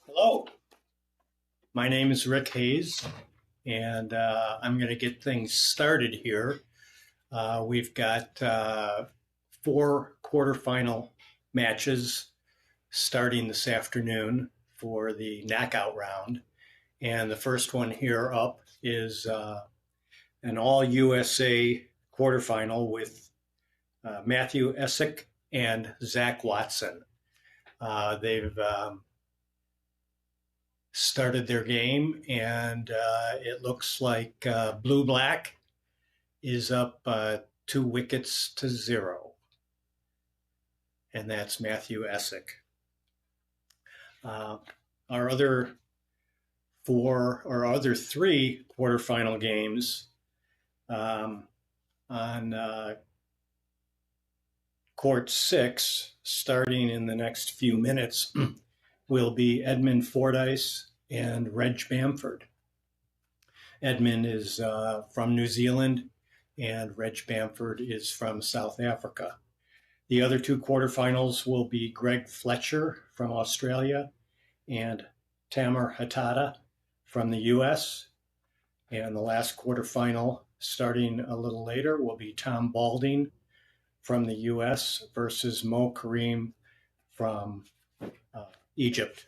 Hello, my name is Rick Hayes, and I'm going to get things started here. We've got four quarterfinal matches starting this afternoon for the knockout round. And the first one here up is an all USA quarterfinal with Matthew Essick and Zach Watson. They've started their game, and it looks like Blue Black is up 2 wickets to 0, and that's Matthew Essick. Our other three quarterfinal games on court 6, starting in the next few minutes, will be Edmund Fordyce and Reg Bamford. Edmund is from New Zealand, and Reg Bamford is from South Africa. The other two quarterfinals will be Greg Fletcher from Australia and Tamer Hatada from the US. And the last quarterfinal, starting a little later, will be Tom Balding from the US versus Mo Kareem from Egypt.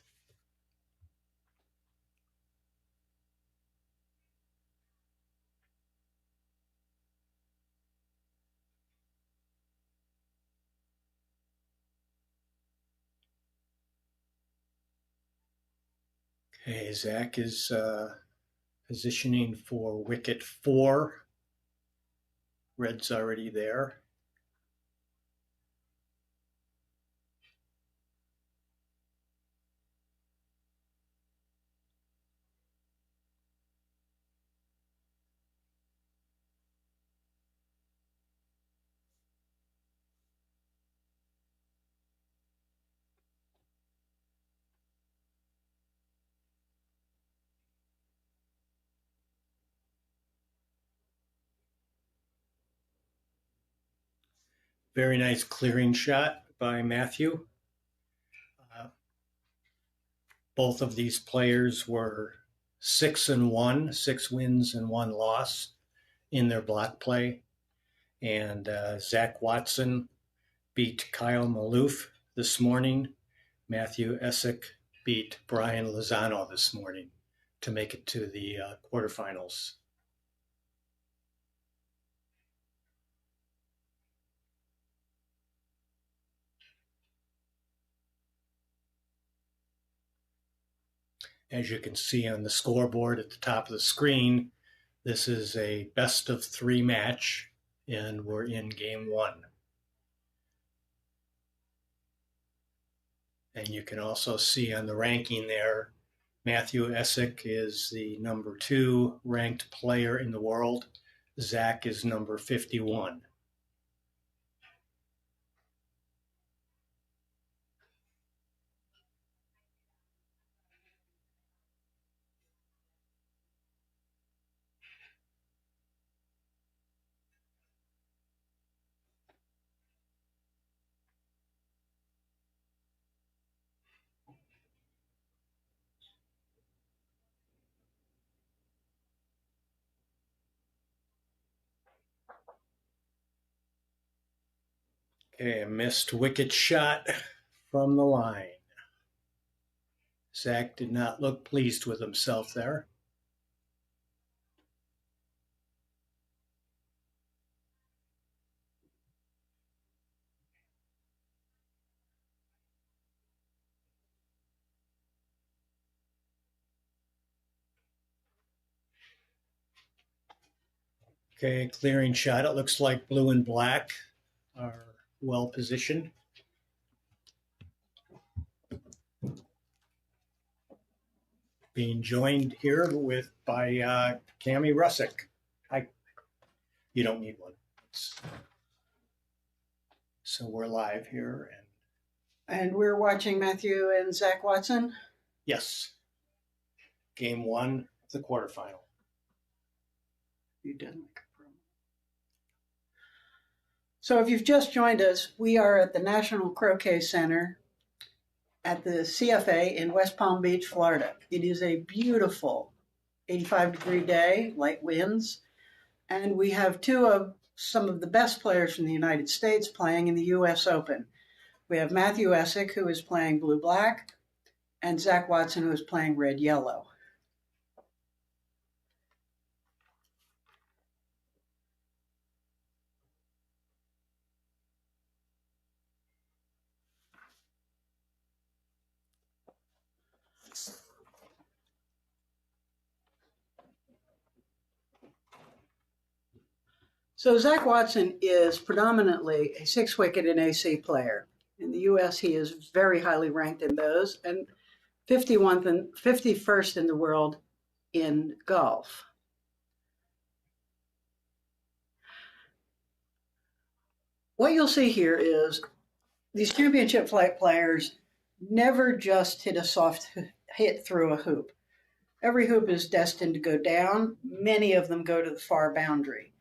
Okay, Zach is positioning for wicket 4. Red's already there. Very nice clearing shot by Matthew. Both of these players were 6-1, 6 wins and 1 loss in their block play. And Zach Watson beat Kyle Maloof this morning. Matthew Essick beat Brian Lozano this morning to make it to the quarterfinals. As you can see on the scoreboard at the top of the screen, this is a best of 3 match, and we're in game 1. And you can also see on the ranking there, Matthew Essick is the number 2 ranked player in the world. Zach is number 51. Okay, a missed wicket shot from the line. Zach did not look pleased with himself there. Okay, clearing shot. It looks like blue and black are well positioned. Being joined here by Cami Russick. Hi. You don't need one. So we're live here. And we're watching Matthew and Zach Watson? Yes. Game 1 of the quarterfinal. You didn't. So if you've just joined us, we are at the National Croquet Center at the CFA in West Palm Beach, Florida. It is a beautiful 85-degree day, light winds, and we have two of some of the best players from the United States playing in the U.S. Open. We have Matthew Essick, who is playing blue-black, and Zach Watson, who is playing red-yellow. So Zach Watson is predominantly a six-wicket and AC player. In the U.S., he is very highly ranked in those, and 51st in the world in golf. What you'll see here is these championship flight players never just hit a soft hit through a hoop. Every hoop is destined to go down. Many of them go to the far boundary.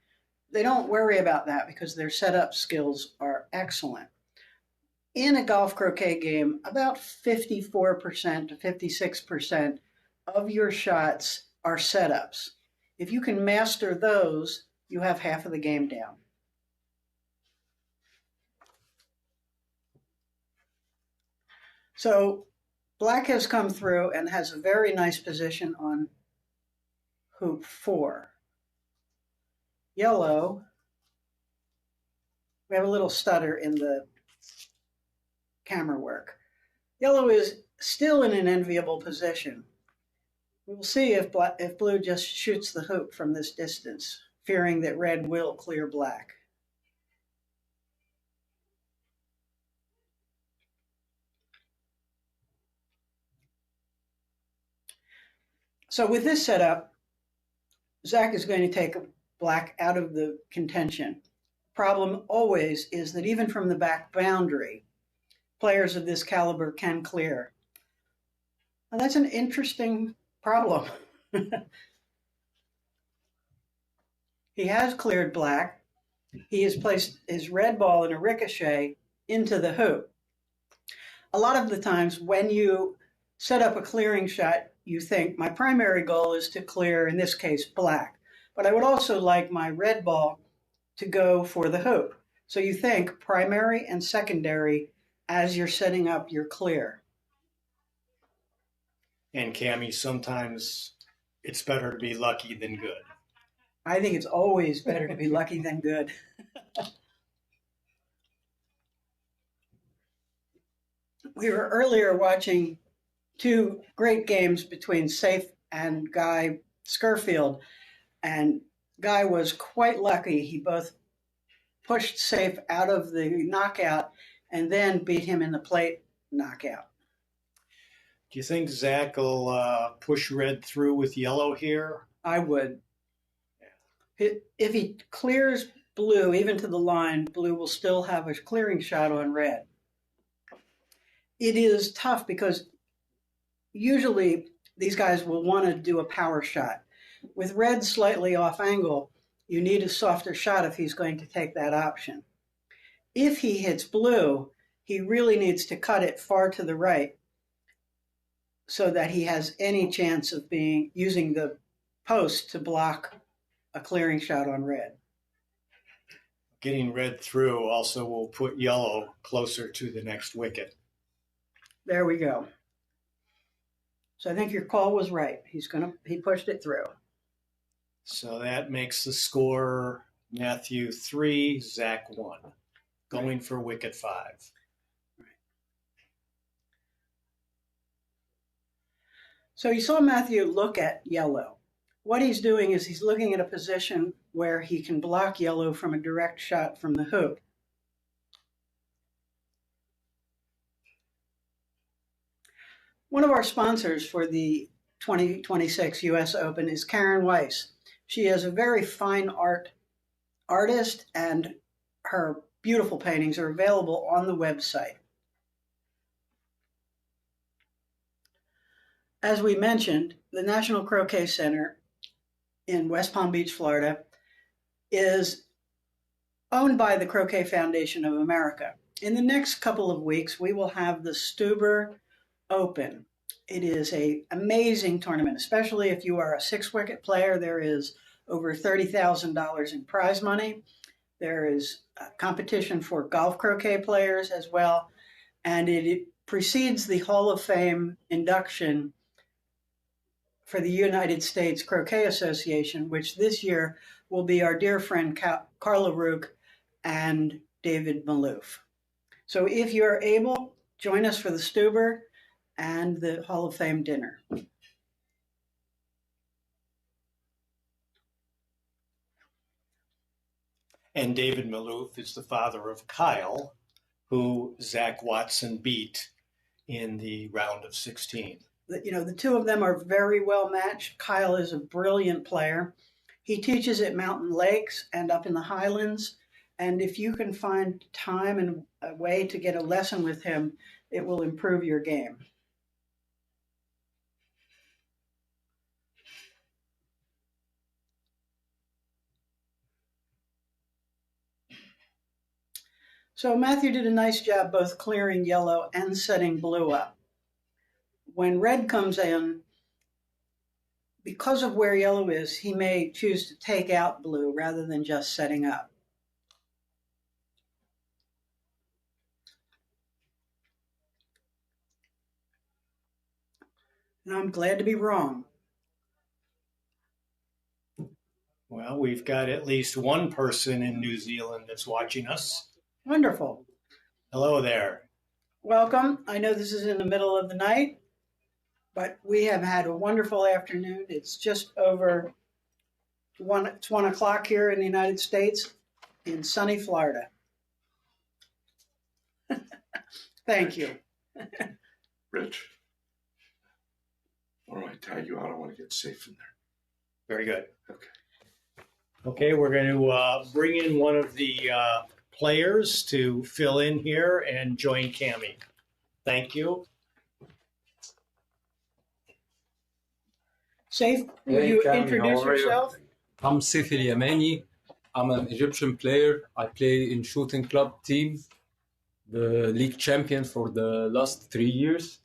They don't worry about that because their setup skills are excellent. In a golf croquet game, about 54% to 56% of your shots are setups. If you can master those, you have half of the game down. So black has come through and has a very nice position on hoop 4. Yellow, we have a little stutter in the camera work. Yellow is still in an enviable position. We'll see if blue just shoots the hoop from this distance, fearing that red will clear black. So with this setup, Zach is going to take black out of the contention. Problem always is that even from the back boundary, players of this caliber can clear. Now that's an interesting problem. He has cleared black. He has placed his red ball in a ricochet into the hoop. A lot of the times when you set up a clearing shot, you think, my primary goal is to clear, in this case, black. But I would also like my red ball to go for the hoop. So you think primary and secondary as you're setting up your clear. And Cammie, sometimes it's better to be lucky than good. I think it's always better to be lucky than good. We were earlier watching two great games between Safe and Guy Scurfield, and Guy was quite lucky. He both pushed Safe out of the knockout and then beat him in the plate knockout. Do you think Zach will push red through with yellow here? I would. If he clears blue, even to the line, blue will still have a clearing shot on red. It is tough because usually these guys will want to do a power shot. With red slightly off angle, you need a softer shot if he's going to take that option. If he hits blue, he really needs to cut it far to the right so that he has any chance of using the post to block a clearing shot on red. Getting red through also will put yellow closer to the next wicket. There we go. So I think your call was right. He pushed it through. So that makes the score Matthew 3, Zach 1, going for wicket 5. Right. So you saw Matthew look at yellow. What he's doing is he's looking at a position where he can block yellow from a direct shot from the hoop. One of our sponsors for the 2026 U.S. Open is Karen Weiss. She is a very fine artist, and her beautiful paintings are available on the website. As we mentioned, the National Croquet Center in West Palm Beach, Florida, is owned by the Croquet Foundation of America. In the next couple of weeks, we will have the Stuber Open. It is an amazing tournament, especially if you are a 6-wicket player. There is over $30,000 in prize money. There is a competition for golf croquet players as well. And it precedes the Hall of Fame induction for the United States Croquet Association, which this year will be our dear friend Carla Rook and David Malouf. So if you're able, join us for the Stuber and the Hall of Fame dinner. And David Malouf is the father of Kyle, who Zach Watson beat in the round of 16. The two of them are very well matched. Kyle is a brilliant player. He teaches at Mountain Lakes and up in the Highlands. And if you can find time and a way to get a lesson with him, it will improve your game. So Matthew did a nice job both clearing yellow and setting blue up. When red comes in, because of where yellow is, he may choose to take out blue rather than just setting up. And I'm glad to be wrong. Well, we've got at least one person in New Zealand that's watching us. Wonderful. Hello there. Welcome. I know this is in the middle of the night, but we have had a wonderful afternoon. It's just over it's 1 o'clock here in the United States in sunny Florida. Thank you. Rich. All right, tag you out. I want to get safe in there. Very good. Okay. Okay, we're going to bring in one of the players to fill in here and join Cammie. Thank you. Saif, will you Cammie, introduce yourself? I'm Saif El Yamani. I'm an Egyptian player. I play in shooting club team, the league champion for the last 3 years.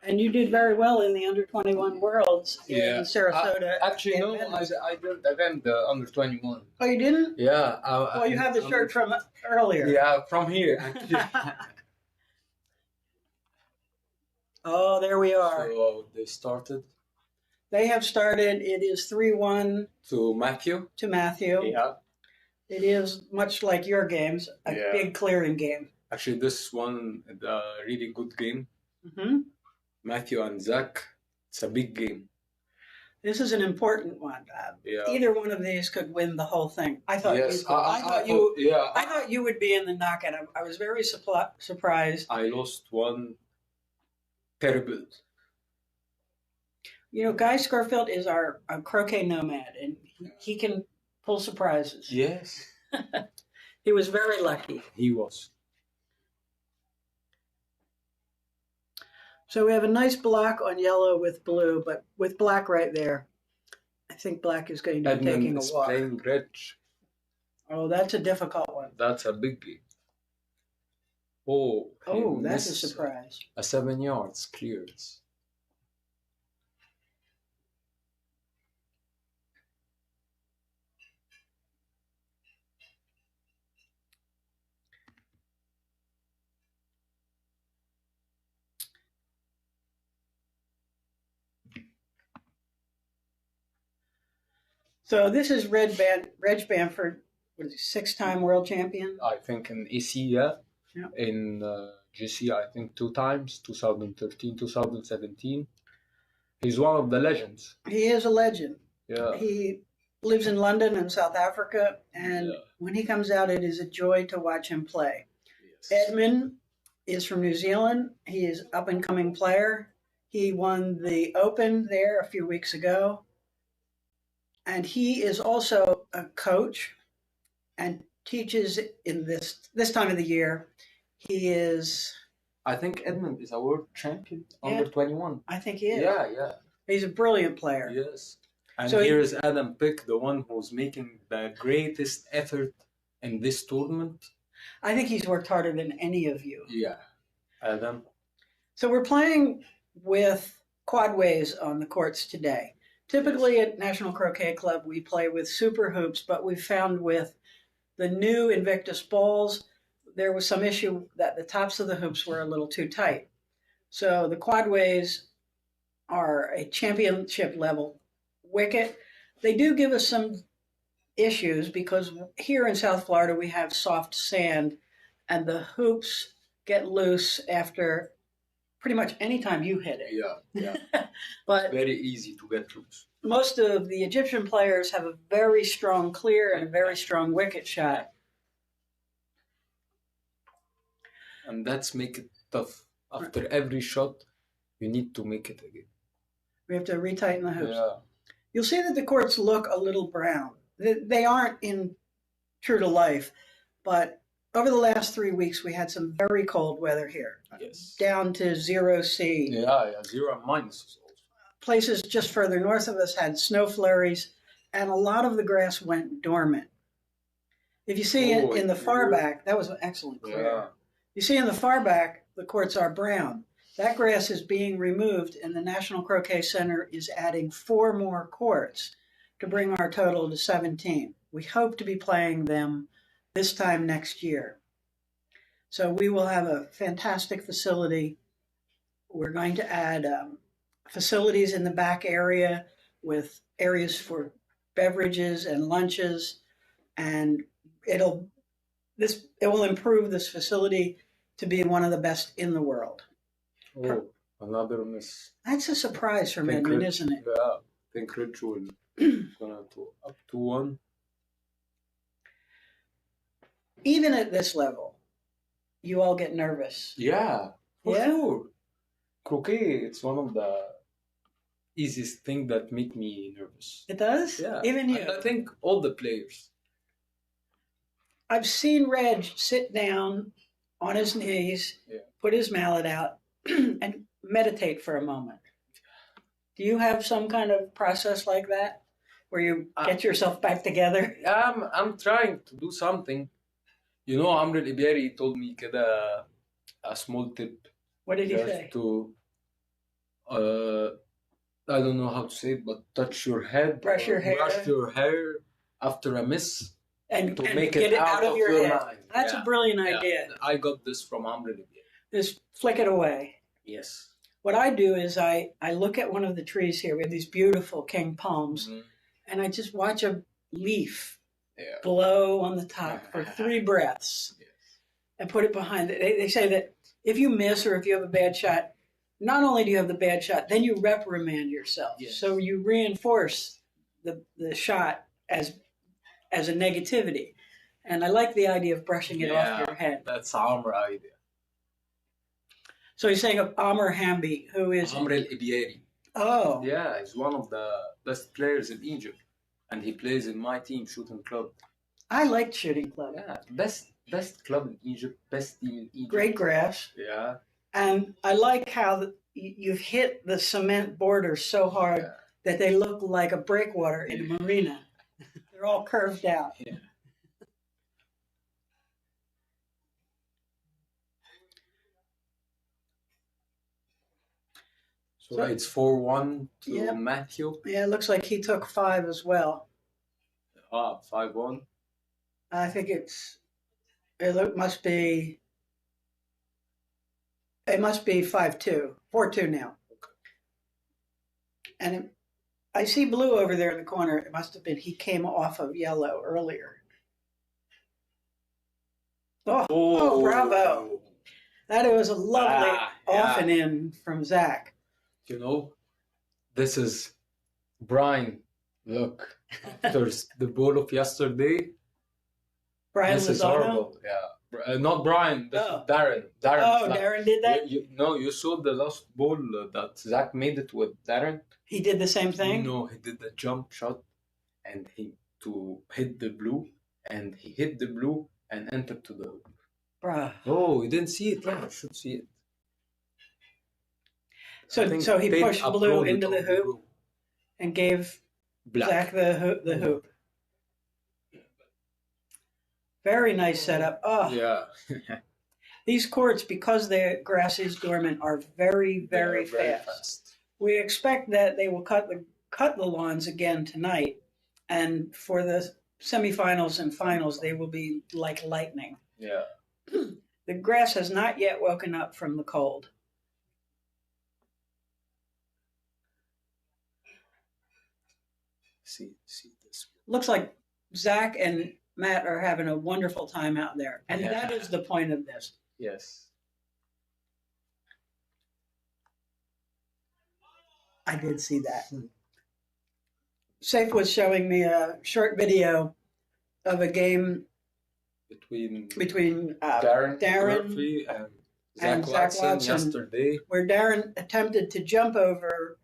And you did very well in the under-21 Worlds in Sarasota. Actually, no, I didn't attend the under 21. Oh, you didn't? Yeah. Well, you have the shirt from earlier. Yeah, from here, actually. Oh, there we are. So they started. They have started. It is 3-1 to Matthew. Yeah. It is much like your games, a big clearing game. Actually, this one is a really good game. Mm-hmm. Matthew and Zach, it's a big game. This is an important one. Either one of these could win the whole thing. I thought I thought you would be in the knockout. I was very surprised. I lost one terrible. Guy Scorfield is our croquet nomad, and he can pull surprises. Yes. He was very lucky. He was. So we have a nice block on yellow with blue, but with black right there. I think black is going to be taking a walk. Playing red. Oh, that's a difficult one. That's a big game. Oh, that's a surprise. A 7 yards clears. So this is Reg Bamford, was he 6-time world champion? I think in EC, In GC, I think 2 times, 2013, 2017. He's one of the legends. He is a legend. Yeah. He lives in London and South Africa, and when he comes out, it is a joy to watch him play. Yes. Edmund is from New Zealand. He is an up-and-coming player. He won the Open there a few weeks ago. And he is also a coach and teaches in this time of the year. He is... I think Edmund is a world champion under 21. I think he is. Yeah. He's a brilliant player. Yes. And so here's Adam Pick, the one who's making the greatest effort in this tournament. I think he's worked harder than any of you. Yeah. Adam. So we're playing with quadways on the courts today. Typically at National Croquet Club, we play with super hoops, but we found with the new Invictus balls, there was some issue that the tops of the hoops were a little too tight. So the quadways are a championship level wicket. They do give us some issues because here in South Florida we have soft sand and the hoops get loose after pretty much any time you hit it. Yeah. But It's very easy to get loose. most of the Egyptian players have a very strong clear and a very strong wicket shot. And that's make it tough. After every shot, you need to make it again. We have to retighten the hoops. Yeah. You'll see that the courts look a little brown. They aren't in true to life, but over the last 3 weeks, we had some very cold weather here. Yes. Down to 0 C. Yeah, 0 and minus also. Places just further north of us had snow flurries, and a lot of the grass went dormant. If you see in the far back, that was an excellent clear. Yeah. You see in the far back, the courts are brown. That grass is being removed, and the National Croquet Center is adding 4 more courts to bring our total to 17. We hope to be playing them this time next year. So we will have a fantastic facility. We're going to add facilities in the back area with areas for beverages and lunches, and it will improve this facility to be one of the best in the world. Oh, another miss. That's a surprise for Edmund, isn't it? Yeah, I think Rich will gonna to up to 1. Even at this level, you all get nervous. Yeah, for Yeah? sure. Croquet, it's one of the easiest thing that make me nervous. It does? Yeah, Even you. And I think all the players. I've seen Reg sit down on his knees, put his mallet out, and meditate for a moment. Do you have some kind of process like that where you get yourself back together? I'm trying to do something. You know, Amr al-Iberi told me كده a small tip. What did he Just say? to, I don't know how to say it, but touch your head. Brush your hair. Brush your hair after a miss. And make get it out of your head. mind. That's a brilliant idea. I got this from Amr al-Iberi. Just flick it away. Yes. What I do is I look at one of the trees here. We have these beautiful king palms, and I just watch a leaf blow on the top for 3 breaths and put it behind it. They say that if you miss or if you have a bad shot, not only do you have the bad shot, then you reprimand yourself. Yes. So you reinforce the shot as a negativity. And I like the idea of brushing it off your head. That's Amr idea. So he's saying of Amr Hamby, who is... Amr al-Iberi. Oh. Yeah, he's one of the best players in Egypt. And he plays in my team, Shooting Club. I liked Shooting Club. Yeah, best club in Egypt, best team in Egypt. Great grass. Yeah. And I like how you've hit the cement borders so hard that they look like a breakwater in a marina. They're all curved out. Yeah. So it's 4-1 to Matthew. Yeah, it looks like he took 5 as well. 5-1. I think it must be 5-2. 4-2 now. Okay. And I see blue over there in the corner. It must have been he came off of yellow earlier. Oh, bravo. That was a lovely off and in from Zach. You know, this is Brian. Look, after the ball of yesterday, Brian this is Lozano? horrible. Yeah, not Brian. This is Darren. Darren did that? You saw the last ball that Zach made it with Darren? He did the same thing? No, he did the jump shot and he to hit the blue, and he hit the blue and entered to the hoop. Bruh. Oh, you didn't see it? Yeah, you should see it. So he pushed blue into the hoop and gave Zach the hoop. Very nice setup. Oh, yeah. These courts, because the grass is dormant, are very, very, fast. We expect that they will cut the lawns again tonight, and for the semifinals and finals, they will be like lightning. Yeah. The grass has not yet woken up from the cold. See this. Looks like Zach and Matt are having a wonderful time out there, and Yeah. that is the point of this. Yes. I did see that. Safe was showing me a short video of a game between Darren Murphy and Zach Watson yesterday, where Darren attempted to jump over.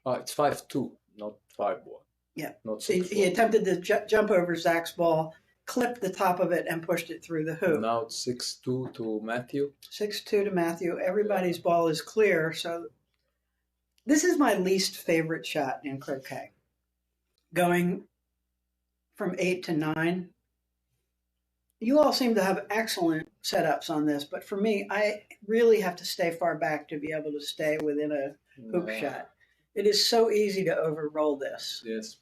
It's 5-2, not 5-1. Yeah. Not He attempted to jump over Zach's ball, clipped the top of it, and pushed it through the hoop. Now it's 6-2 to Matthew. 6-2 to Matthew. Everybody's ball is clear. So this is my least favorite shot in croquet. Going from 8 to 9. You all seem to have excellent setups on this, but for me, I really have to stay far back to be able to stay within a hoop shot. It is so easy to overroll this. Yes,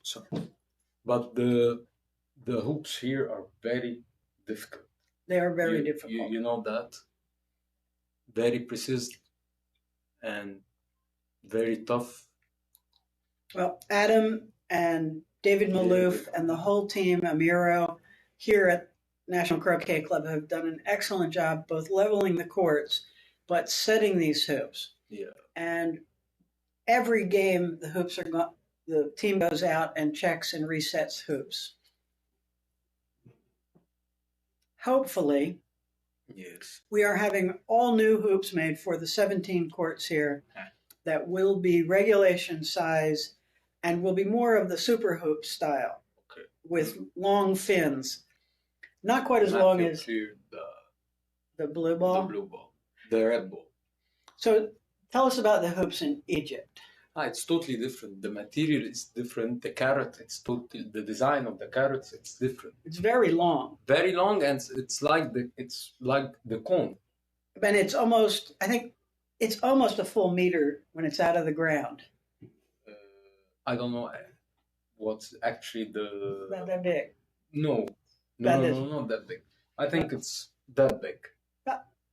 but the hoops here are very difficult. They are very difficult. You know that. Very precise and very tough. Well, Adam and David Malouf and the whole team, Amiro, here at National Croquet Club have done an excellent job both leveling the courts, but setting these hoops. Yeah. And every game, the team goes out and checks and resets hoops. Hopefully, yes, we are having all new hoops made for the 17 courts here that will be regulation size and will be more of the super hoop style with long fins. Not quite as long as the blue ball. The red ball. So tell us about the hoops in Egypt. It's totally different. The material is different. The carrot, the design of the carrots, it's different. It's very long. Very long, and it's like the cone. And it's almost, I think, it's almost a full meter when it's out of the ground. I don't know what's actually the. Not that big. No, not that big. I think it's that big.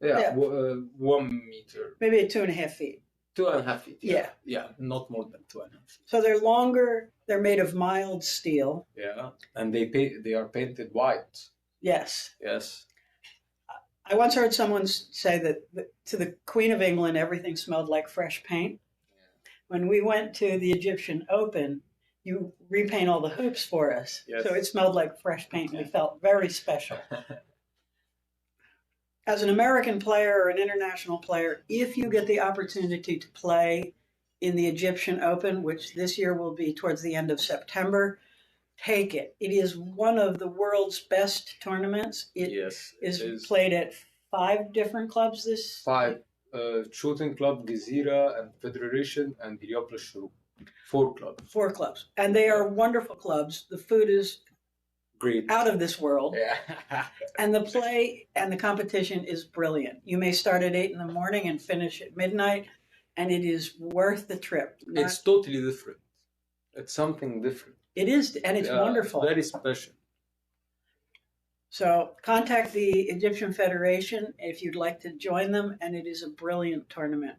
Yeah. 1 meter. Maybe 2.5 feet. 2.5 feet. Yeah. Yeah, not more than 2.5 feet. So they're longer. They're made of mild steel. Yeah, and they are painted white. Yes. Yes. I once heard someone say that to the Queen of England, everything smelled like fresh paint. Yeah. When we went to the Egyptian Open, you repaint all the hoops for us. Yes. So it smelled like fresh paint. We felt very special. As an American player or an international player, if you get the opportunity to play in the Egyptian Open, which this year will be towards the end of September, take it. It is one of the world's best tournaments. It is played at 5 different clubs. 5 shooting club, Gezira and Federation and Heliopolis Shuruk. 4 clubs. 4 clubs. And they are wonderful clubs. The food is great, out of this world. Yeah. And the play and the competition is brilliant. You may start at 8 in the morning and finish at midnight, and it is worth the trip. It's totally different. It's something different. It is, and it's wonderful. It's very special. So contact the Egyptian Federation if you'd like to join them, and it is a brilliant tournament.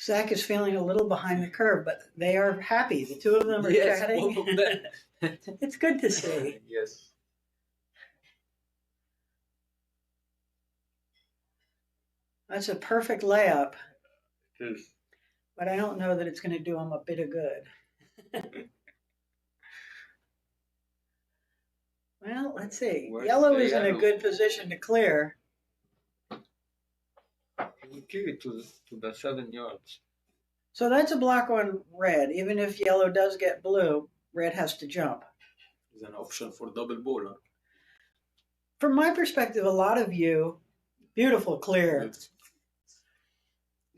Zach is feeling a little behind the curve, but they are happy. The two of them are chatting. Both of them. It's good to see. Yes. That's a perfect layup. It is. But I don't know that it's going to do them a bit of good. Well, let's see. Yellow is in a good position to clear. We clear it to the 7 yards. So that's a block on red. Even if yellow does get blue, red has to jump. There's an option for double ball. Huh? From my perspective, a lot of you, beautiful clear.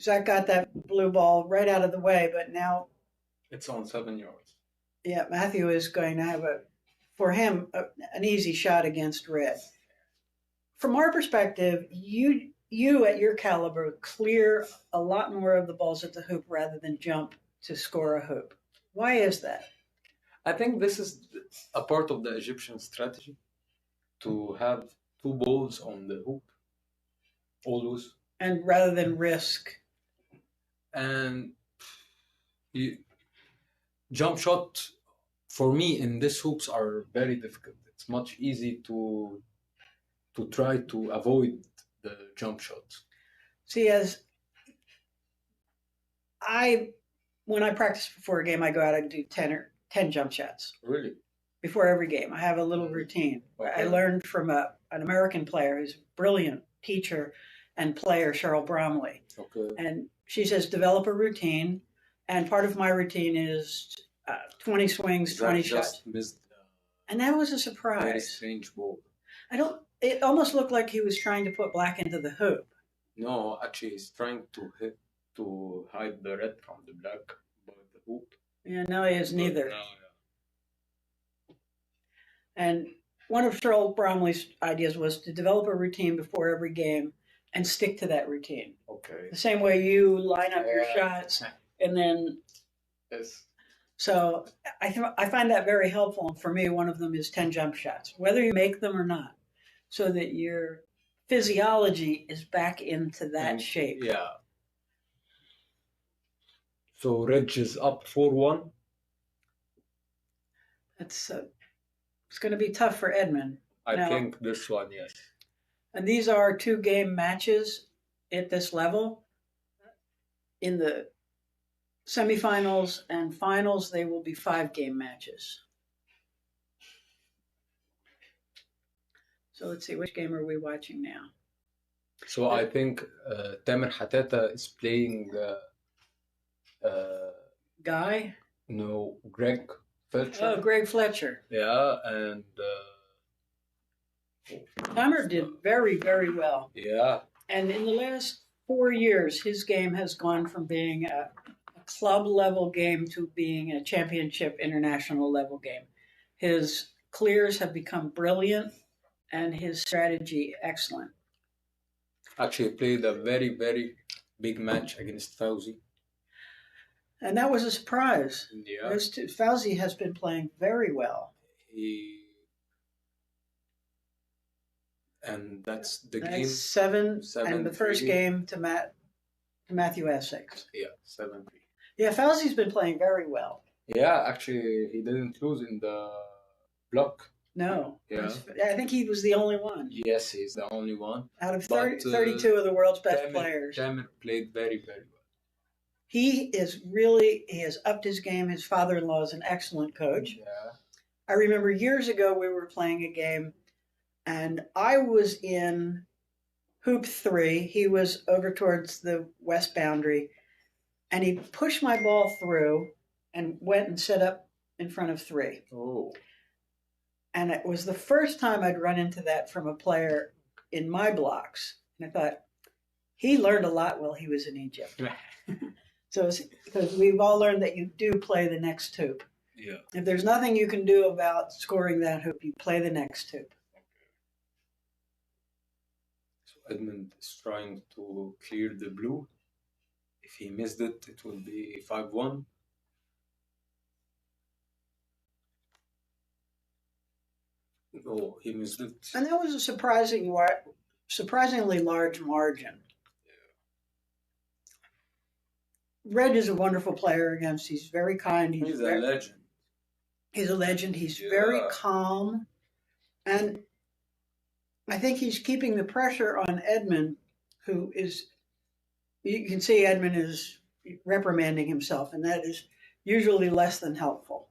Zach got that blue ball right out of the way, but now It's on 7 yards. Yeah, Matthew is going to have an easy shot against red. From our perspective, you at your caliber clear a lot more of the balls at the hoop rather than jump to score a hoop. Why is that? I think this is a part of the Egyptian strategy to have two balls on the hoop, always. And rather than risk. And you, jump shot for me in these hoops are very difficult. It's much easy to try to avoid the jump shot. See, when I practice before a game, I go out and do 10 jump shots. Really? Before every game, I have a little routine. Okay. I learned from an American player who's a brilliant teacher and player, Cheryl Bromley. Okay. And she says, develop a routine. And part of my routine is 20 swings, 20 shots. Just missed And that was a very surprise. strange ball. It almost looked like he was trying to put black into the hoop. No, actually, he's trying to hide the red from the black by the hoop. Yeah, no, he is neither. No, And one of Cheryl Bromley's ideas was to develop a routine before every game and stick to that routine. Okay. The same way you line up your shots and then. Yes. So I find that very helpful. And for me, one of them is 10 jump shots, whether you make them or not, so that your physiology is back into that shape. Yeah. So Reg is up 4-1. It's going to be tough for Edmund. I think this one, yes. And these are 2-game matches at this level. In the semifinals and finals, they will be 5-game matches. So let's see, which game are we watching now? So I think Tamer Hatata is playing Guy? no, Greg Felcher. Oh, Greg Fletcher. Yeah, and Tamer did very, very well. yeah, And in the last 4 years, his game has gone from being a club level game to being a championship international level game. His clears have become brilliant and his strategy excellent. actually played a very, very big match against Fauzi. And that was a surprise. Yeah, Fauzi has been playing very well. And that's the That's game. 7 and the 7-3. first game to Matthew Essick. Yeah, 7-3. Yeah, Fauzi's been playing very well. Yeah, actually, he didn't lose in the block. No. Yeah. I think he was the only one. Yes, he's the only one. Out of But, 32 of the world's best players. Tamer played very, very well. He has upped his game. His father-in-law is an excellent coach. Yeah. I remember years ago we were playing a game and I was in hoop 3. He was over towards the west boundary and he pushed my ball through and went and set up in front of 3. Oh. And it was the first time I'd run into that from a player in my blocks. And I thought, he learned a lot while he was in Egypt. So because we've all learned that you do play the next hoop. Yeah. If there's nothing you can do about scoring that hoop, you play the next hoop. So Edmund is trying to clear the blue. If he missed it, it will be 5-1. Oh, he missed it. And that was a surprisingly large margin. Red is a wonderful player against. He's very kind. He's a legend. He's a legend. He's very calm. And I think he's keeping the pressure on Edmund, who is, you can see Edmund is reprimanding himself, and that is usually less than helpful.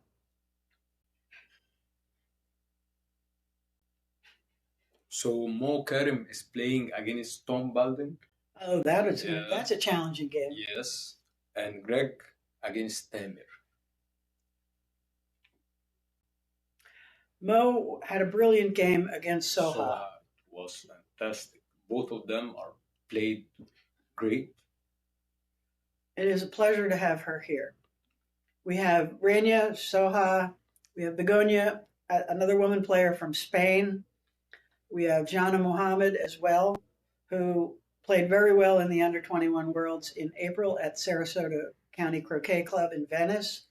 So Mo Karim is playing against Tom Balding. Oh, that's a challenging game. Yes. And Greg against Tamer. Mo had a brilliant game against Soha. Soha was fantastic. Both of them are played great. It is a pleasure to have her here. We have Rania, Soha. We have Begonia, another woman player from Spain. We have Jana Mohammed as well, who played very well in the under 21 Worlds in April at Sarasota County Croquet Club in Venice.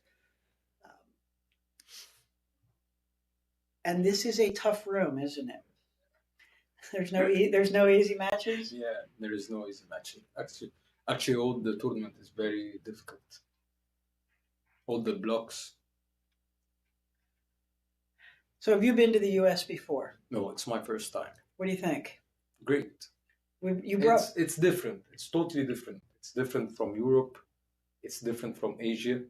And this is a tough room, isn't it? There's no easy matches. Yeah, there is no easy matching. Actually, all the tournament is very difficult. All the blocks. So have you been to the U.S. before? No, it's my first time. What do you think? Great. You brought. It's different. It's totally different. It's different from Europe. It's different from Asia,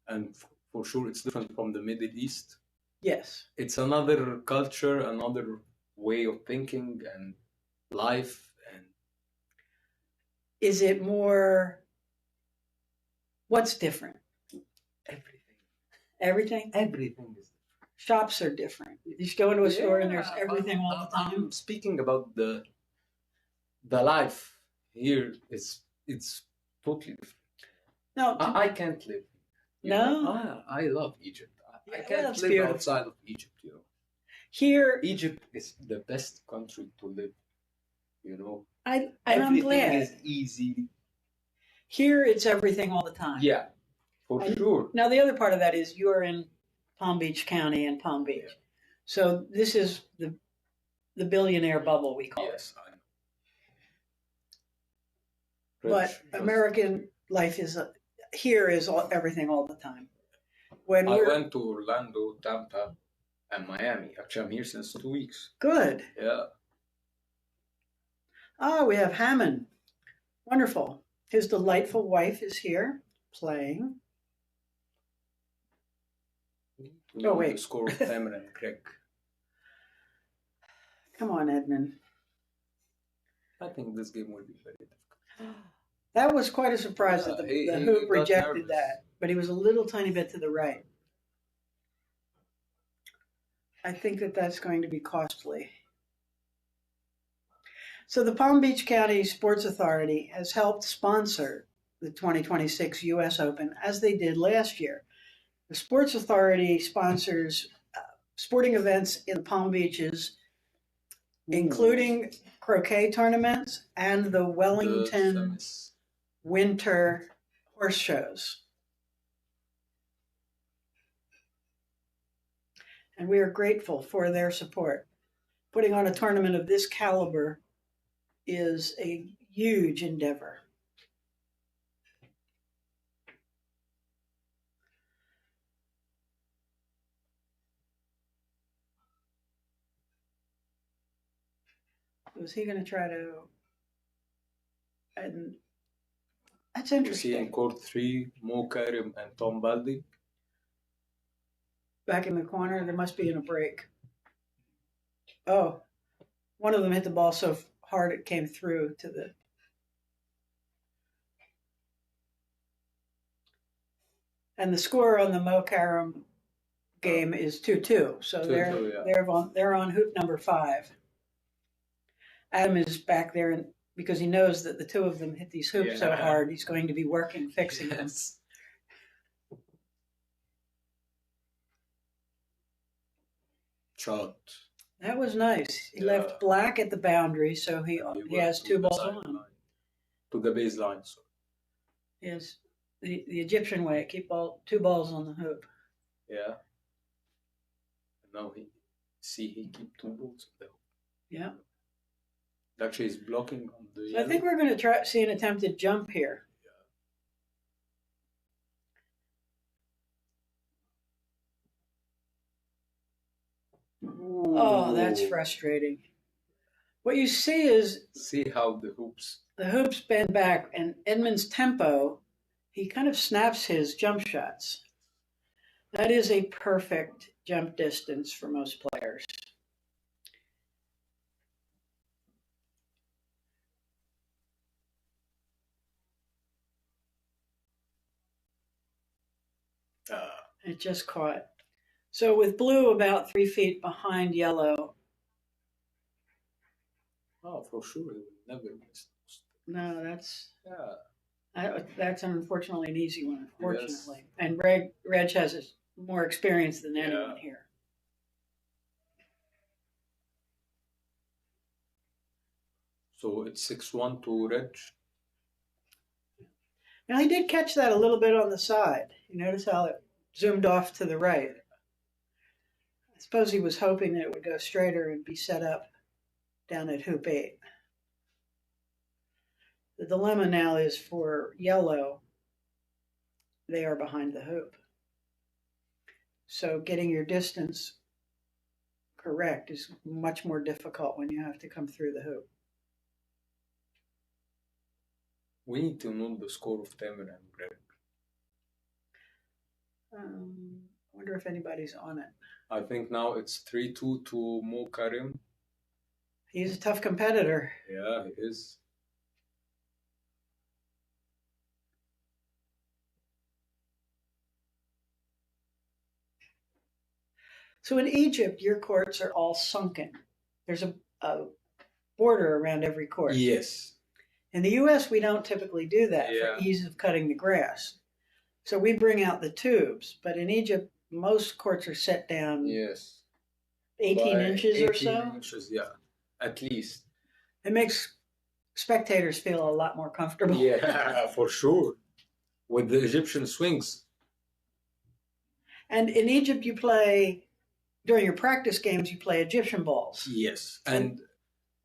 and for sure, it's different from the Middle East. Yes. It's another culture, another way of thinking and life. And Is it more? What's different? everything. Everything. Everything is. Shops are different. You just go into a store and there's everything all the time. I'm speaking about the life here. It's totally different. No, I can't live. No? I love Egypt. I Yeah, can't that's live beautiful. outside of Egypt. here Egypt is the best country to live. And I'm everything glad. is easy. Here it's everything all the time. Yeah, for sure. Now the other part of that is you're in Palm Beach County and Palm Beach. Yeah. So this is the billionaire bubble we call Yes, I know. it. But Rich, American life is here is everything all the time. When I we're went to Orlando, Tampa, and Miami. Actually, I'm here since 2 weeks. good. Yeah. We have Hammond. Wonderful. His delightful wife is here playing. To wait. The score of Tamer and Craig. Come on, Edmund. I think this game will be very difficult. That was quite a surprise that He the hoop got rejected nervous. that, but he was a little tiny bit to the right. I think that's going to be costly. So the Palm Beach County Sports Authority has helped sponsor the 2026 U.S. Open, as they did last year. The Sports Authority sponsors sporting events in the Palm Beaches, including croquet tournaments and the Wellington The famous winter horse shows. And we are grateful for their support. Putting on a tournament of this caliber is a huge endeavor. Was he going to try to? And that's You see in interesting. court 3, Mo Karim and Tom Baldi. Back in the corner, there must be in a break. Oh, one of them hit the ball so hard it came through to the. And the score on the Mo Karim game is 2-2. So 2-2, yeah. they're on hoop number 5. Adam is back there, and because he knows that the two of them hit these hoops so Yeah. hard, he's going to be working, fixing them. Yes. Shot. That was nice. He Yeah. left black at the boundary, so he has went 2 to the balls sideline, on. to the baseline. So. He has the Egyptian way, keep 2 balls on the hoop. Yeah. And now he keep 2 balls on the hoop. Yeah. Actually, he's blocking on the. So I think we're going to see an attempted jump here. Oh, that's frustrating. What you see is See how the hoops. the hoops bend back, and Edmund's tempo, he kind of snaps his jump shots. That is a perfect jump distance for most players. It just caught. So with blue about 3 feet behind yellow, Oh, for sure, he will never miss. no, that's That's unfortunately an easy one, unfortunately. Yes. And Reg has more experience than anyone here. So it's 6-1 to Reg. Now, he did catch that a little bit on the side. You notice how it zoomed off to the right. I suppose he was hoping that it would go straighter and be set up down at hoop 8. The dilemma now is for yellow, they are behind the hoop. So getting your distance correct is much more difficult when you have to come through the hoop. We need to know the score of Tamer and Greg. I wonder if anybody's on it. I think now it's 3-2 to Mo Karim. He's a tough competitor. Yeah, he is. So in Egypt, your courts are all sunken. There's a border around every court. Yes. In the U.S., we don't typically do that for ease of cutting the grass. So we bring out the tubes. But in Egypt, most courts are set down 18 inches or so. 18 inches, yeah, at least. It makes spectators feel a lot more comfortable. Yeah, for sure. With the Egyptian swings. And in Egypt, you play, during your practice games, you play Egyptian balls. Yes. And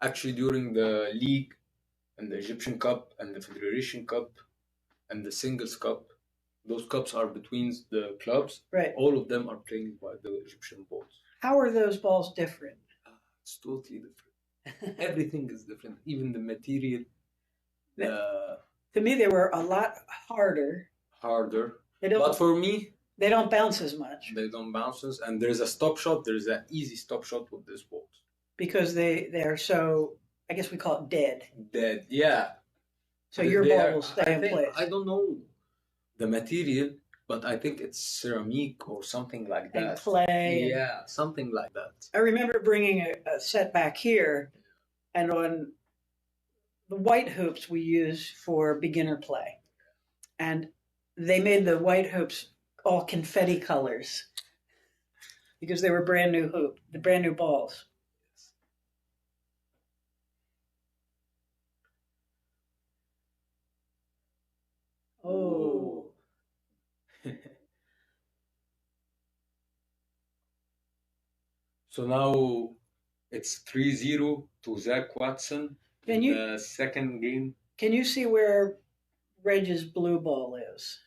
actually during the league and the Egyptian Cup and the Federation Cup and the Singles Cup, those cups are between the clubs. Right. All of them are playing by the Egyptian balls. How are those balls different? It's totally different. Everything is different. Even the material. To me, they were a lot harder. But for me, they don't bounce as much. They don't bounce as, and there's a stop shot. There's an easy stop shot with these balls. Because they are so, I guess we call it dead. Dead, yeah. So your ball will stay in place. I don't know the material, but I think it's ceramic or something like that. And clay. Yeah, something like that. I remember bringing a set back here, and on the white hoops we use for beginner play. And they made the white hoops all confetti colors because they were brand new balls. Oh. So now it's 3-0 to Zach Watson in the second game. Can you see where Reg's blue ball is?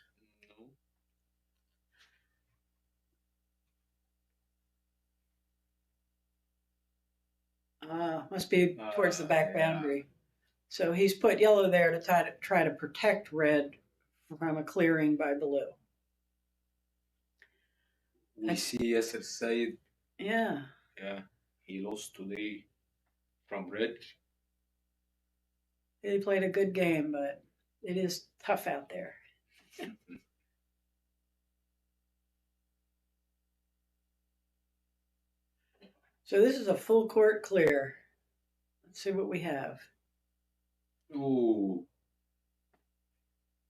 Must be towards the back boundary. So he's put yellow there to try to protect red from a clearing by blue. We see Yasser Said. Yeah. Yeah, he lost today from red. He played a good game, but it is tough out there. So this is a full court clear. Let's see what we have. Ooh.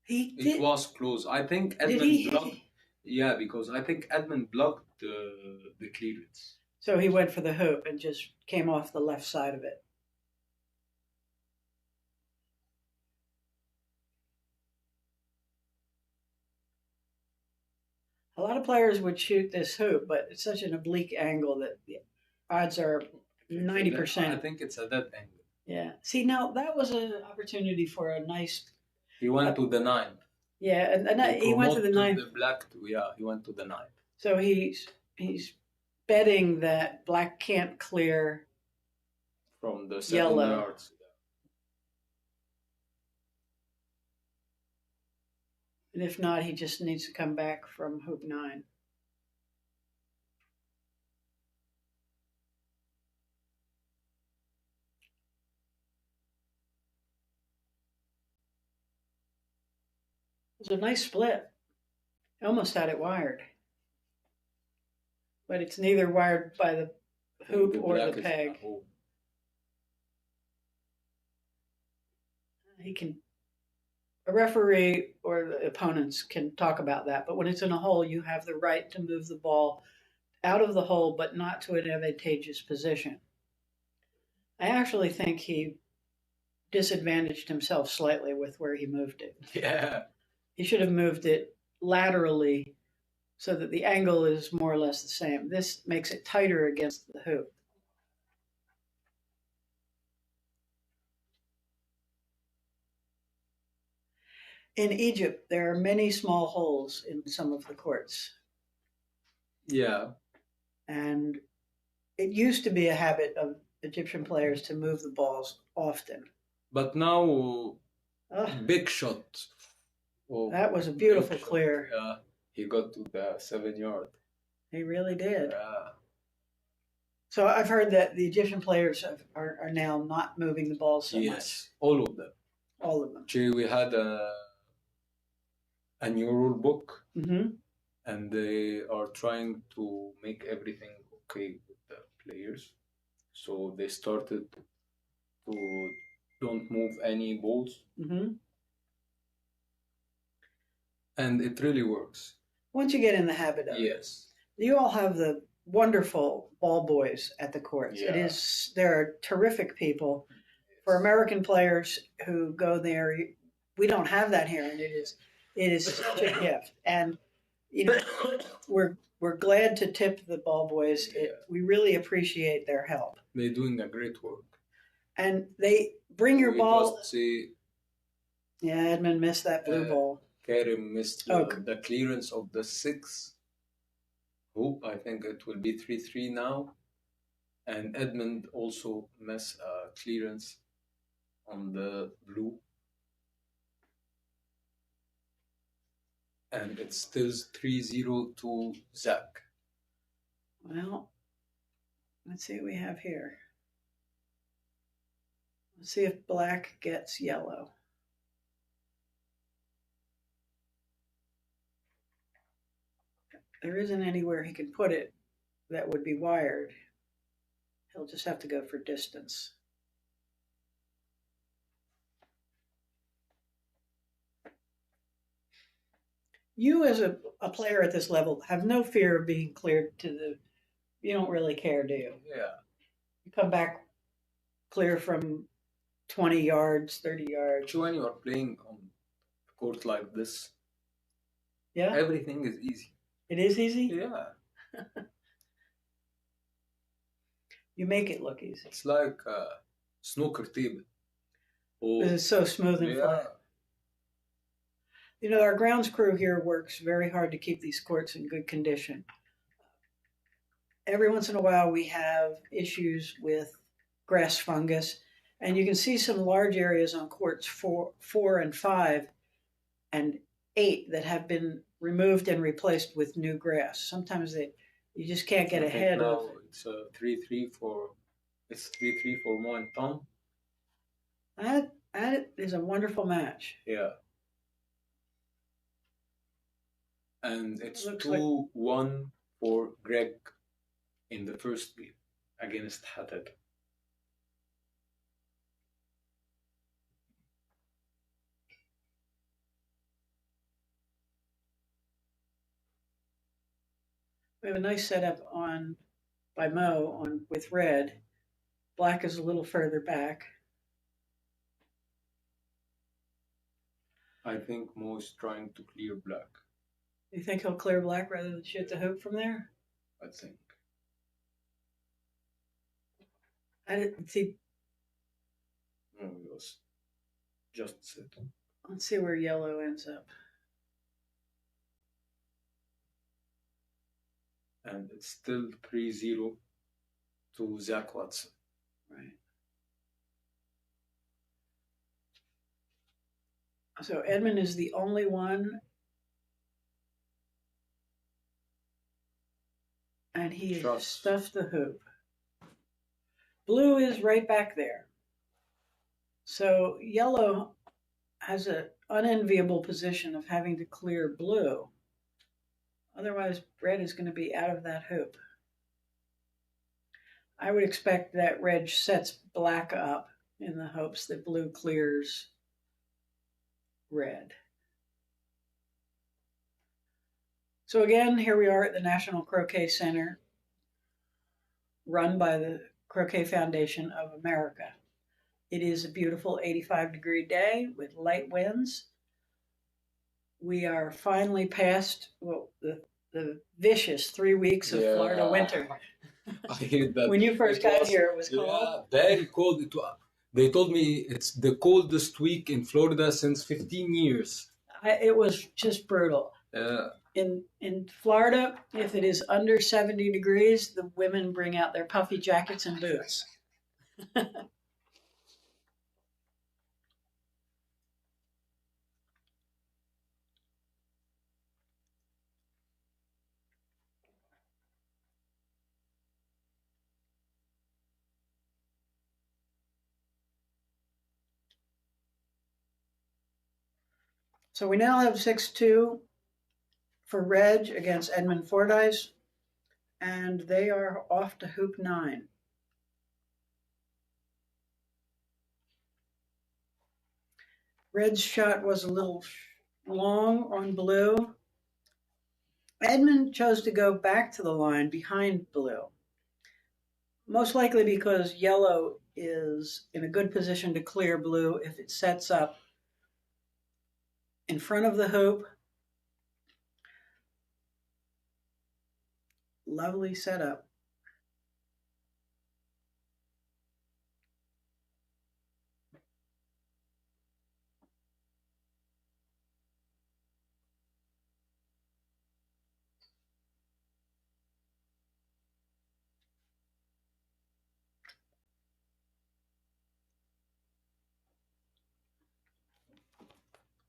It was close. I think Edmund blocked. Yeah, because I think Edmund blocked the clearance. So he went for the hoop and just came off the left side of it. A lot of players would shoot this hoop, but it's such an oblique angle that the odds are 90%. I think it's at that angle. Yeah. See, now that was an opportunity for a nice... He went to the 9th. Yeah, and he went to the 9th. He went to the 9th. So he's betting that black can't clear from the 7 yellow. Yards. And if not, he just needs to come back from hoop 9. It was a nice split. I almost had it wired. But it's neither wired by the hoop or the peg. He can a referee or the opponents can talk about that, but when it's in a hole, you have the right to move the ball out of the hole, but not to an advantageous position. I actually think he disadvantaged himself slightly with where he moved it. Yeah. He should have moved it laterally so that the angle is more or less the same. This makes it tighter against the hoop. In Egypt, there are many small holes in some of the courts. Yeah. And it used to be a habit of Egyptian players to move the balls often. But now, Ugh, big shot. Oh, that was a beautiful big shot. clear. Yeah. He got to the 7 yard. He really did. Yeah. So I've heard that the Egyptian players are now not moving the ball so much. Yes, all of them. All of them. Actually, we had a new rule book, Mm-hmm. and they are trying to make everything okay with the players. So they started to don't move any balls, Mm-hmm. and it really works. Once you get in the habit of it. Yes. You all have the wonderful ball boys at the courts. Yeah. There are terrific people. For American players who go there, we don't have that here, and it is such a gift. And you know, we're glad to tip the ball boys. We really appreciate their help. They're doing a great work. And they bring your We ball. just see Yeah, Edmund missed that blue ball. Karim missed Oh. the clearance of the 6 hoop. I think it will be 3-3 now. And Edmund also missed a clearance on the blue. And it's still 3-0 to Zach. Well, let's see what we have here. Let's see if black gets yellow. There isn't anywhere he can put it that would be wired. He'll just have to go for distance. You as a player at this level have no fear of being cleared to the, you don't really care, do you? Yeah. You come back clear from 20 yards, 30 yards. When you are playing on a court like this, Yeah, everything is easy. it is easy. Yeah. You make it look easy. It's like a snooker table. Oh, This is so smooth and yeah. flat. You know, our grounds crew here works very hard to keep these courts in good condition. Every once in a while, we have issues with grass fungus, and you can see some large areas on courts 4 and 5 and 8 that have been removed and replaced with new grass. Sometimes you just can't get I think ahead now of. it's 3-3 for Mo and Tom. That is a wonderful match. Yeah. And it's Looks 2-1 for Greg in the first game against Haddad. We have a nice setup by Mo with red. Black is a little further back. I think Mo is trying to clear black. You think he'll clear black rather than shoot the hoop from there? I think. I didn't see. No, it was just set. Let's see where yellow ends up. And it's still 3-0 to Zach Watson. Right. So Edmund is the only one, and he has Trust. stuffed the hoop. Blue is right back there. So yellow has an unenviable position of having to clear blue. Otherwise, red is going to be out of that hoop. I would expect that red sets black up in the hopes that blue clears. red. So again, here we are at the National Croquet Center, run by the Croquet Foundation of America. It is a beautiful 85-degree day with light winds. We are finally past the vicious 3 weeks of Florida winter. I hate that. When you first got here, it was cold. Yeah, very cold. They told me it's the coldest week in Florida since 15 years. It was just brutal. Yeah. In Florida, if it is under 70 degrees, the women bring out their puffy jackets and boots. So we now have 6-2 for Reg against Edmund Fordyce, and they are off to hoop 9. Red's shot was a little long on blue. Edmund chose to go back to the line behind blue, most likely because yellow is in a good position to clear blue if it sets up in front of the hoop. Lovely setup.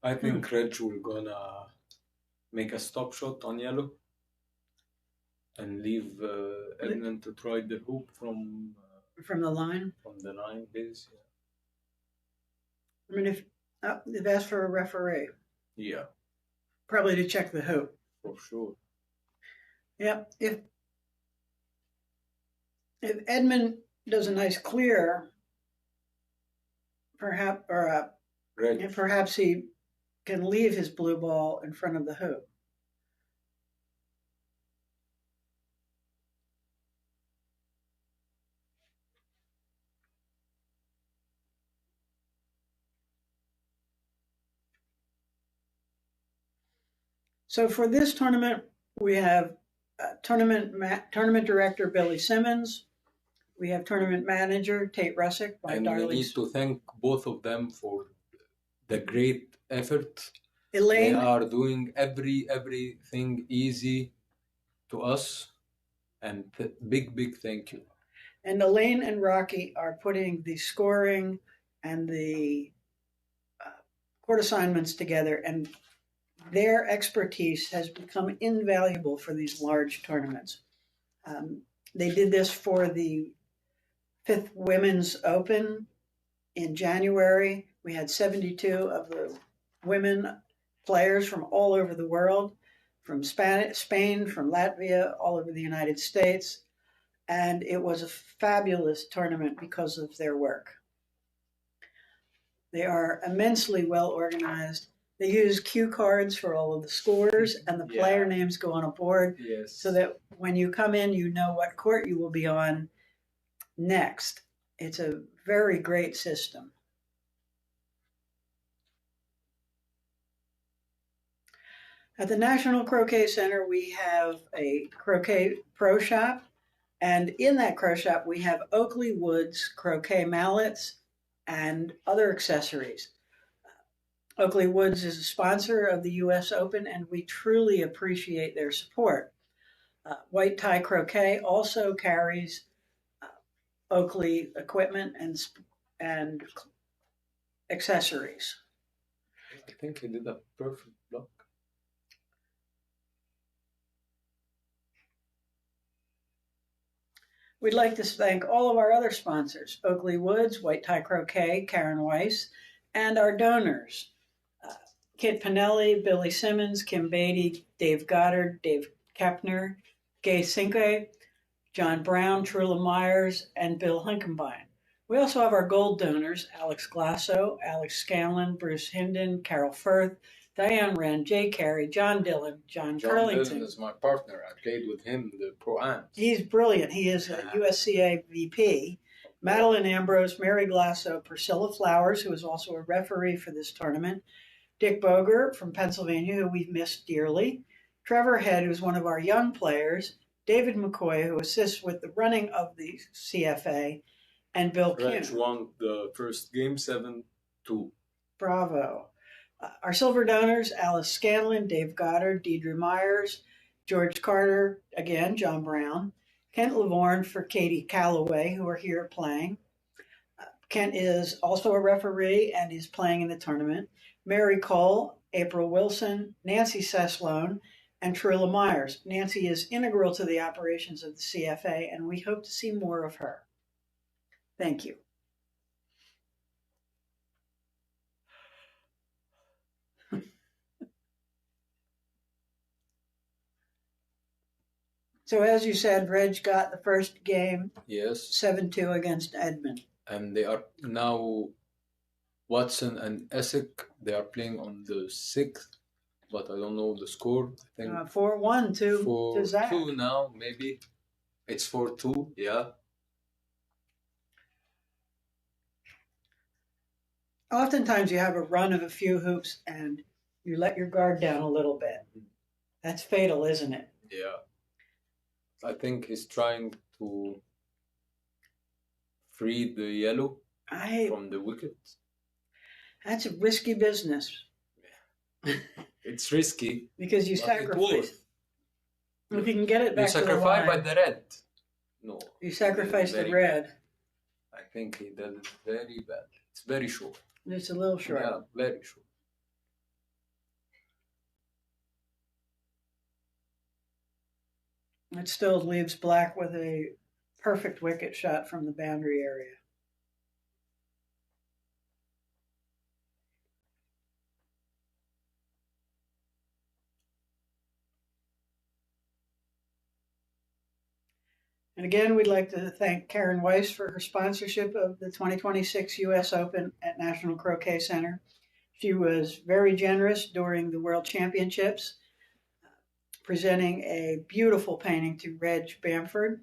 I think Reg will gonna make a stop shot on yellow and leave Edmund to try the hoop from the line. From the line base. I mean, if they've asked for a referee, Yeah, probably to check the hoop. for sure. Yep. If Edmund does a nice clear, perhaps he can leave his blue ball in front of the hoop. So for this tournament, we have tournament director Billy Simmons. We have tournament manager Tate Russick. And we need to thank both of them for the great effort. Elaine, they are doing everything easy to us, and big thank you. And Elaine and Rocky are putting the scoring and the court assignments together, and their expertise has become invaluable for these large tournaments. They did this for the 5th Women's Open in January. We had 72 of the women players from all over the world, from Spain, from Latvia, all over the United States. And it was a fabulous tournament because of their work. They are immensely well organized. They use cue cards for all of the scores, and the player names go on a board, so that when you come in, you know what court you will be on next. It's a very great system. At the National Croquet Center, we have a croquet pro shop, and in that pro shop, we have Oakley Woods croquet mallets and other accessories. Oakley Woods is a sponsor of the U.S. Open, and we truly appreciate their support. White Tie Croquet also carries Oakley equipment and accessories. I think he did a perfect block. We'd like to thank all of our other sponsors, Oakley Woods, White Tie Croquet, Karen Weiss, and our donors, Kit Pinelli, Billy Simmons, Kim Beatty, Dave Goddard, Dave Kepner, Gay Cinque, John Brown, Trula Myers, and Bill Hunkenbein. We also have our gold donors, Alex Glasso, Alex Scanlon, Bruce Hinden, Carol Firth, Diane Wren, Jay Carey, John Dillon, John John Curlington. Dillon is my partner. I played with him the Pro-Am. He's brilliant. He is a USCA VP. Madeline Ambrose, Mary Glasso, Priscilla Flowers, who is also a referee for this tournament, Dick Boger from Pennsylvania, who we've missed dearly, Trevor Head, who's one of our young players, David McCoy, who assists with the running of the CFA, and Bill Reg Kuhn. won the first game 7-2. Bravo. Our silver donors, Alice Scanlon, Dave Goddard, Deidre Myers, George Carter, again, John Brown, Kent Lavorne for Katie Calloway, who are here playing. Kent is also a referee and is playing in the tournament. Mary Cole, April Wilson, Nancy Seslone, and Trilla Myers. Nancy is integral to the operations of the CFA, and we hope to see more of her. Thank you. So as you said, Reg got the first game, Yes. 7-2 against Edmund. And they are now, Watson and Essick, they are playing on the 6th, but I don't know the score. I think 4-1 to Zach. 4-2 now, maybe. It's 4-2, yeah. Oftentimes you have a run of a few hoops and you let your guard down a little bit. That's fatal, isn't it? Yeah. I think he's trying to free the yellow from the wicket. That's a risky business. It's risky. Because you sacrifice. If you can get it back to the line. You sacrifice by the red. No. You sacrifice the red. I think he did it very bad. It's very short. It's a little short. Yeah, very short. It still leaves Black with a perfect wicket shot from the boundary area. And again, we'd like to thank Karen Weiss for her sponsorship of the 2026 U.S. Open at National Croquet Center. She was very generous during the World Championships, presenting a beautiful painting to Reg Bamford.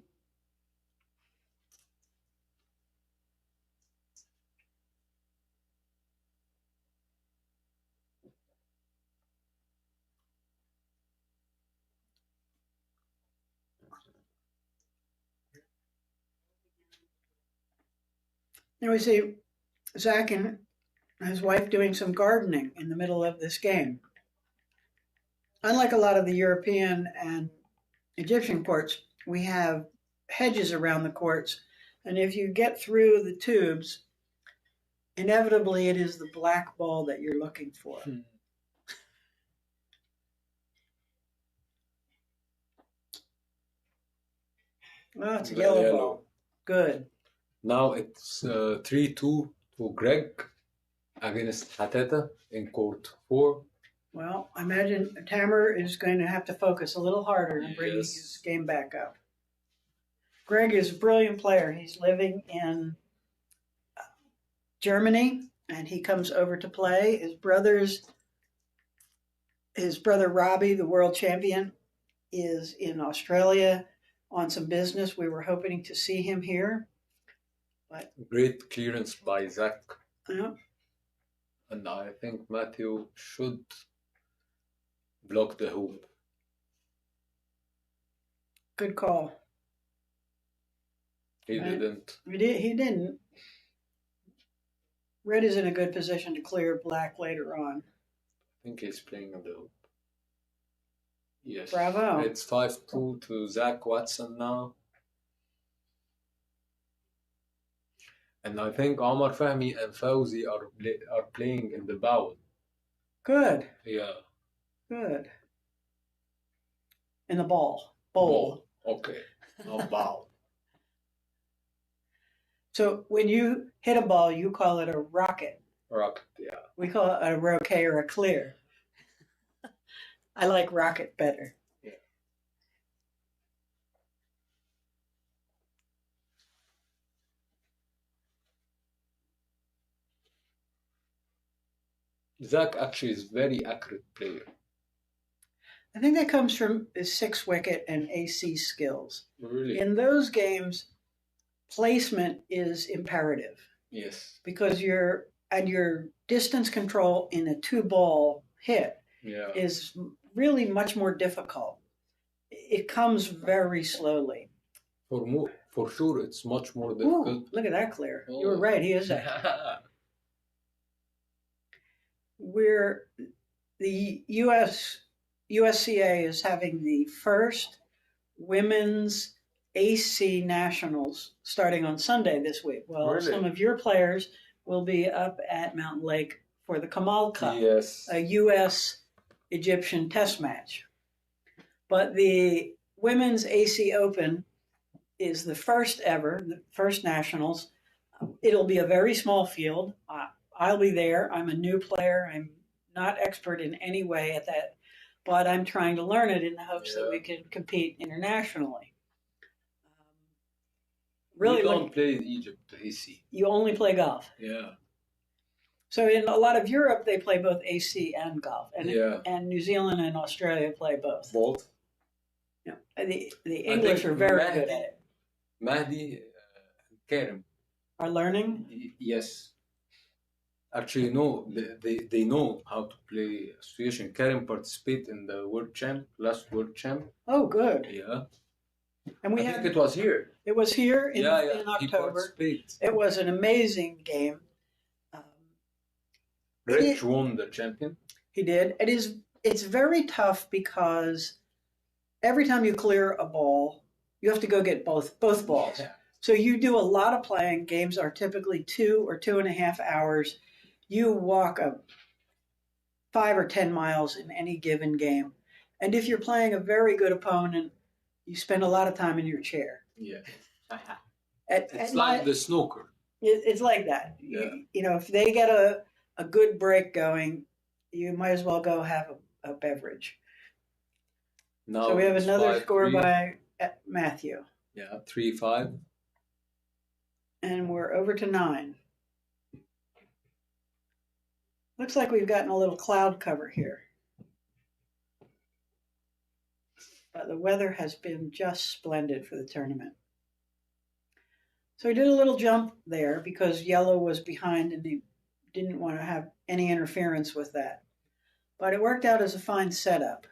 Now we see Zach and his wife doing some gardening in the middle of this game. Unlike a lot of the European and Egyptian courts, we have hedges around the courts, and if you get through the tubes, inevitably it is the black ball that you're looking for. Oh, it's a yellow ball. Good. Now it's 3-2 to Greg against Hateta in court 4. Well, I imagine Tamer is going to have to focus a little harder in bringing his game back up. Greg is a brilliant player. He's living in Germany, and he comes over to play. His brother Robbie, the world champion, is in Australia on some business. We were hoping to see him here. But great clearance by Zach. Yeah. And I think Matthew should block the hoop. Good call. He didn't. He didn't. Red is in a good position to clear Black later on. I think he's playing on the hoop. Yes. Bravo. It's 5-2 to Zach Watson now. And I think Omar Fahmy and Fauzi are playing in the bowl. Good. Yeah. Good. In the bowl. Bowl. Okay. Not bowl. So when you hit a ball, you call it a rocket. Rocket, yeah. We call it a roquet or a clear. I like rocket better. Yeah. Zach actually is very accurate player. I think that comes from his 6-wicket and AC skills. Really? In those games, placement is imperative Yes. because your distance control in a 2-ball hit Yeah. is really much more difficult. It comes very slowly. For sure, it's much more Ooh, difficult. look at that clear. Oh. You were right. He is accurate. We're the USCA is having the first women's AC nationals starting on Sunday this week. Well, Really? some of your players will be up at Mountain Lake for the Kamal Cup, Yes. a U.S. Egyptian test match. But the women's AC Open is the first ever, the first nationals. It'll be a very small field. I'll be there. I'm a new player. I'm not expert in any way at that, but I'm trying to learn it in the hopes that we can compete internationally. Really, we don't play in Egypt AC. You only play golf. Yeah. So in a lot of Europe, they play both AC and golf, and New Zealand and Australia play both. Both. Yeah, the English are very good at it. Mahdi, Karim are learning. Yes. Actually, no, they know how to play association. Karim participate in the last world champ. Oh, good. Yeah. And I think it was here. It was here in October. It was an amazing game. Rich won the champion. He did. It's very tough because every time you clear a ball, you have to go get both balls. Yeah. So you do a lot of playing. Games are typically 2 or 2.5 hours. You walk 5 or 10 miles in any given game. And if you're playing a very good opponent, you spend a lot of time in your chair. Yeah. It's like the snooker. It's like that. Yeah. If they get a good break going, you might as well go have a beverage. Now so we have another 5-3. Score by Matthew. Yeah, 3-5. And we're over to 9. Looks like we've gotten a little cloud cover here. But the weather has been just splendid for the tournament. So we did a little jump there because yellow was behind and he didn't want to have any interference with that. But it worked out as a fine setup.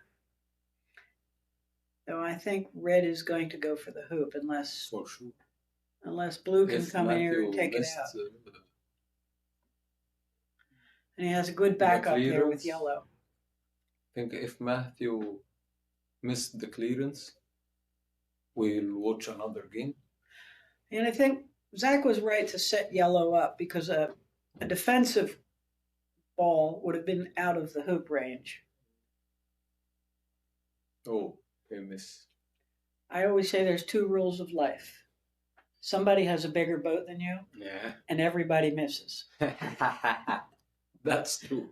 So I think red is going to go for the hoop unless blue can come in here and take it out. And he has a good backup here with yellow. I think if Matthew missed the clearance, we'll watch another game. And I think Zach was right to set yellow up because a defensive ball would have been out of the hoop range. Oh, they miss. I always say there's 2 rules of life. Somebody has a bigger boat than you. Yeah. And everybody misses. That's true.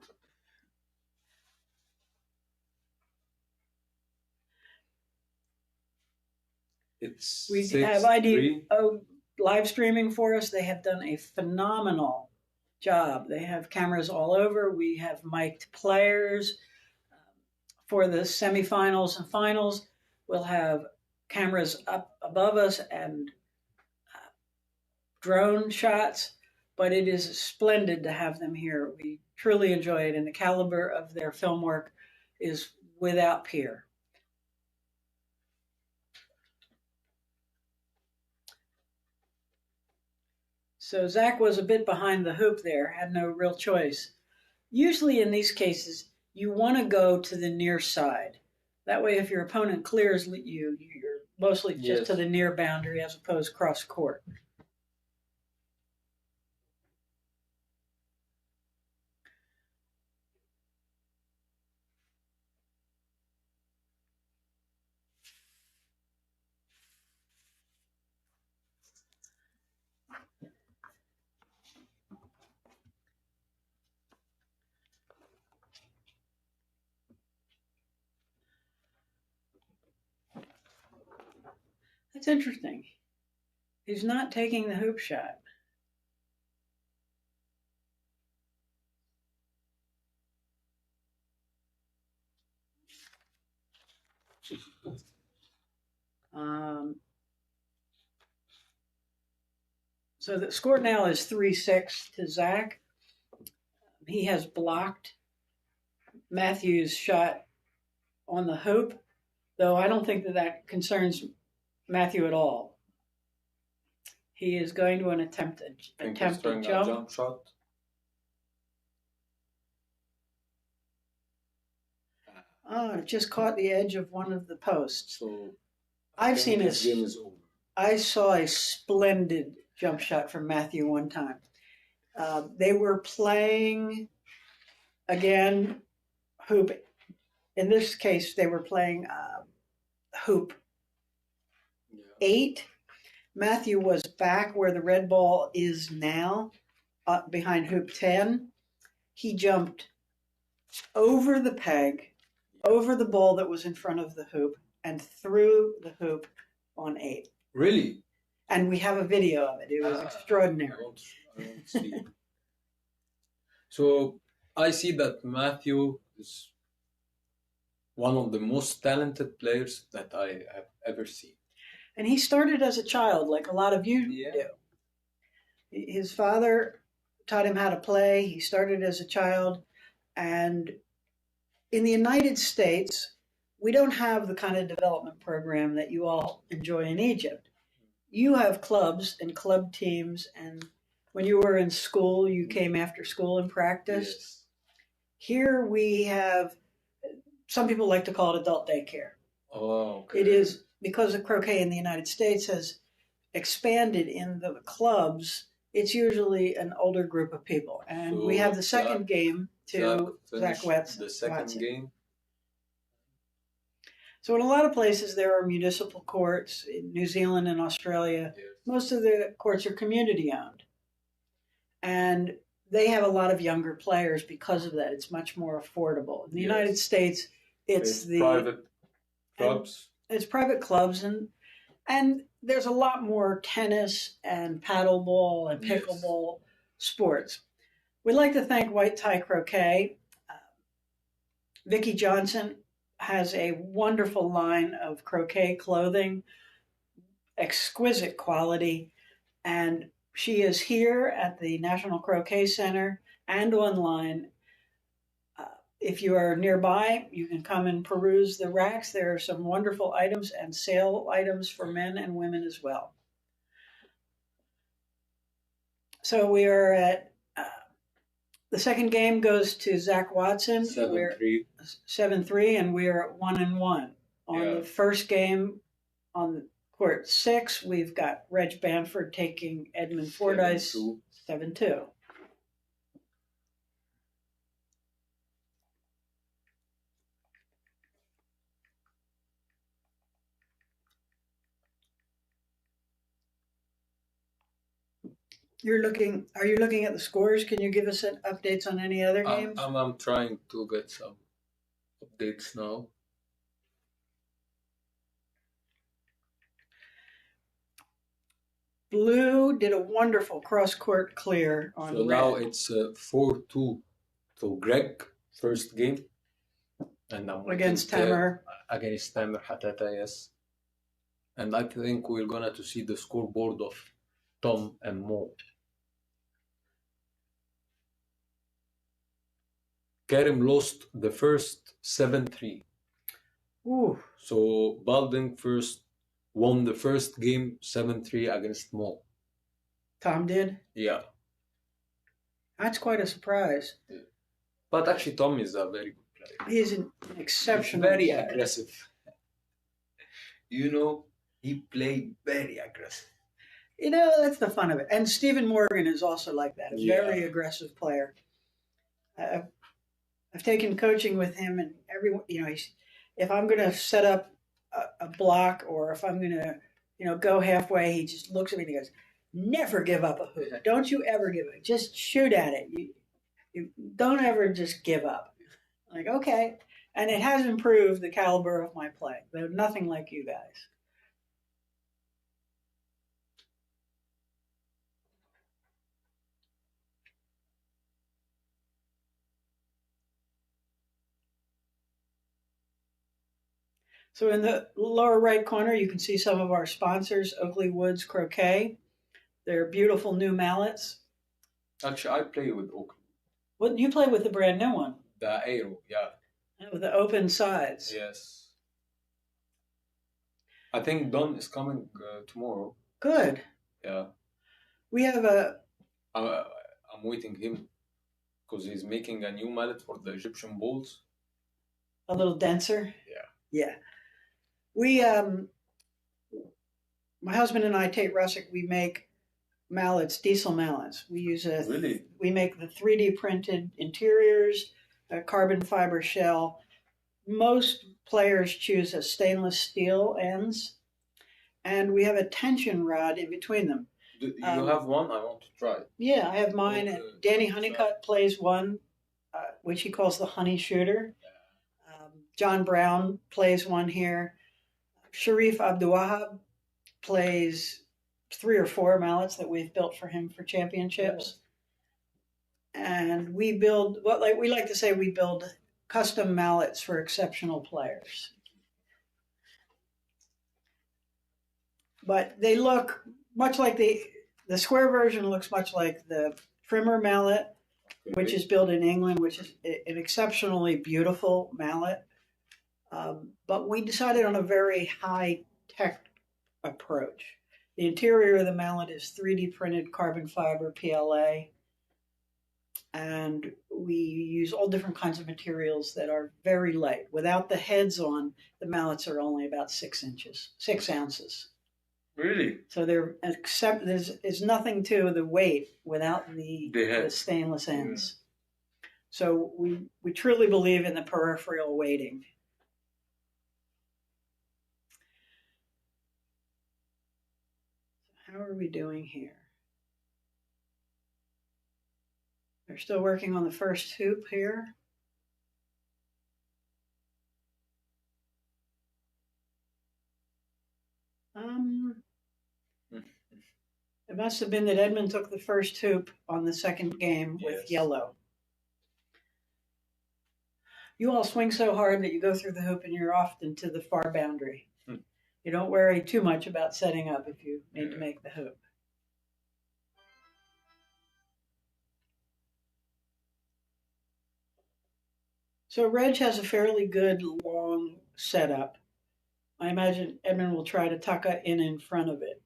We have IDO live streaming for us. They have done a phenomenal job. They have cameras all over. We have mic'd players. For the semifinals and finals, we'll have cameras up above us and drone shots. But it is splendid to have them here. We truly enjoy it, and the caliber of their film work is without peer. So Zach was a bit behind the hoop there, had no real choice. Usually in these cases, you want to go to the near side. That way, if your opponent clears you, you're mostly just to the near boundary as opposed cross court. That's interesting. He's not taking the hoop shot. So the score now is 3-6 to Zach. He has blocked Matthew's shot on the hoop, though I don't think that concerns Matthew at all. He is going to attempt a jump shot. Oh, it just caught the edge of one of the posts. So I've seen this game is over. I saw a splendid jump shot from Matthew one time. They were playing, again, hoop. In this case, they were playing hoop 8. Matthew was back where the red ball is now, behind hoop 10. He jumped over the peg, over the ball that was in front of the hoop, and through the hoop on 8. Really? And we have a video of it. It was extraordinary. I don't see it. So I see that Matthew is one of the most talented players that I have ever seen. And he started as a child, like a lot of you do. His father taught him how to play. He started as a child. And in the United States, we don't have the kind of development program that you all enjoy in Egypt. You have clubs and club teams, and when you were in school, you came after school and practiced. Yes. Here we have, some people like to call it adult daycare. Oh, okay. It is because of croquet in the United States has expanded in the clubs. It's usually an older group of people. And So we have the second game to Zach Watson. The second game. So in a lot of places there are municipal courts. In New Zealand and Australia, most of the courts are community owned. And they have a lot of younger players because of that. It's much more affordable. In the United States, it's the private clubs. It's private clubs, and there's a lot more tennis and paddleball and pickleball sports. We'd like to thank White Tie Croquet. Vicki Johnson has a wonderful line of croquet clothing, exquisite quality, and she is here at the National Croquet Center and online. If you are nearby, you can come and peruse the racks. There are some wonderful items and sale items for men and women as well. So we are at, the second game goes to Zach Watson. 7-3. 7-3, and we are at 1-1. On the first game, on court 6, we've got Reg Bamford taking Edmund Fordyce 7-2. Are you looking at the scores? Can you give us updates on any other games? I'm trying to get some updates now. Blue did a wonderful cross-court clear on So red. now it's 4-2 to Greg, first game. And I'm Against Tamer. Against Tamer Hatata, yes. And I think we're going to see the scoreboard of Tom and Mo. Karim lost the first 7-3. Ooh. So Balding first won the first game 7-3 against Mo. Tom did? Yeah. That's quite a surprise. Yeah. But actually Tom is a very good player. He's an exceptional Very player. aggressive. You know, he played very aggressive. You know, that's the fun of it. And Stephen Morgan is also like that, a very aggressive player. I've taken coaching with him, and if I'm going to set up a block or if I'm going to, go halfway, he just looks at me and he goes, "Never give up a hoop. Don't you ever give it. Just shoot at it. You don't ever just give up." I'm like, okay. And it has improved the caliber of my play. They're nothing like you guys. So in the lower right corner, you can see some of our sponsors, Oakley Woods Croquet. They're beautiful new mallets. Actually, I play with Oakley. What you play with the brand new one? The Aero, yeah. With the open sides. Yes. I think Don is coming tomorrow. Good. Yeah. We have I'm waiting him because he's making a new mallet for the Egyptian bowls. a little denser. Yeah. Yeah. We my husband and I, Tate Russick, we make mallets, diesel mallets. We use Really? we make the 3D printed interiors, a carbon fiber shell. Most players choose a stainless steel ends, and we have a tension rod in between them. Do you have one? I want to try it. Yeah, I have mine. Okay. And Danny Honeycutt plays one, which he calls the honey shooter. John Brown plays one here. Sharif Abduwahab plays 3 or 4 mallets that we've built for him for championships. And we build we like to say we build custom mallets for exceptional players. But they look much like the square version looks much like the trimmer mallet, which is built in England, which is an exceptionally beautiful mallet. But we decided on a very high-tech approach. The interior of the mallet is 3D printed carbon fiber PLA, and we use all different kinds of materials that are very light. Without the heads on, the mallets are only about 6 ounces. Really? So there's nothing to the weight without the stainless ends. So we truly believe in the peripheral weighting. How are we doing here? They're still working on the first hoop here. It must have been that Edmund took the first hoop on the second game with yellow. You all swing so hard that you go through the hoop and you're often to the far boundary. You don't worry too much about setting up if you need to make the hoop. So Reg has a fairly good long setup. I imagine Edmund will try to tuck it in front of it.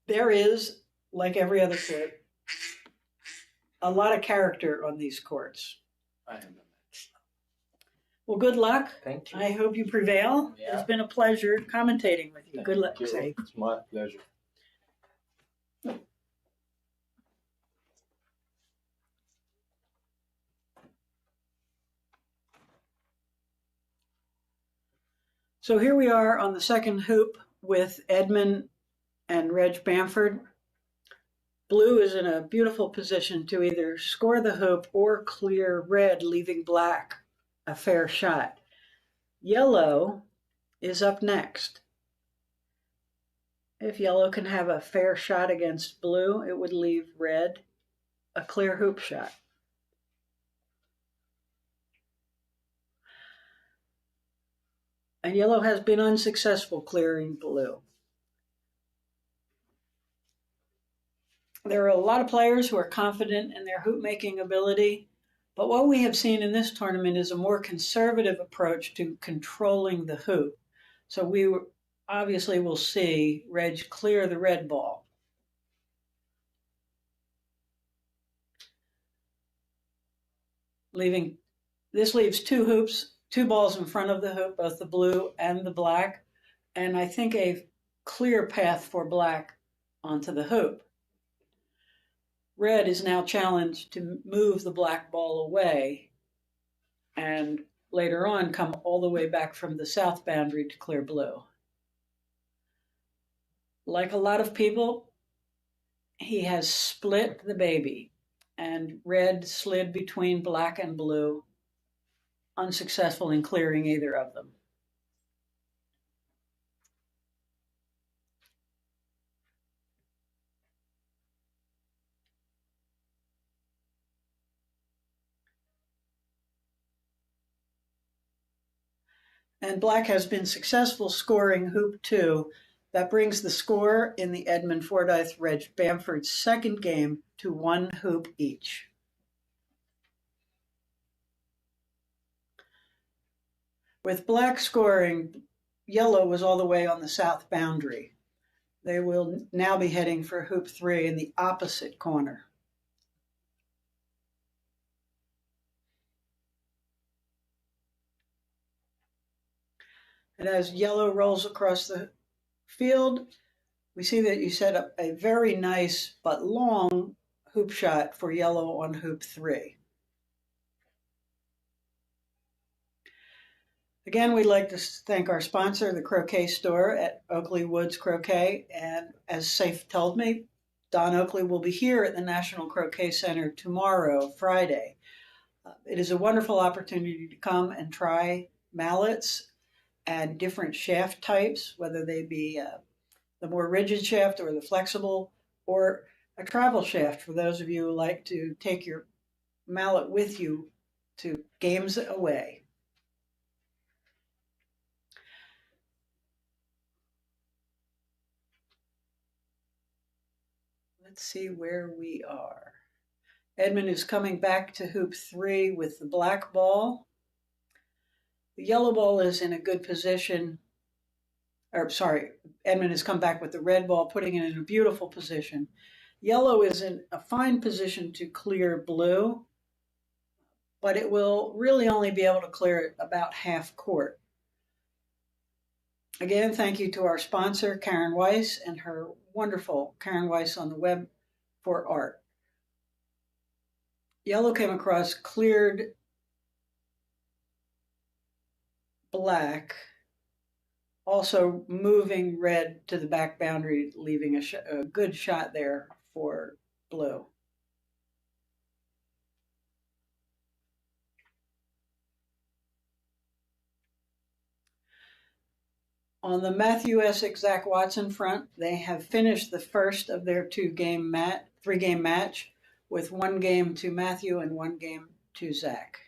There is, like every other court, a lot of character on these courts. I have the match. Well, good luck. Thank you. I hope you prevail. Yeah. It's been a pleasure commentating with you. Good luck, Thank you. Say. It's my pleasure. So here we are on the second hoop with Edmund and Reg Bamford. Blue is in a beautiful position to either score the hoop or clear red, leaving black a fair shot. Yellow is up next. If yellow can have a fair shot against blue, it would leave red a clear hoop shot. And yellow has been unsuccessful clearing blue. There are a lot of players who are confident in their hoop making ability, but what we have seen in this tournament is a more conservative approach to controlling the hoop. So we obviously will see Reg clear the red ball. This leaves 2 hoops, 2 balls in front of the hoop, both the blue and the black, and I think a clear path for black onto the hoop. Red is now challenged to move the black ball away and later on come all the way back from the south boundary to clear blue. Like a lot of people, he has split the baby, and red slid between black and blue, unsuccessful in clearing either of them. And black has been successful scoring hoop 2. That brings the score in the Edmund Fordyce Reg Bamford second game to 1 hoop each. With black scoring, yellow was all the way on the south boundary. They will now be heading for hoop 3 in the opposite corner. And as yellow rolls across the field, we see that you set up a very nice but long hoop shot for yellow on hoop 3. Again, we'd like to thank our sponsor, the Croquet store at Oakley Woods Croquet. And as Safe told me, Don Oakley will be here at the National Croquet Center tomorrow, Friday. It is a wonderful opportunity to come and try mallets and different shaft types, whether they be the more rigid shaft or the flexible, or a travel shaft for those of you who like to take your mallet with you to games away. Let's see where we are. Edmund is coming back to hoop 3 with the black ball. The yellow ball is in a good position. Edmund has come back with the red ball, putting it in a beautiful position. Yellow is in a fine position to clear blue, but it will really only be able to clear it about half court. Again, thank you to our sponsor, Karen Weiss, and her wonderful Karen Weiss on the web for art. Yellow came across, cleared black, also moving red to the back boundary, leaving a good shot there for blue. On the Matthew Essick, Zach Watson front, they have finished the first of their three-game match with 1 game to Matthew and 1 game to Zach.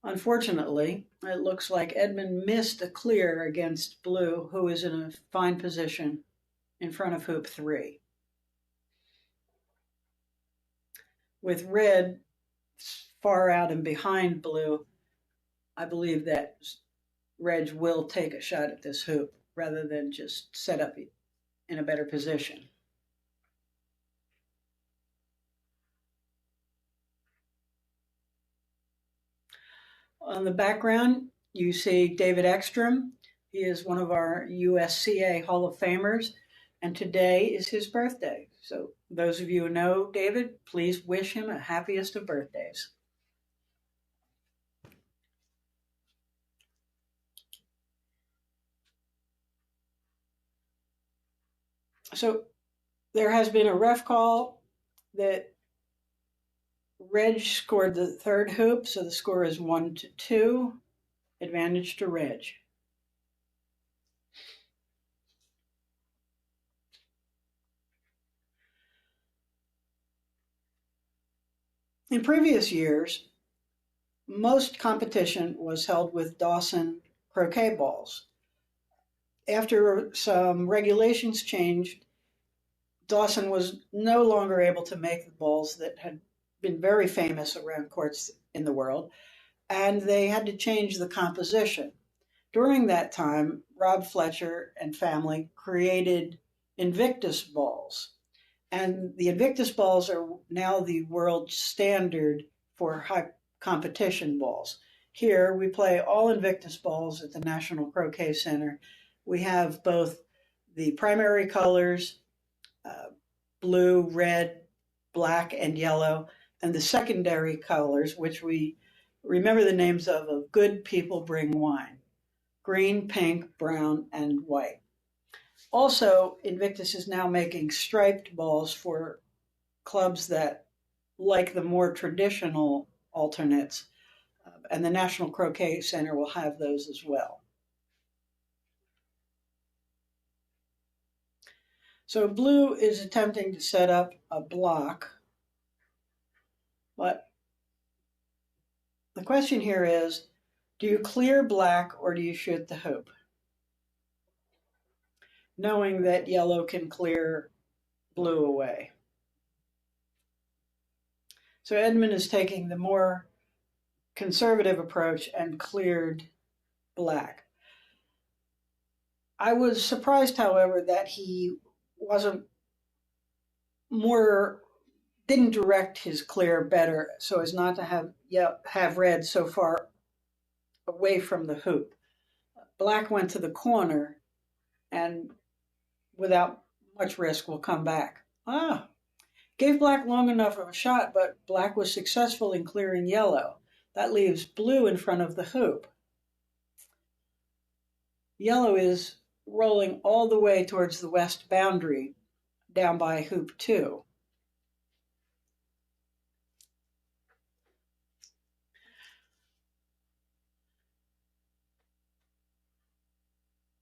Unfortunately, it looks like Edmund missed a clear against blue, who is in a fine position in front of hoop 3. With red far out and behind blue, I believe that Reg will take a shot at this hoop rather than just set up in a better position. On the background, you see David Ekstrom. He is one of our USCA Hall of Famers, and today is his birthday. So those of you who know David, please wish him a happiest of birthdays. So there has been a ref call that Reg scored the third hoop, so the score is 1-2, advantage to Reg. In previous years, most competition was held with Dawson croquet balls. After some regulations changed, Dawson was no longer able to make the balls that had been very famous around courts in the world, and they had to change the composition. During that time, Rob Fletcher and family created Invictus balls, and the Invictus balls are now the world standard for high competition balls. Here, we play all Invictus balls at the National Croquet Center. We have both the primary colors, blue, red, black, and yellow, and the secondary colors, which we remember the names of Good People Bring Wine: green, pink, brown, and white. Also, Invictus is now making striped balls for clubs that like the more traditional alternates, and the National Croquet Center will have those as well. So blue is attempting to set up a block, but the question here is, do you clear black or do you shoot the hoop? Knowing that yellow can clear blue away. So Edmund is taking the more conservative approach and cleared black. I was surprised, however, that he didn't direct his clear better so as not to have red so far away from the hoop. Black went to the corner and without much risk will come back. Gave black long enough of a shot, but black was successful in clearing yellow. That leaves blue in front of the hoop. Yellow is rolling all the way towards the west boundary down by hoop 2.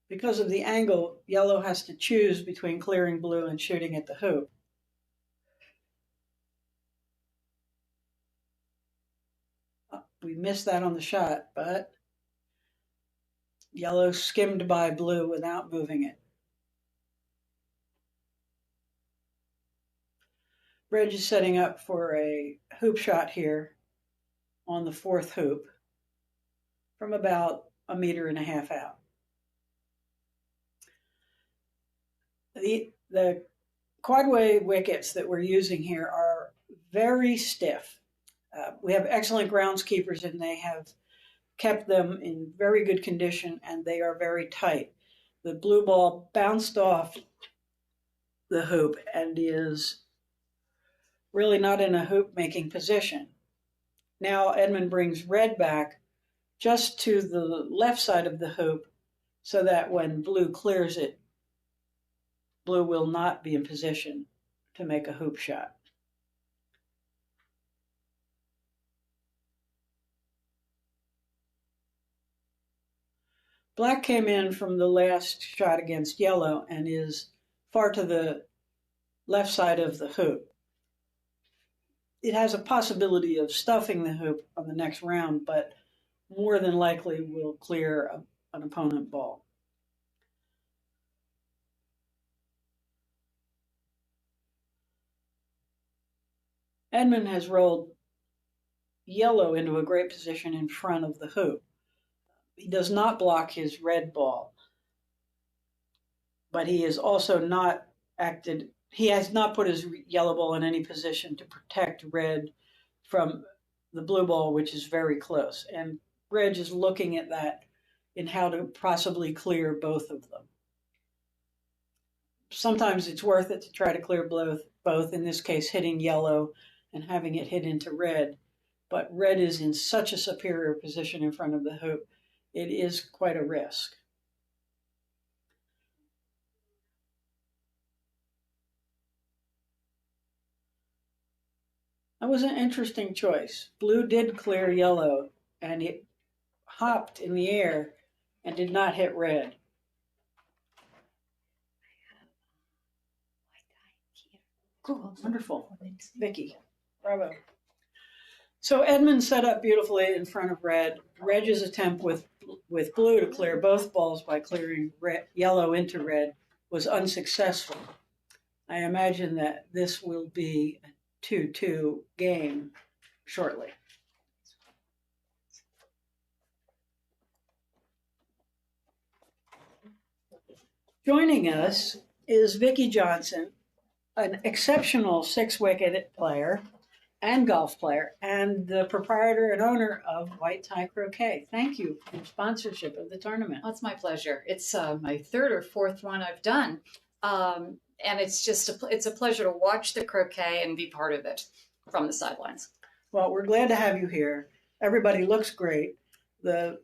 Because of the angle, yellow has to choose between clearing blue and shooting at the hoop. We missed that on the shot, but yellow skimmed by blue without moving it. Reg is setting up for a hoop shot here on the 4th hoop from about 1.5 meters out. The quadway wickets that we're using here are very stiff. We have excellent groundskeepers and they have kept them in very good condition and they are very tight. The blue ball bounced off the hoop and is really not in a hoop making position. Now Edmund brings red back just to the left side of the hoop so that when blue clears it, blue will not be in position to make a hoop shot. Black came in from the last shot against yellow and is far to the left side of the hoop. It has a possibility of stuffing the hoop on the next round, but more than likely will clear an opponent ball. Edmund has rolled yellow into a great position in front of the hoop. He does not block his red ball, but he has also not he has not put his yellow ball in any position to protect red from the blue ball, which is very close. And Reg is looking at that in how to possibly clear both of them. Sometimes it's worth it to try to clear both, in this case hitting yellow and having it hit into red. But red is in such a superior position in front of the hoop, it is quite a risk. That was an interesting choice. Blue did clear yellow, and it hopped in the air and did not hit red. Cool, wonderful. Vicky, bravo. So Edmund set up beautifully in front of red. Reg's attempt with blue to clear both balls by clearing yellow into red was unsuccessful. I imagine that this will be a 2-2 game shortly. Joining us is Vicki Johnson, an exceptional 6-wicket player and golf player, and the proprietor and owner of White Tie Croquet. Thank you for your sponsorship of the tournament. Oh, it's my pleasure. It's my 3rd or 4th one I've done. And it's just it's a pleasure to watch the croquet and be part of it from the sidelines. Well, we're glad to have you here. Everybody looks great. The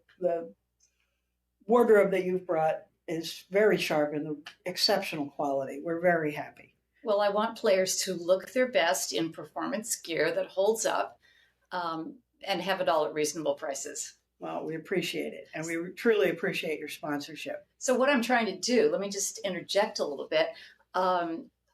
wardrobe that you've brought is very sharp and exceptional quality. We're very happy. Well, I want players to look their best in performance gear that holds up and have it all at reasonable prices. Well, we appreciate it, and we truly appreciate your sponsorship. So what I'm trying to do, let me just interject a little bit.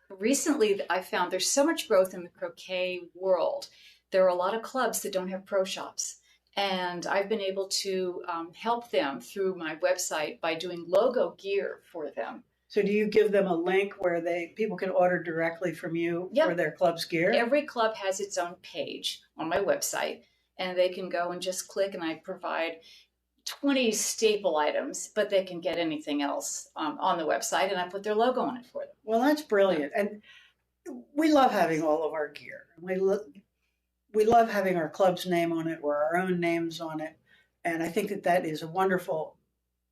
Recently, I found there's so much growth in the croquet world. There are a lot of clubs that don't have pro shops. And I've been able to help them through my website by doing logo gear for them. So do you give them a link where people can order directly from you Yep. for their club's gear? Every club has its own page on my website, and they can go and just click, and I provide 20 staple items, but they can get anything else on the website, and I put their logo on it for them. Well, that's brilliant. And we love having all of our gear. We love having our club's name on it or our own names on it. And I think that is a wonderful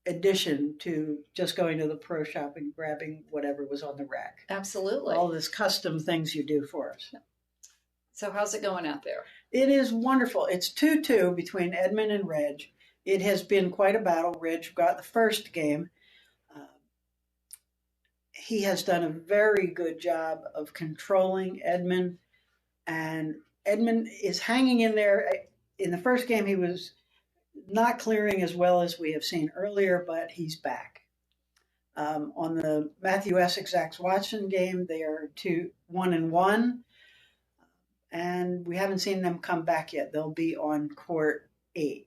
addition to just going to the pro shop and grabbing whatever was on the rack. Absolutely. All this custom things you do for us. So how's it going out there? It is wonderful. It's 2-2 between Edmund and Reg. It has been quite a battle. Reg got the first game. He has done a very good job of controlling Edmund, and Edmund is hanging in there. In the first game, he was not clearing as well as we have seen earlier, but he's back. On the Matthew Essick Zach Watson game, they are 1-1, and we haven't seen them come back yet. They'll be on court 8.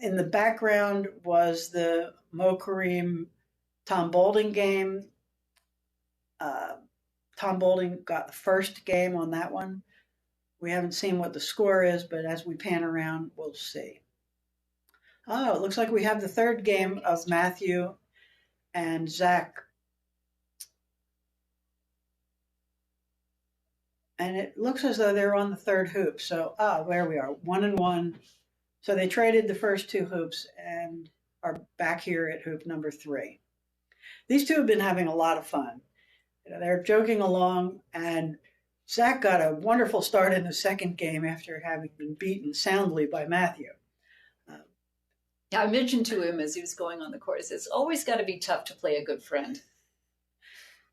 In the background was the Mo Kareem Tom Boulding game. Tom Boulding got the first game on that one. We haven't seen what the score is, but as we pan around, we'll see. Oh, it looks like we have the third game of Matthew and Zach. And it looks as though they're on the third hoop. So, there we are, 1-1. So they traded the first 2 hoops and are back here at hoop number 3. These two have been having a lot of fun. They're joking along, and Zach got a wonderful start in the second game after having been beaten soundly by Matthew. Yeah, I mentioned to him as he was going on the court, it's always got to be tough to play a good friend.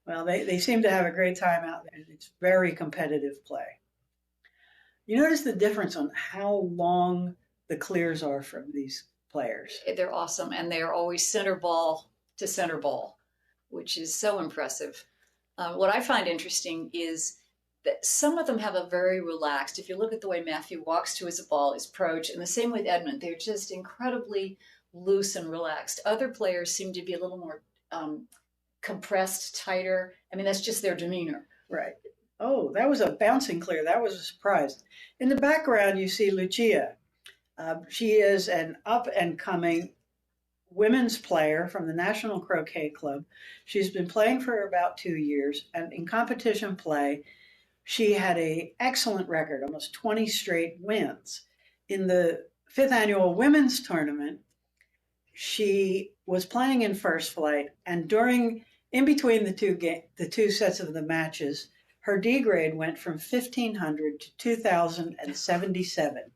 Well, they seem to have a great time out there, and it's very competitive play. You notice the difference on how long the clears are from these players. They're awesome, and they are always center ball to center ball, which is so impressive. What I find interesting is that some of them have a very relaxed, if you look at the way Matthew walks to his ball, his approach, and the same with Edmund, they're just incredibly loose and relaxed. Other players seem to be a little more compressed, tighter. I mean, that's just their demeanor. Right. Oh, that was a bouncing clear. That was a surprise. In the background, you see Lucia. She is an up-and-coming women's player from the National Croquet Club. She's been playing for about 2 years, and in competition play, she had an excellent record, almost 20 straight wins. In the 5th annual women's tournament, she was playing in first flight, and in between the two sets of the matches, her D grade went from 1,500 to 2,077.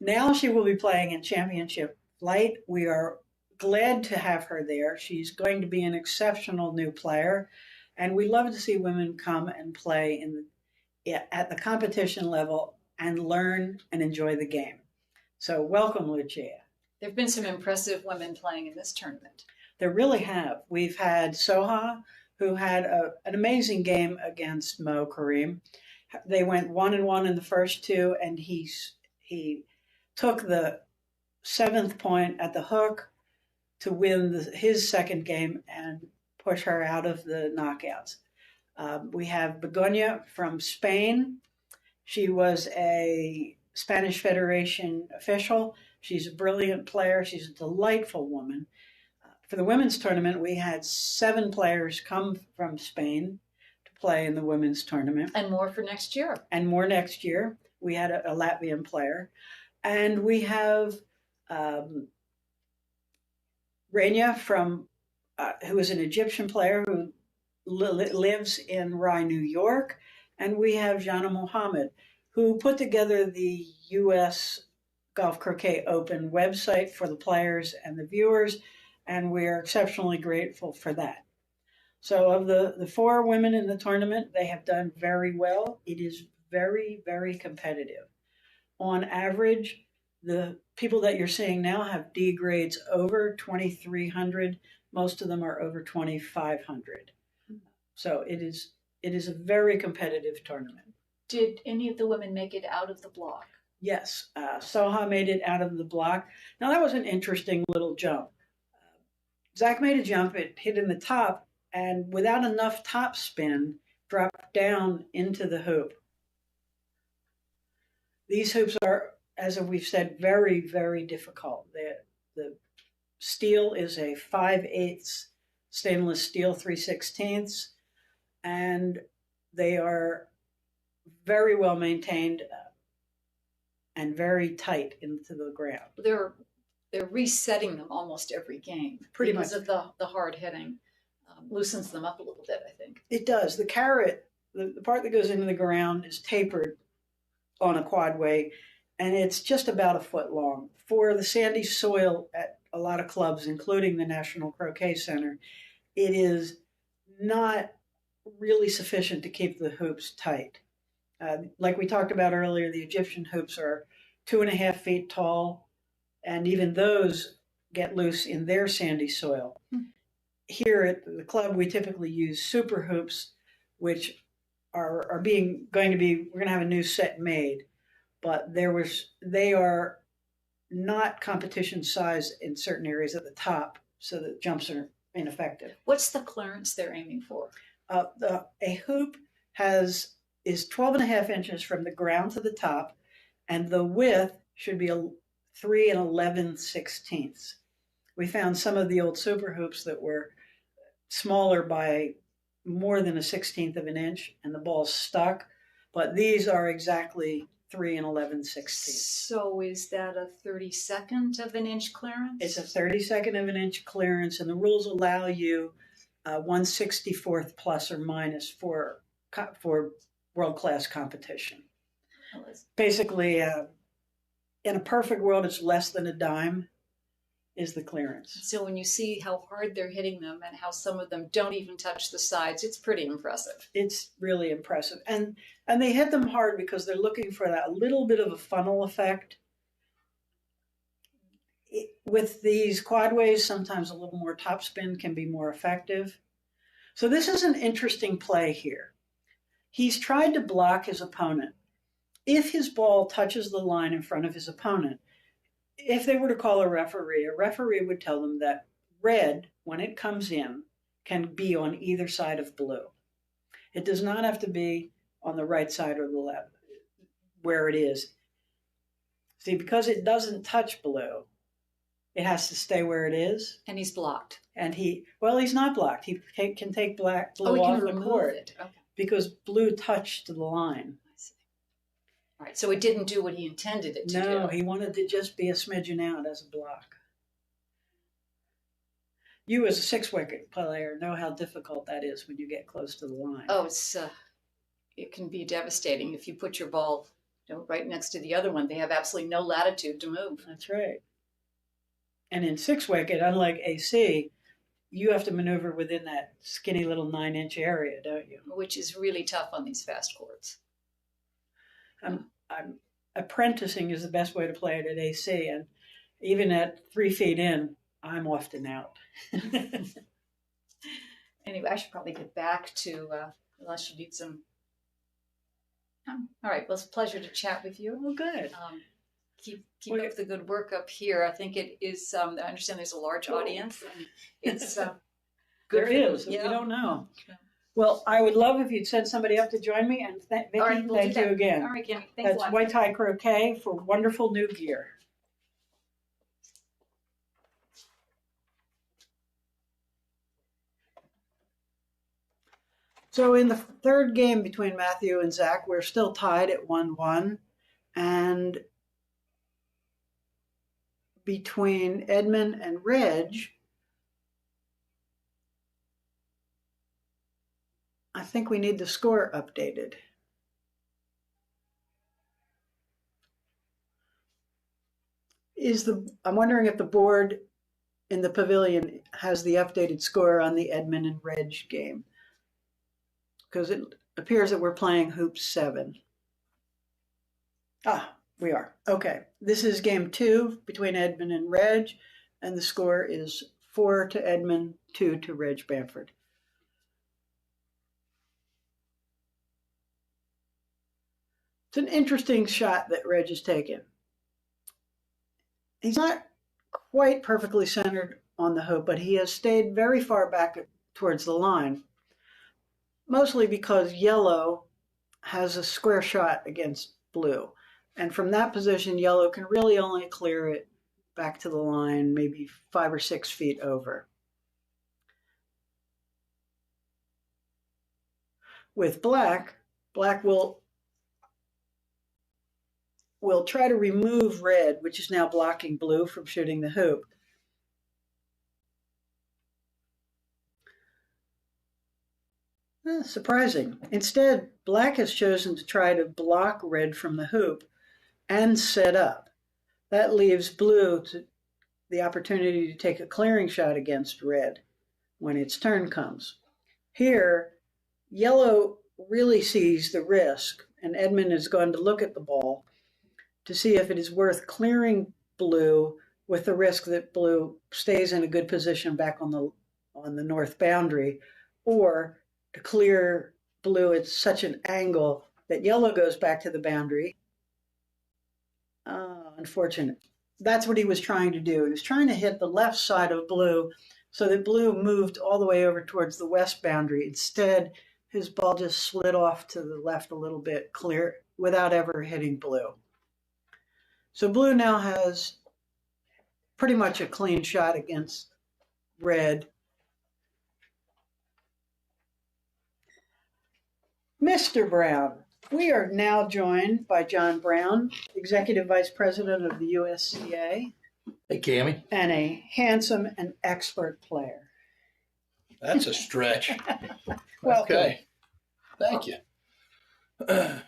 Now she will be playing in championship flight. We are glad to have her there. She's going to be an exceptional new player, and we love to see women come and play at the competition level and learn and enjoy the game. So welcome, Lucia. There have been some impressive women playing in this tournament. There really have. We've had Soha, who had an amazing game against Mo Kareem. They went 1-1 in the first 2, and he took the 7th point at the hook to win his second game and push her out of the knockouts. We have Begonia from Spain. She was a Spanish Federation official. She's a brilliant player. She's a delightful woman. For the women's tournament, we had 7 players come from Spain to play in the women's tournament. And more for next year. And more next year. We had a Latvian player. And we have Rania who is an Egyptian player who lives in Rye, New York. And we have Jana Mohammed, who put together the U.S. Golf Croquet Open website for the players and the viewers, and we're exceptionally grateful for that. So of the 4 women in the tournament, they have done very well. It is very, very competitive. On average, the people that you're seeing now have D grades over 2,300. Most of them are over 2,500. So it is a very competitive tournament. Did any of the women make it out of the block? Yes, Soha made it out of the block. Now that was an interesting little jump. Zach made a jump, it hit in the top, and without enough top spin, dropped down into the hoop. These hoops are, as we've said, very, very difficult. The steel is a 5/8 stainless steel 3/16, and they are very well maintained and very tight into the ground. They're resetting them almost every game. Pretty because much. of the hard hitting. Loosens them up a little bit, I think. It does. The carrot, the part that goes into the ground, is tapered on a quadway, and it's just about a foot long. For the sandy soil at a lot of clubs, including the National Croquet Center, it is not really sufficient to keep the hoops tight. Like we talked about earlier, the Egyptian hoops are 2.5 feet tall, and even those get loose in their sandy soil. Here at the club, we typically use super hoops, which are going to be, we're going to have a new set made, but they are not competition size in certain areas at the top, so the jumps are ineffective. What's the clearance they're aiming for? A hoop is 12.5 inches from the ground to the top, and the width should be 3 11/16. We found some of the old super hoops that were smaller by more than 1/16 of an inch, and the ball's stuck, but these are exactly 3 11/16. So is that a 32nd of an inch clearance? It's a 32nd of an inch clearance, and the rules allow you 1/64 plus or minus for world-class competition. Basically, in a perfect world, it's less than a dime is the clearance. So when you see how hard they're hitting them and how some of them don't even touch the sides, it's pretty impressive. It's really impressive. And they hit them hard because they're looking for that little bit of a funnel effect. With these quadways, sometimes a little more topspin can be more effective. So this is an interesting play here. He's tried to block his opponent. If his ball touches the line in front of his opponent, if they were to call a referee would tell them that red, when it comes in, can be on either side of blue. It does not have to be on the right side or the left, where it is. See, because it doesn't touch blue, it has to stay where it is. And he's blocked. And he's not blocked. He can take blue off the court. It. Okay. Because blue touched the line. I see. All right, so it didn't do what he intended it to do. No, he wanted to just be a smidgen out as a block. You, as a 6-wicket player, know how difficult that is when you get close to the line. Oh, it can be devastating if you put your ball right next to the other one. They have absolutely no latitude to move. That's right. And in 6-wicket, unlike AC, you have to maneuver within that skinny little 9-inch area, don't you? Which is really tough on these fast courts. Apprenticing is the best way to play it at AC, and even at 3 feet in, I'm often out. Anyway, I should probably get back to, unless you need some. All right, well, it's a pleasure to chat with you. Well, good. Keep up the good work up here. I think it is, I understand there's a large audience. And it's good. There is. Yeah. We don't know. Well, I would love if you'd send somebody up to join me. And Vicki, right, we'll thank you again. All right, Kimmy. Thanks a That's lot. White Tie Croquet for wonderful new gear. So in the third game between Matthew and Zach, we're still tied at 1-1. And between Edmund and Reg, I think we need the score updated. I'm wondering if the board in the pavilion has the updated score on the Edmund and Reg game, because it appears that we're playing hoop 7. We are. Okay. This is game 2 between Edmund and Reg, and the score is 4 to Edmund, 2 to Reg Bamford. It's an interesting shot that Reg has taken. He's not quite perfectly centered on the hoop, but he has stayed very far back towards the line, mostly because yellow has a square shot against blue. And from that position, yellow can really only clear it back to the line, maybe 5 or 6 feet over. With black, black will try to remove red, which is now blocking blue from shooting the hoop. Surprising. Instead, black has chosen to try to block red from the hoop and set up. That leaves blue to the opportunity to take a clearing shot against red when its turn comes. Here, yellow really sees the risk, and Edmund is going to look at the ball to see if it is worth clearing blue with the risk that blue stays in a good position back on the north boundary, or to clear blue at such an angle that yellow goes back to the boundary. Unfortunate. That's what he was trying to do. He was trying to hit the left side of blue so that blue moved all the way over towards the west boundary. Instead, his ball just slid off to the left a little bit, clear, without ever hitting blue. So blue now has pretty much a clean shot against red. Mr. Brown. We are now joined by John Brown, Executive Vice President of the USCA. Hey, Cammie. And a handsome and expert player. That's a stretch. Welcome. Okay. Thank you. How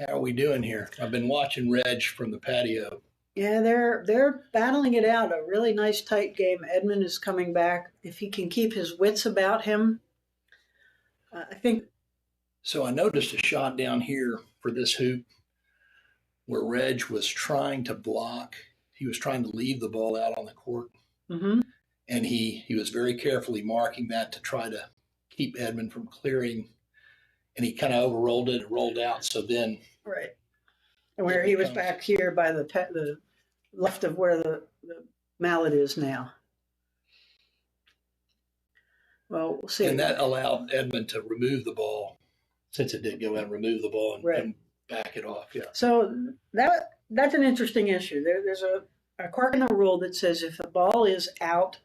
are we doing here? I've been watching Reg from the patio. Yeah, they're battling it out. A really nice tight game. Edmund is coming back. If he can keep his wits about him, I think. So I noticed a shot down here for this hoop where Reg was trying to block. He was trying to leave the ball out on the court. Mm-hmm. And he was very carefully marking that to try to keep Edmund from clearing. And he kind of overrolled it, rolled out. So then. Right. And where he was back here by the left of where the mallet is now. Well, we'll see. And that allowed Edmund to remove the ball, since it did go out and remove the ball and back it off. Yeah. So that's an interesting issue. There's a quirk in the rule that says if the ball is out,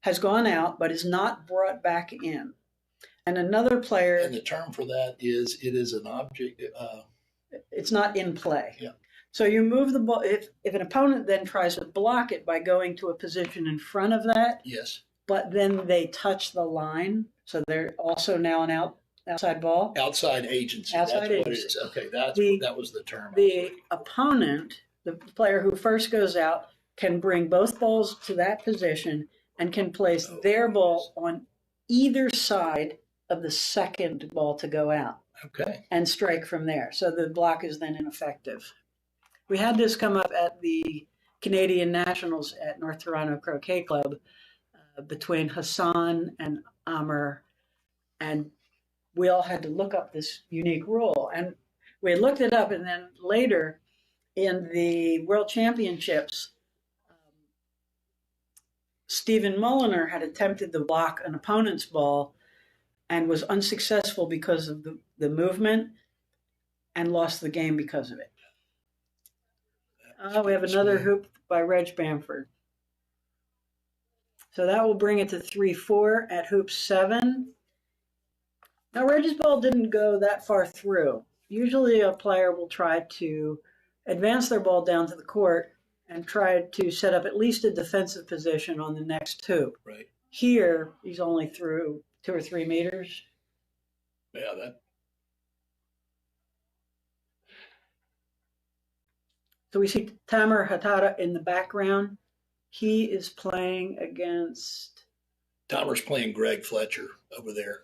has gone out, but is not brought back in, and another player. And the term for that is it is an object. It's not in play. Yeah. So you move the ball. If an opponent then tries to block it by going to a position in front of that. Yes. But then they touch the line, so they're also now an outside ball. Outside agency. Outside that's agency. What it is. Okay, that was the term. The opponent, the player who first goes out, can bring both balls to that position and can place their ball on either side of the second ball to go out. Okay. And strike from there. So the block is then ineffective. We had this come up at the Canadian Nationals at North Toronto Croquet Club between Hassan and Amr, and we all had to look up this unique rule. And we had looked it up, and then later in the World Championships, Stephen Mulliner had attempted to block an opponent's ball and was unsuccessful because of the movement and lost the game because of it. We have another hoop by Reg Bamford. So that will bring it to 3-4 at hoop 7. Now, Reg's ball didn't go that far through. Usually a player will try to advance their ball down to the court and try to set up at least a defensive position on the next hoop. Right. Here, he's only through 2 or 3 meters. Yeah, that. So we see Tamer Hatada in the background. He is playing against. Tamer's playing Greg Fletcher over there.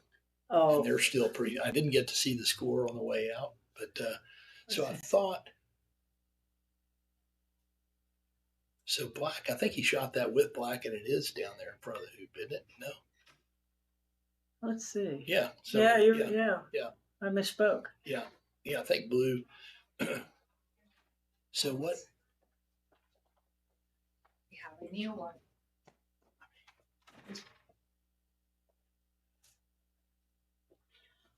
Oh. And they're still pretty. I didn't get to see the score on the way out, but so I thought. So black, I think he shot that with black, and it is down there in front of the hoop, isn't it? No. Let's see. Yeah. So, yeah. Yeah. I misspoke. Yeah. Yeah, I think blue. So what? We have a new one.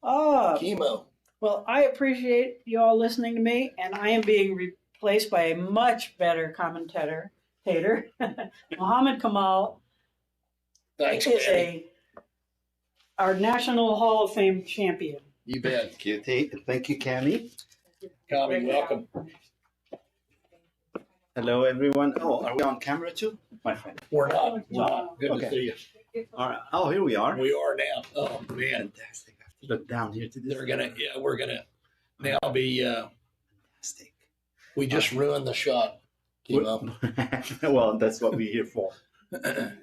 Oh, Chemo. well, I appreciate you all listening to me, and I am being replaced by a much better commentator, Muhammad Kamal. Thanks, Is Kenny. our National Hall of Fame champion. You bet. Thank you, Cami. Tommy, welcome. Hello, everyone. Oh, are we on camera too, my friend? We're not. Wow. Good to Okay. see you. All right. Oh, here we are. We are now. Oh man, Fantastic. I have to look down here to this. we're gonna now be. Fantastic. We just ruined the shot. Chemo. Well, that's what we're here for. Okay.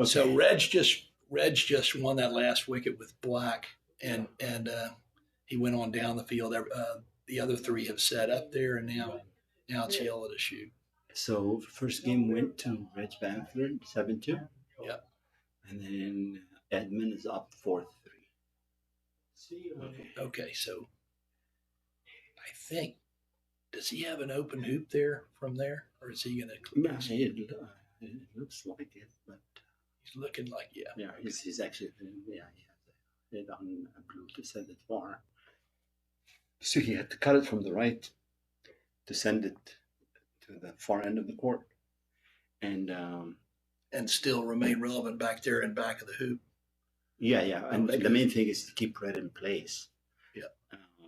So Reg just won that last wicket with black, and he went on down the field. The other three have set up there, and now it's yellow to shoot. So first game went to Reg Bamford, 7-2. Yep. And then Edmund is up 4-3. Okay, so I think, does he have an open hoop there from there, or is he gonna? Yeah, it looks like it, but He's looking like yeah, he's actually he has it on blue to send it far. So he had to cut it from the right to send it to the far end of the court, and and still remain relevant back there in back of the hoop. yeah, and That's the good. main thing is to keep red in place. Yeah.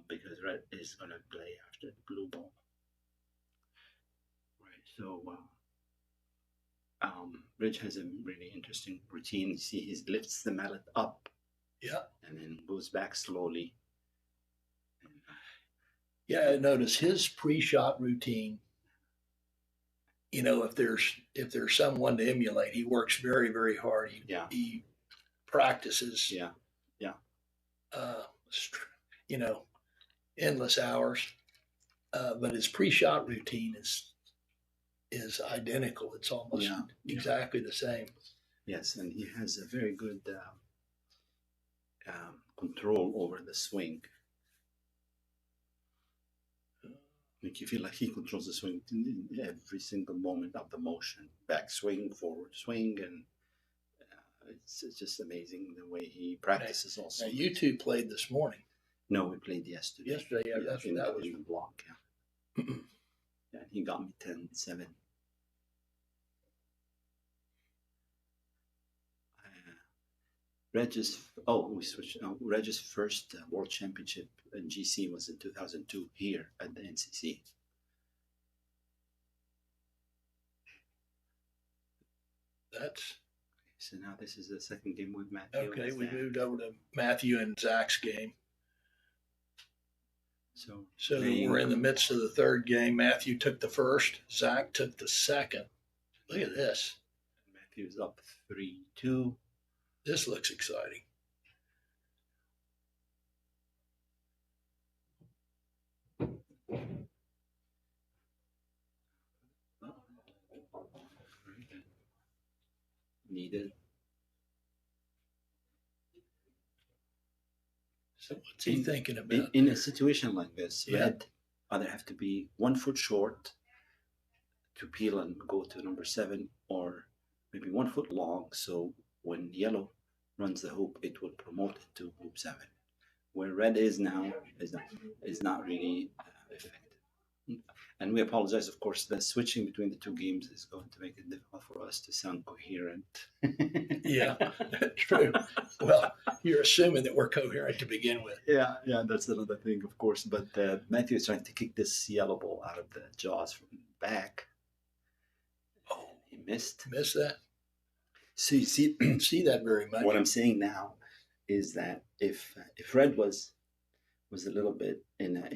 Because red is going to play after the blue ball. Right. So Rich has a really interesting routine. You see, he lifts the mallet up. Yeah. And then goes back slowly. And, Yeah, I notice his pre-shot routine. You know, if there's someone to emulate, he works very, very hard. He practices. Yeah. You know, endless hours. But his pre-shot routine is identical. It's almost exactly the same. Yes, and he has a very good control over the swing. Like you feel like he controls the swing in every single moment of the motion. Back swing, forward swing, and it's just amazing the way he practices also. Now, you two played this morning. No, we played yesterday. Yesterday, yeah, that was in the block. Yeah, yeah, he got me 10-7. We switched. Reg's first World Championship in GC was in 2002 here at the NCC. So now this is the second game with Matthew. Okay. We moved over to Matthew and Zach's game. So we're in the midst of the third game. Matthew took the first. Zach took the second. Look at this. Matthew's up 3-2. This looks exciting. Needed. So what's he thinking about? In a situation like this, Yeah. Red either have to be 1 foot short to peel and go to number 7, or maybe 1 foot long. So when yellow runs the hoop, it will promote it to hoop 7. Where red is now is not really effective. And we apologize, of course. The switching between the two games is going to make it difficult for us to sound coherent. Yeah, true. Well, you're assuming that we're coherent to begin with. Yeah, that's another thing, of course. But Matthew is trying to kick this yellow ball out of the jaws from the back. Oh, he missed. Missed that? So you see, See that very much. what I'm saying now is that if red was a little bit in a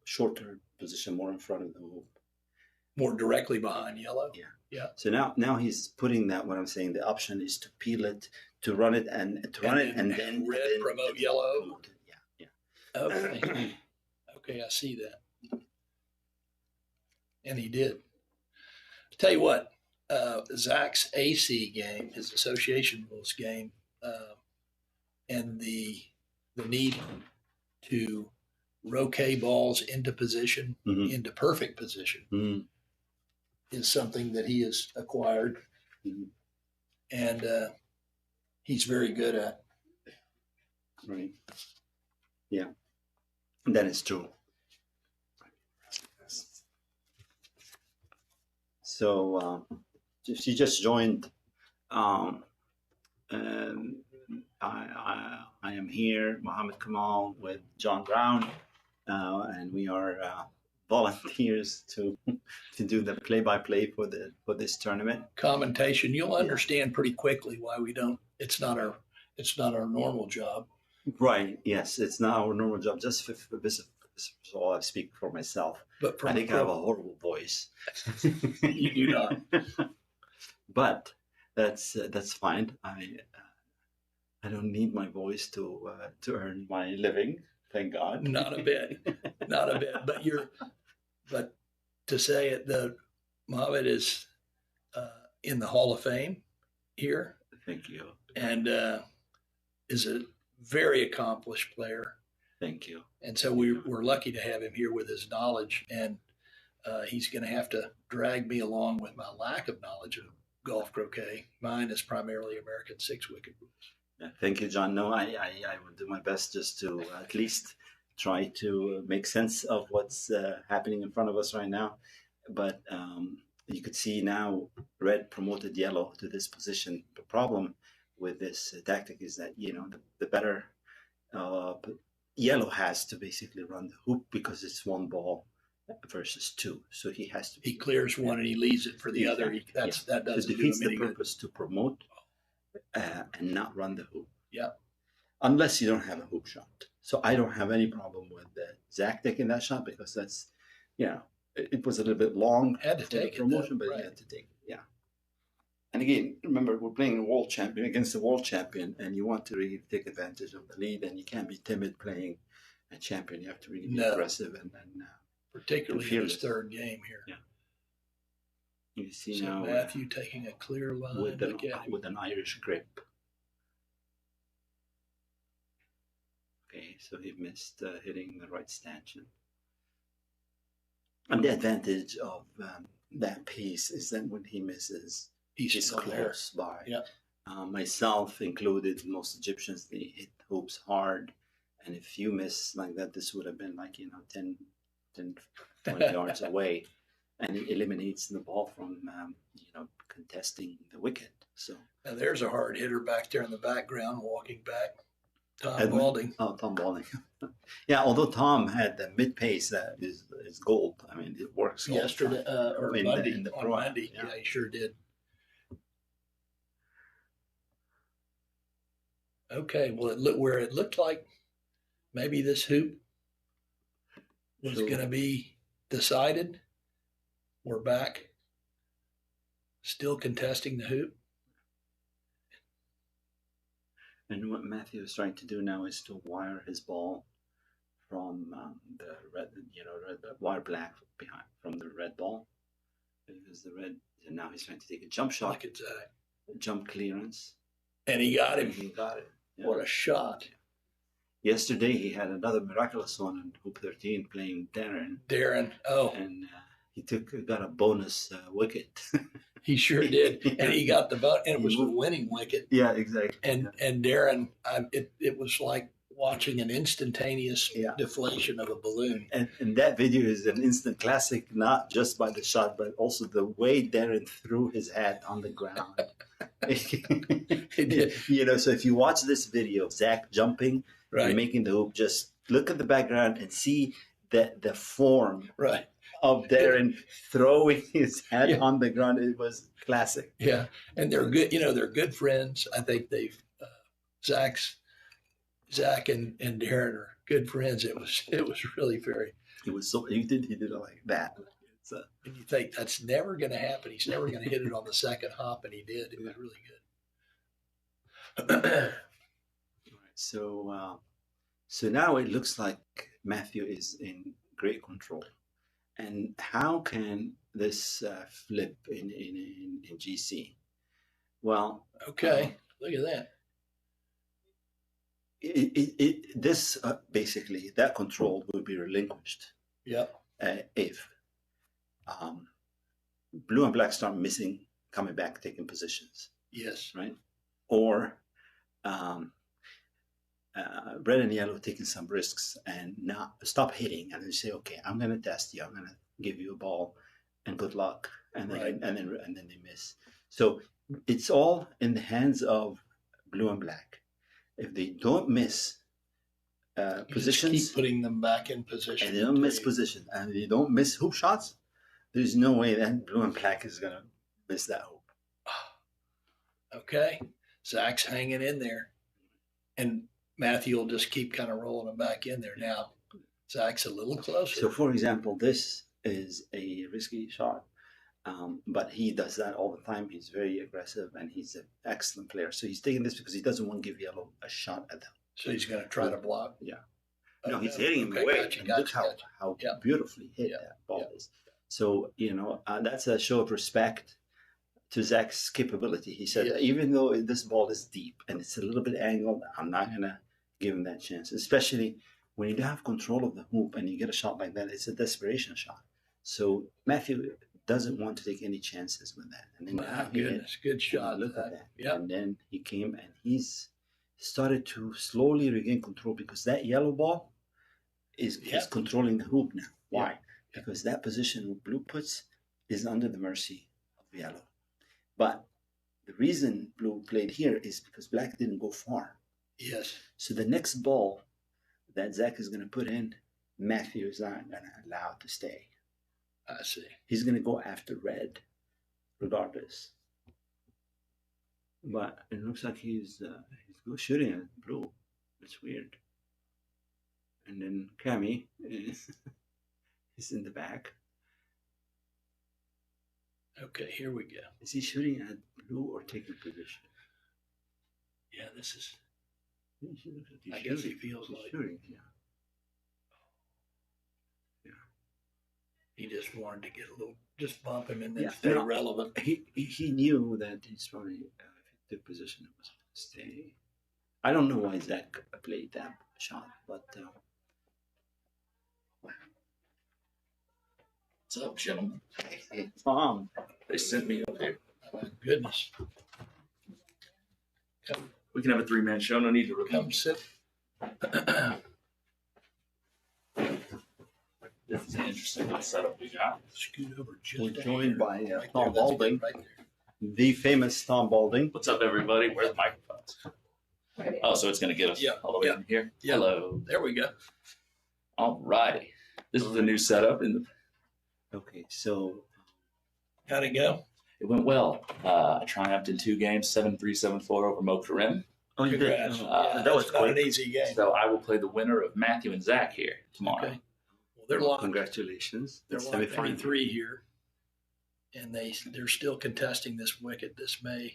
shorter position, more in front of the hoop, More directly behind yellow. Yeah. So now he's putting that. What I'm saying, the option is to peel it, to run it, and then red promote yellow. promote it. Yeah. Okay. Okay, I see that. And he did. Tell you what, Zach's AC game, his association rules game, and the need to Croquet balls into position, Mhm. into perfect position, Mm. is something that he has acquired, Mhm. and he's very good at. Right. Yeah, that is true. So if you just joined, um, I am here, Mohammed Kamal, with John Brown, and we are volunteers to do the play-by-play for this tournament. Commentation, you'll understand pretty quickly why we don't. It's not our normal job. Right. Yes, it's not our normal job. Just for this, so I speak for myself. But I think I have a horrible voice. You do not. But that's fine. I don't need my voice to earn my living. Thank God. Not a bit. Not a bit. But to say it, Mohammed is in the Hall of Fame here, Thank you. and is a very accomplished player. Thank you. And so we're lucky to have him here with his knowledge, and he's going to have to drag me along with my lack of knowledge of golf croquet. Mine is primarily American six-wicket rules. Yeah, thank you, John. No, I will do my best just to at least try to make sense of what's happening in front of us right now. But you could see now red promoted yellow to this position. The problem with this tactic is that, the better yellow has to basically run the hoop because it's one ball versus two. So he has to. He clears one and he leaves it for the other. That doesn't it do him defeats any the good. purpose to promote and not run the hoop. Yeah. Unless you don't have a hoop shot. So I don't have any problem with Zach taking that shot because that's, it was a little bit long. Had to for the take it, promotion, though, but right. you had to take it. Yeah. And again, remember, we're playing a world champion against a world champion, and you want to really take advantage of the lead, and you can't be timid playing a champion. You have to really be aggressive and particularly in his third game here. Yeah. You see So now Matthew taking a clear line with an Irish grip. Okay, so he missed hitting the right stanchion. And the advantage of that piece is that when he misses, he's close by. Yeah. Myself included, most Egyptians, they hit hoops hard. And if you miss like that, this would have been like, 10, 20 yards away. And it eliminates the ball from, contesting the wicket. So now there's a hard hitter back there in the background walking back. Tom Balding. Oh, Tom Balding. Yeah, although Tom had the mid pace that is gold. I mean, it works. Yesterday or Monday. On Monday, yeah, he sure did. Okay, well, it looked like maybe this hoop was going to be decided. We're back, still contesting the hoop. And what Matthew is trying to do now is to wire his ball from the red, wire black behind from the red ball, because the red. And now he's trying to take a jump shot. Look at that. Jump clearance. And he got him. He got it. Yeah. What a shot! Yesterday he had another miraculous one in hoop 13 playing Darren. Oh, and he got a bonus wicket. He sure did, and he got the vote, and it was the winning wicket. Yeah, exactly. And Darren, it was like watching an instantaneous deflation of a balloon. And that video is an instant classic, not just by the shot, but also the way Darren threw his hat on the ground. So if you watch this video of Zach jumping and making the hoop, just look at the background and see the form of Darren throwing his hat on the ground. It was classic. Yeah, and they're good. They're good friends. I think Zach and Darren are good friends. It was really very. It was so he did it like that. And you think that's never going to happen. He's never going to hit it on the second hop, and he did. It was really good. So now it looks like Matthew is in great control. And how can this flip in GC? Well, okay, look at that. this basically that control will be relinquished Yep. if blue and black start missing, coming back, taking positions, Yes. right? Or red and yellow taking some risks and not stop hitting, and then say, okay, I'm going to test you. I'm going to give you a ball, and good luck, and then Right. and then they miss. So it's all in the hands of blue and black. If they don't miss You positions, just keep putting them back in position. and they don't miss until you- position, and they don't miss hoop shots, there's no way that blue and black is going to miss that hoop. Okay. Zach's hanging in there. And Matthew will just keep kind of rolling them back in there. Now, Zach's a little closer. So, for example, this is a risky shot, but he does that all the time. He's very aggressive, and he's an excellent player. So he's taking this because he doesn't want to give yellow a shot at them. So he's going to try to block. Yeah. No, he's Okay. hitting him Okay, away. gotcha, And gotcha, look how, gotcha. how Yeah. beautifully hit Yeah. that ball Yeah. is. So, that's a show of respect to Zach's capability. He said, Yes. even though this ball is deep and it's a little bit angled, I'm not going to give him that chance, especially when you don't have control of the hoop and you get a shot like that. It's a desperation shot. So Matthew doesn't want to take any chances with that. And then My he hit. goodness. Good shot. Look at that. Yep. And then he came and he's started to slowly regain control because that yellow ball is Yep. controlling the hoop now. Why? Yep. Because that position blue puts is under the mercy of yellow. But the reason blue played here is because black didn't go far. Yes. So the next ball that Zach is going to put in, Matthew is not going to allow to stay. I see. He's going to go after red, regardless. But it looks like he's shooting at blue. That's weird. And then Cammy is in the back. Okay, here we go. Is he shooting at blue or taking position? Yeah, this is. He's I guess he shooting. feels He's like- shooting. Yeah. He just wanted to get a little, just bump him and then Yeah, stay no. relevant. He knew that he's probably if he took position, it was going to stay. I don't know why Zach played that shot, but What's up, gentlemen? hey, Tom, They sent me up here. Oh, my goodness. We can have a three-man show. No need to repeat. Come sit. This is an interesting little setup we got. Scoot over just we're a joined hair. by Right there, Tom that's good, Balding, right there. the famous Tom Balding. What's up, everybody? Where are the microphones? Oh, so it's going to get us Yeah, all the way yeah, in here? yeah. Hello. There we go. All righty. This is the new setup, and Okay, so How'd it go? it went well. I triumphed in 2 games, 7-3, 7-4 over Mo Karim. you did. Congrats. Oh, Yeah, that was that's not an quick. easy game. So I will play the winner of Matthew and Zach here tomorrow. Okay. Well, they're locked. Congratulations. They're That's locked semifinal. 83 here, and they're still contesting this wicket. This may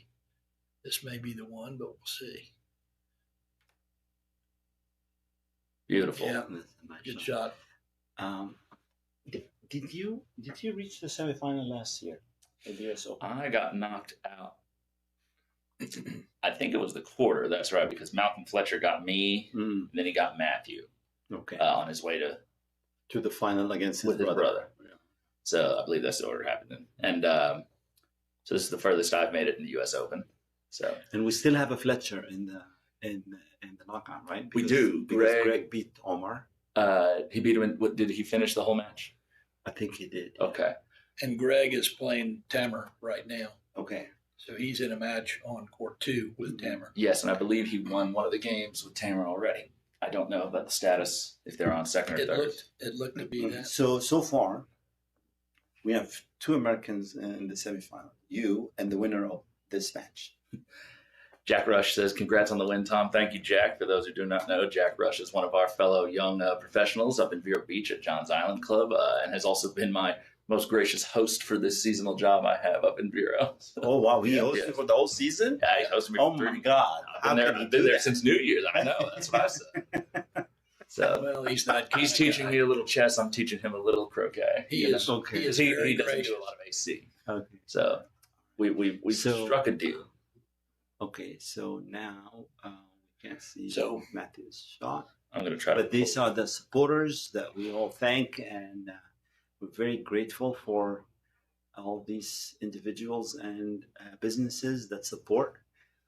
be the one, but we'll see. Beautiful. Yeah. That's a nice Good shot. shot. Did you reach the semifinal last year at the US Open? I got knocked out. I think it was the quarter. That's right, because Malcolm Fletcher got me, and then he got Matthew Okay. on his way To the final against his with his brother. brother. So I believe that's the order it happened in. And so this is the furthest I've made it in the U.S. Open. So And we still have a Fletcher in the knockout, right? We do. Because Greg- Greg beat Omar. he beat him. Did he finish the whole match? I think he did. Okay. And Greg is playing Tamer right now, Okay. so he's in a match on court 2 with Tamer. Yes, and I believe he won one of the games with Tamer already. I don't know about the status if they're on second or third. It looked to be that. So far, we have 2 Americans in the semifinal. You and the winner of this match. Jack Rush says, "Congrats on the win, Tom." Thank you, Jack. For those who do not know, Jack Rush is one of our fellow young professionals up in Vero Beach at Johns Island Club, and has also been my most gracious host for this seasonal job I have up in Vero. So, Oh wow, he Yeah, hosted yeah. for the whole season. yeah, he hosted me Oh for my 3 God! How I've can he been do there that? since New Year's. I know. That's what I said. So Well, he's not. he's teaching me a little chess. I'm teaching him a little croquet. He you is. know? Okay. He is He very doesn't gracious. do a lot of AC. Okay. So we So- struck a deal. Okay. So now we Can't see So- Matthew's shot. I'm going to try But to. these are the supporters that we all thank, and we're very grateful for all these individuals and businesses that support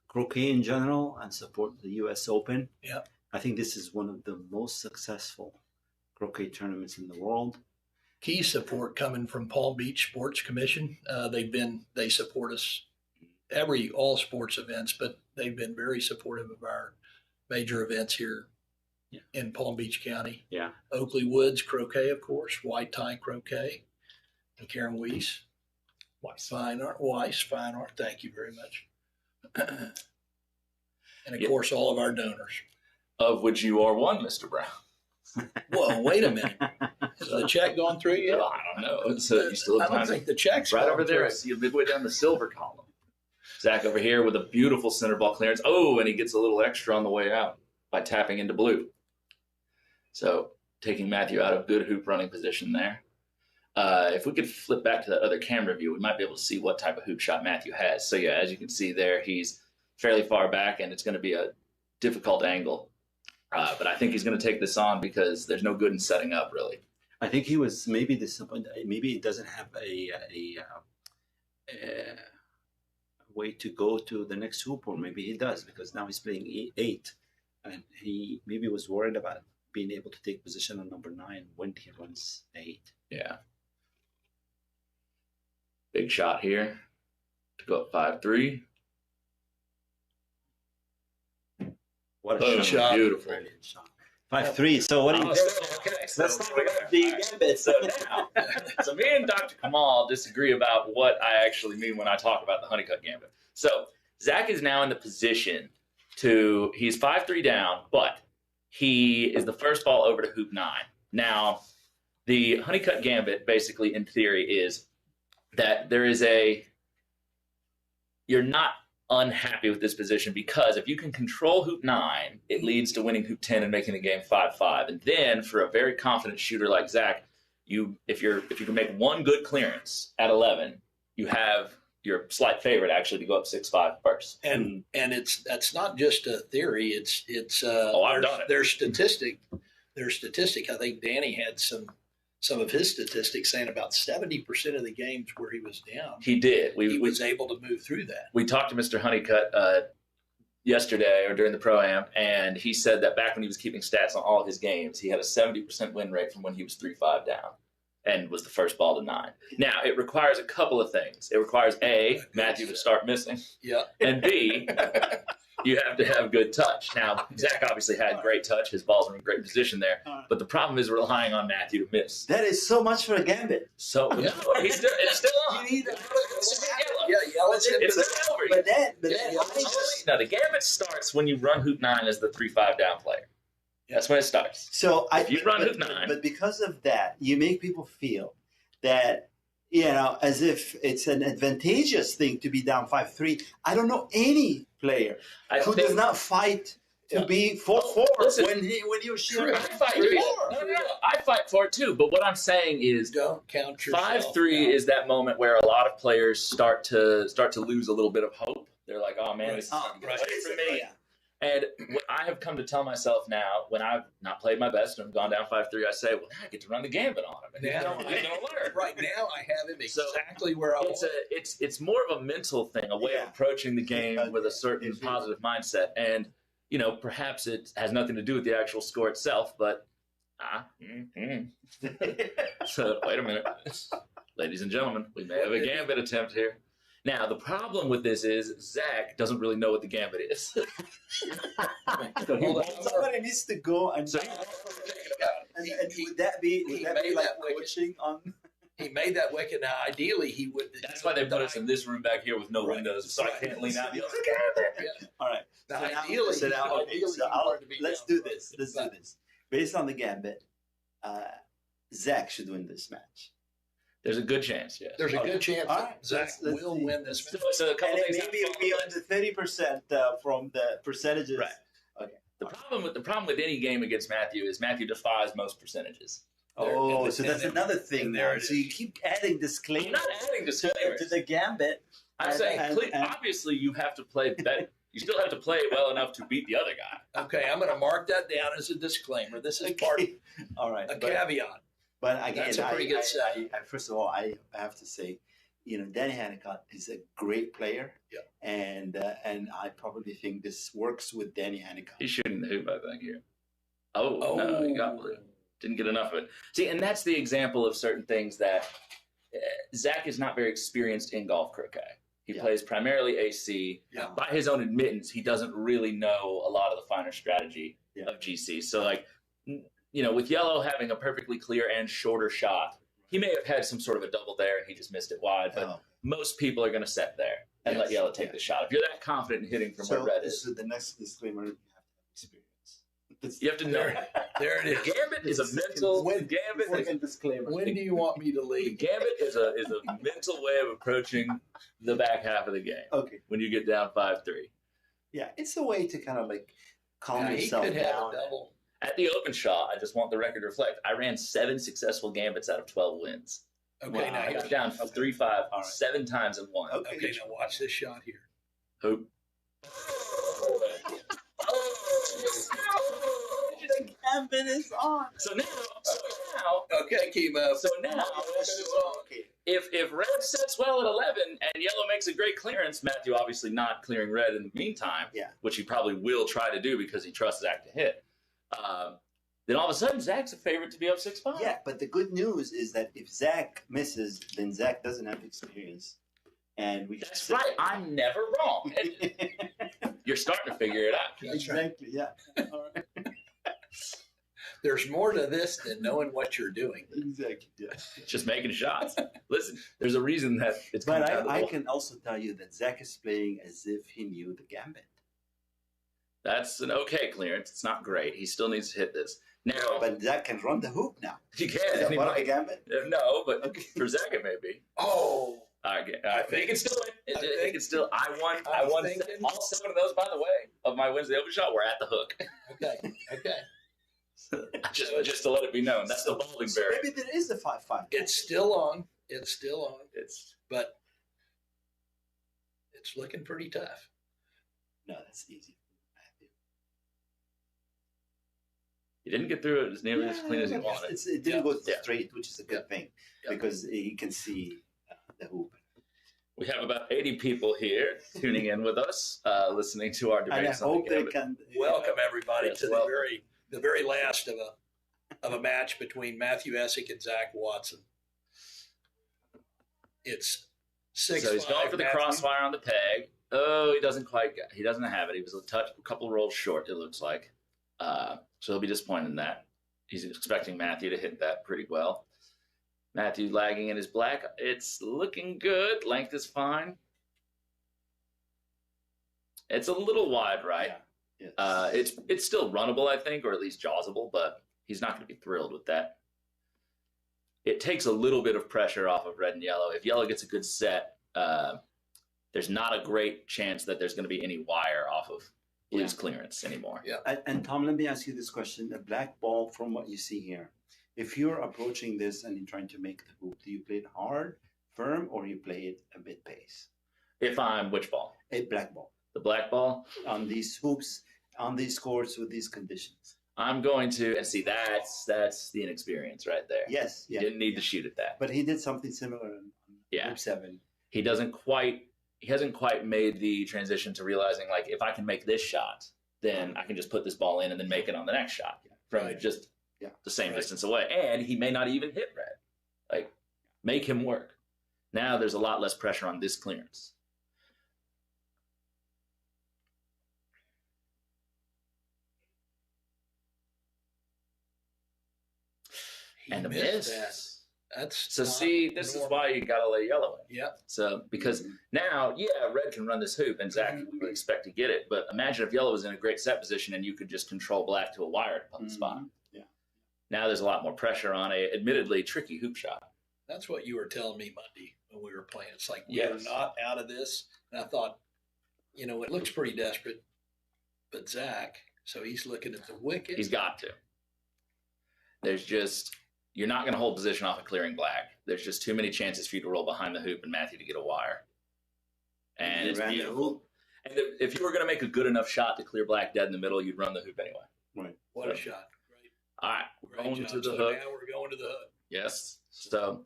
croquet in general and support the U.S. Open. Yeah. I think this is one of the most successful croquet tournaments in the world. Key support coming from Palm Beach Sports Commission. They support us all sports events, but they've been very supportive of our major events here in Palm Beach County. Yeah. Oakley Woods Croquet, of course, White Tie Croquet, and Karen Weiss. Fine art. Thank you very much. And of course, all of our donors. Of which you are one, Mr. Brown. Whoa, wait a minute. Has the check gone through yet? I don't know. So you still I have don't time think the check's right gone over there. I through. see you midway down the silver column. Zach over here with a beautiful center ball clearance. Oh, and he gets a little extra on the way out by tapping into blue. So taking Matthew out of good hoop running position there. If we could flip back to that other camera view, we might be able to see what type of hoop shot Matthew has. So yeah, as you can see there, he's fairly far back, and it's going to be a difficult angle. But I think he's going to take this on because there's no good in setting up, really. I think he was maybe disappointed. Maybe he doesn't have a way to go to the next hoop, or maybe he does because now he's playing 8, and he maybe was worried about being able to take position on number 9 when he runs 8. Yeah. Big shot here to go up 5-3. What a Boom, shot! beautiful. Brilliant shot. 5-3. So what do you? Okay, so Let's talk about the gambit. So now, so me and Dr. Kamal disagree about what I actually mean when I talk about the honeycut gambit. So Zach is now in the position he's 5-3 down, but he is the first ball over to hoop 9. Now, the honeycut gambit basically in theory is that you're not unhappy with this position because if you can control hoop 9, it leads to winning hoop 10 and making the game 5-5. And then for a very confident shooter like Zach, if you can make one good clearance at 11, you have your slight favorite actually to go up 6-5 first. And that's not just a theory. It's I've done it. Their statistic. I think Danny had some of his statistics saying about 70% of the games where he was down, He did. he was able to move through that. We talked to Mr. Honeycutt yesterday or during the Pro-Am, and he said that back when he was keeping stats on all of his games, he had a 70% win rate from when he was 3-5 down and was the first ball to 9. Now, it requires a couple of things. It requires, A, Matthew to start missing, Yeah. and B, you have to have good touch. Now, Zach obviously had great touch. His balls were in great position there, but the problem is relying on Matthew to miss. That is so much for a gambit. So it's still on. You need Yellow. It's still over. But then Now, the gambit starts when you run hoop 9 as the 3-5 down player. That's when it starts. So If you run hoop 9. but because of that, you make people feel that as if it's an advantageous thing to be down 5-3. I don't know any player who does not fight to be 4-4 Listen, when you're shooting. I fight for it. I fight for it too. But what I'm saying is, Don't count yourself. 5-3 is that moment where a lot of players start to lose a little bit of hope. They're like, "Oh man, this is not good for me." And what I have come to tell myself now, when I've not played my best and I've gone down 5-3, I say, "Well, now I get to run the gambit on him." And he's going to learn. Right now, I have him exactly where I want. It's more of a mental thing, a way of approaching the game with a certain positive mindset. And perhaps it has nothing to do with the actual score itself, but So wait a minute, ladies and gentlemen, we may have a gambit attempt here. Now, the problem with this is Zach doesn't really know what the gambit is. Somebody needs to go and. So, and would that be like coaching on? He made that wicket. Now, ideally, he would. That's why they put us in this room back here with no windows, so I can't lean out. All right. Now, Let's do this. Based on the gambit, Zach should win this match. There's a good chance, yes. There's a good chance that Zach let's will see. win this match. So a couple things Maybe it'll be under 30% from the percentages. Right. Okay. The problem with any game against Matthew is Matthew defies most percentages. Oh, so that's another thing there. So you keep adding disclaimers. I'm not adding disclaimers to the gambit. I'm saying obviously you have to play better. You still have to play well enough to beat the other guy. Okay, I'm going to mark that down as a disclaimer. This is part of All right. a caveat. But again, That's a pretty good set. First of all, I have to say, Danny Hannicott is a great player. Yeah. And I probably think this works with Danny Hannicott. He's shooting the hoop, I think, here. Oh, no, he got blue. Didn't get enough of it. See, and that's the example of certain things that Zach is not very experienced in golf croquet. He plays primarily AC. Yeah. By his own admittance, he doesn't really know a lot of the finer strategy of GC. So, like, with yellow having a perfectly clear and shorter shot, he may have had some sort of a double there and he just missed it wide. But most people are going to set there and let yellow take the shot. If you're that confident in hitting from where red is. So the next disclaimer, you have to have experience. You have to know. There it is. Gambit is a mental. Disclaimer. When do you want me to The leave? gambit is a mental way of approaching the back half of the game. Okay. When you get down 5-3. Yeah, it's a way to kind of like calm He yourself could have down. a double. At the open shot, I just want the record to reflect. I ran 7 successful gambits out of 12 wins. Okay, now I you got down 3-5 right. 7 times in one. Okay. Okay, now watch this shot here. Hoop. The gambit is on. So now, Okay, Kimo. so now, Okay. if red sets well at 11 and yellow makes a great clearance, Matthew obviously not clearing red in the meantime, which he probably will try to do because he trusts Zach to hit. Then all of a sudden, Zach's a favorite to be up 6-5. Yeah, but the good news is that if Zach misses, then Zach doesn't have experience. And we That's right. I'm never wrong. You're starting to figure it out. Exactly, yeah. There's more to this than knowing what you're doing. Exactly, yeah. Just making shots. Listen, there's a reason that it's But coming out of the I ball. can also tell you that Zach is playing as if he knew the gambit. That's an okay clearance. It's not great. He still needs to hit this. Now, But Zach can run the hoop now. he Is can. that He part of the might. gambit? No, but Okay. for Zach it may be. Oh, He can still win. He can still. I won. I'm I won thinking- all 7 of those. By the way, of my wins, the open shot were at the hook. okay. just to let it be known, that's the balding So variant. maybe there is a 5-5. It's still on. It's still on. It's But it's looking pretty tough. No, that's easy. he didn't get through it as nearly as clean as he wanted. It didn't go Yeah. straight, which is a good thing Yeah. because he can see the hoop. We have about 80 people here tuning in with us, listening to our And I debates on hope the they gambit. can. Welcome everybody Yes, to welcome. the very last of a match between Matthew Essick and Zach Watson. It's 6-5. So he's going for the Matthew. crossfire on the peg. Oh, he doesn't have it. He was a couple rolls short, it looks like. So he'll be disappointed in that. He's expecting Matthew to hit that pretty well. Matthew lagging in his black. It's looking good. Length is fine. It's a little wide, right? Yeah. Yes. It's still runnable, I think, or at least jawsable, but he's not going to be thrilled with that. It takes a little bit of pressure off of red and yellow. If yellow gets a good set, there's not a great chance that there's going to be any wire off of blue's clearance anymore. Yeah. And Tom, let me ask you this question: a black ball, from what you see here, if you're approaching this and you're trying to make the hoop, do you play it hard, firm, or you play it a bit pace? If I'm which ball? A black ball The black ball? on these hoops, on these courts with these conditions. I'm going to, and see, that's the inexperience right there. Yes, He yeah. didn't need to shoot at that. But he did something similar on Yeah. hoop 7. He hasn't quite made the transition to realizing, like, if I can make this shot, then I can just put this ball in and then make it on the next shot from Right. just Yeah. the same Right. distance away. And he may not even hit red. Like, make him work. Now there's a lot less pressure on this clearance. He And a missed miss. that. That's So not see, this is normal. why you gotta lay yellow in. Yeah. So because now, yeah, red can run this hoop, and Zach would expect to get it. But imagine if yellow was in a great set position and you could just control black to a wire on the spot. Yeah. Now there's a lot more pressure on a admittedly tricky hoop shot. That's what you were telling me Monday when we were playing. It's like we Yes. are not out of this. And I thought, it looks pretty desperate. But Zach, so he's looking at the wicket. He's got to. There's just you're not going to hold position off of clearing black. There's just too many chances for you to roll behind the hoop and Matthew to get a wire. And He it's ran the beautiful. And if you were going to make a good enough shot to clear black dead in the middle, you'd run the hoop anyway. Right. What a shot. Great. All right, we're Great going job. to the So hook. now we're going to the hook. Yes. So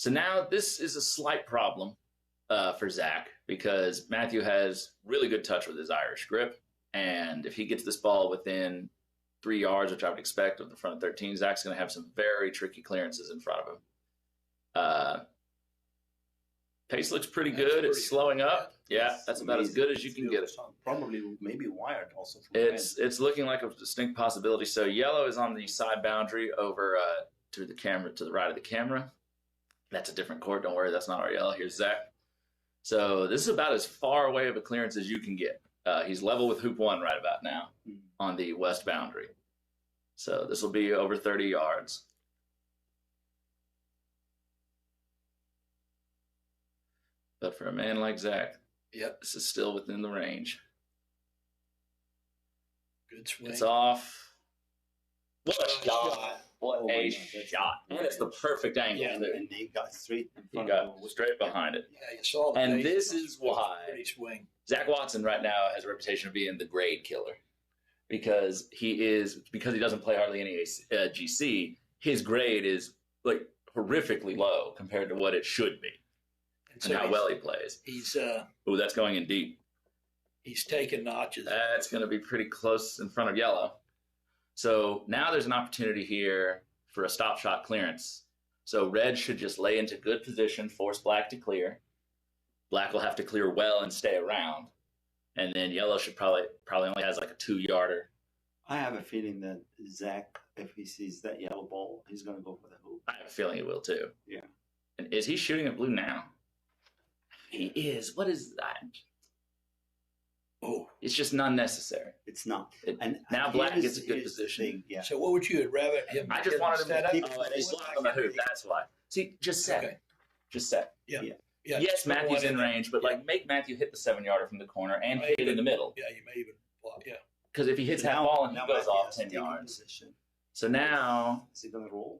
now this is a slight problem for Zach because Matthew has really good touch with his Irish grip. And if he gets this ball within 3 yards, which I would expect of the front of 13, Zach's going to have some very tricky clearances in front of him. Pace looks pretty good. It's slowing up. Yeah, that's about as good as you can get it. Probably maybe wired also. It's looking like a distinct possibility. So yellow is on the side boundary over to the camera, to the right of the camera. That's a different court. Don't worry, that's not our yellow. Here's Zach. So this is about as far away of a clearance as you can get. He's level with hoop 1 right about now on the west boundary. So this will be over 30 yards. But for a man like Zach, this is still within the range. Good swing. It's off. What a shot. What a shot. And it's the perfect angle. Yeah, and he got straight in He front got of him. straight behind it. Yeah, you saw the And face. this is why Pretty swing. Zach Watson right now has a reputation of being the grade killer. Because he doesn't play hardly any GC, his grade is like horrifically low compared to what it should be. And how well he plays. He's Ooh, that's going in deep. he's taking notches. That's going to be pretty close in front of yellow. So now there's an opportunity here for a stop shot clearance. So red should just lay into good position, force black to clear. Black will have to clear well and stay around. And then yellow should probably only has like a 2-yarder. I have a feeling that Zach, if he sees that yellow ball, he's going to go for the hoop. I have a feeling he will too. Yeah. And is he shooting at blue now? He is. What is that? Oh, It's just unnecessary. it's not. It- And now black here's- gets a good here's the position. thing, Yeah. So what would you have rather him? I just wanted him set to up? pick. Oh, and he's blocking on the hoop. That's why. See, just set. Okay. Just set. Yeah. Yes, just put Matthew's one in there. range, but like make Matthew hit the 7-yarder from the corner and Right. hit it in the middle. Yeah, you may even block. Yeah. Because if he hits that Now- ball and he now goes Matthew off has to 10 take a yards. position. So now Is he going to roll?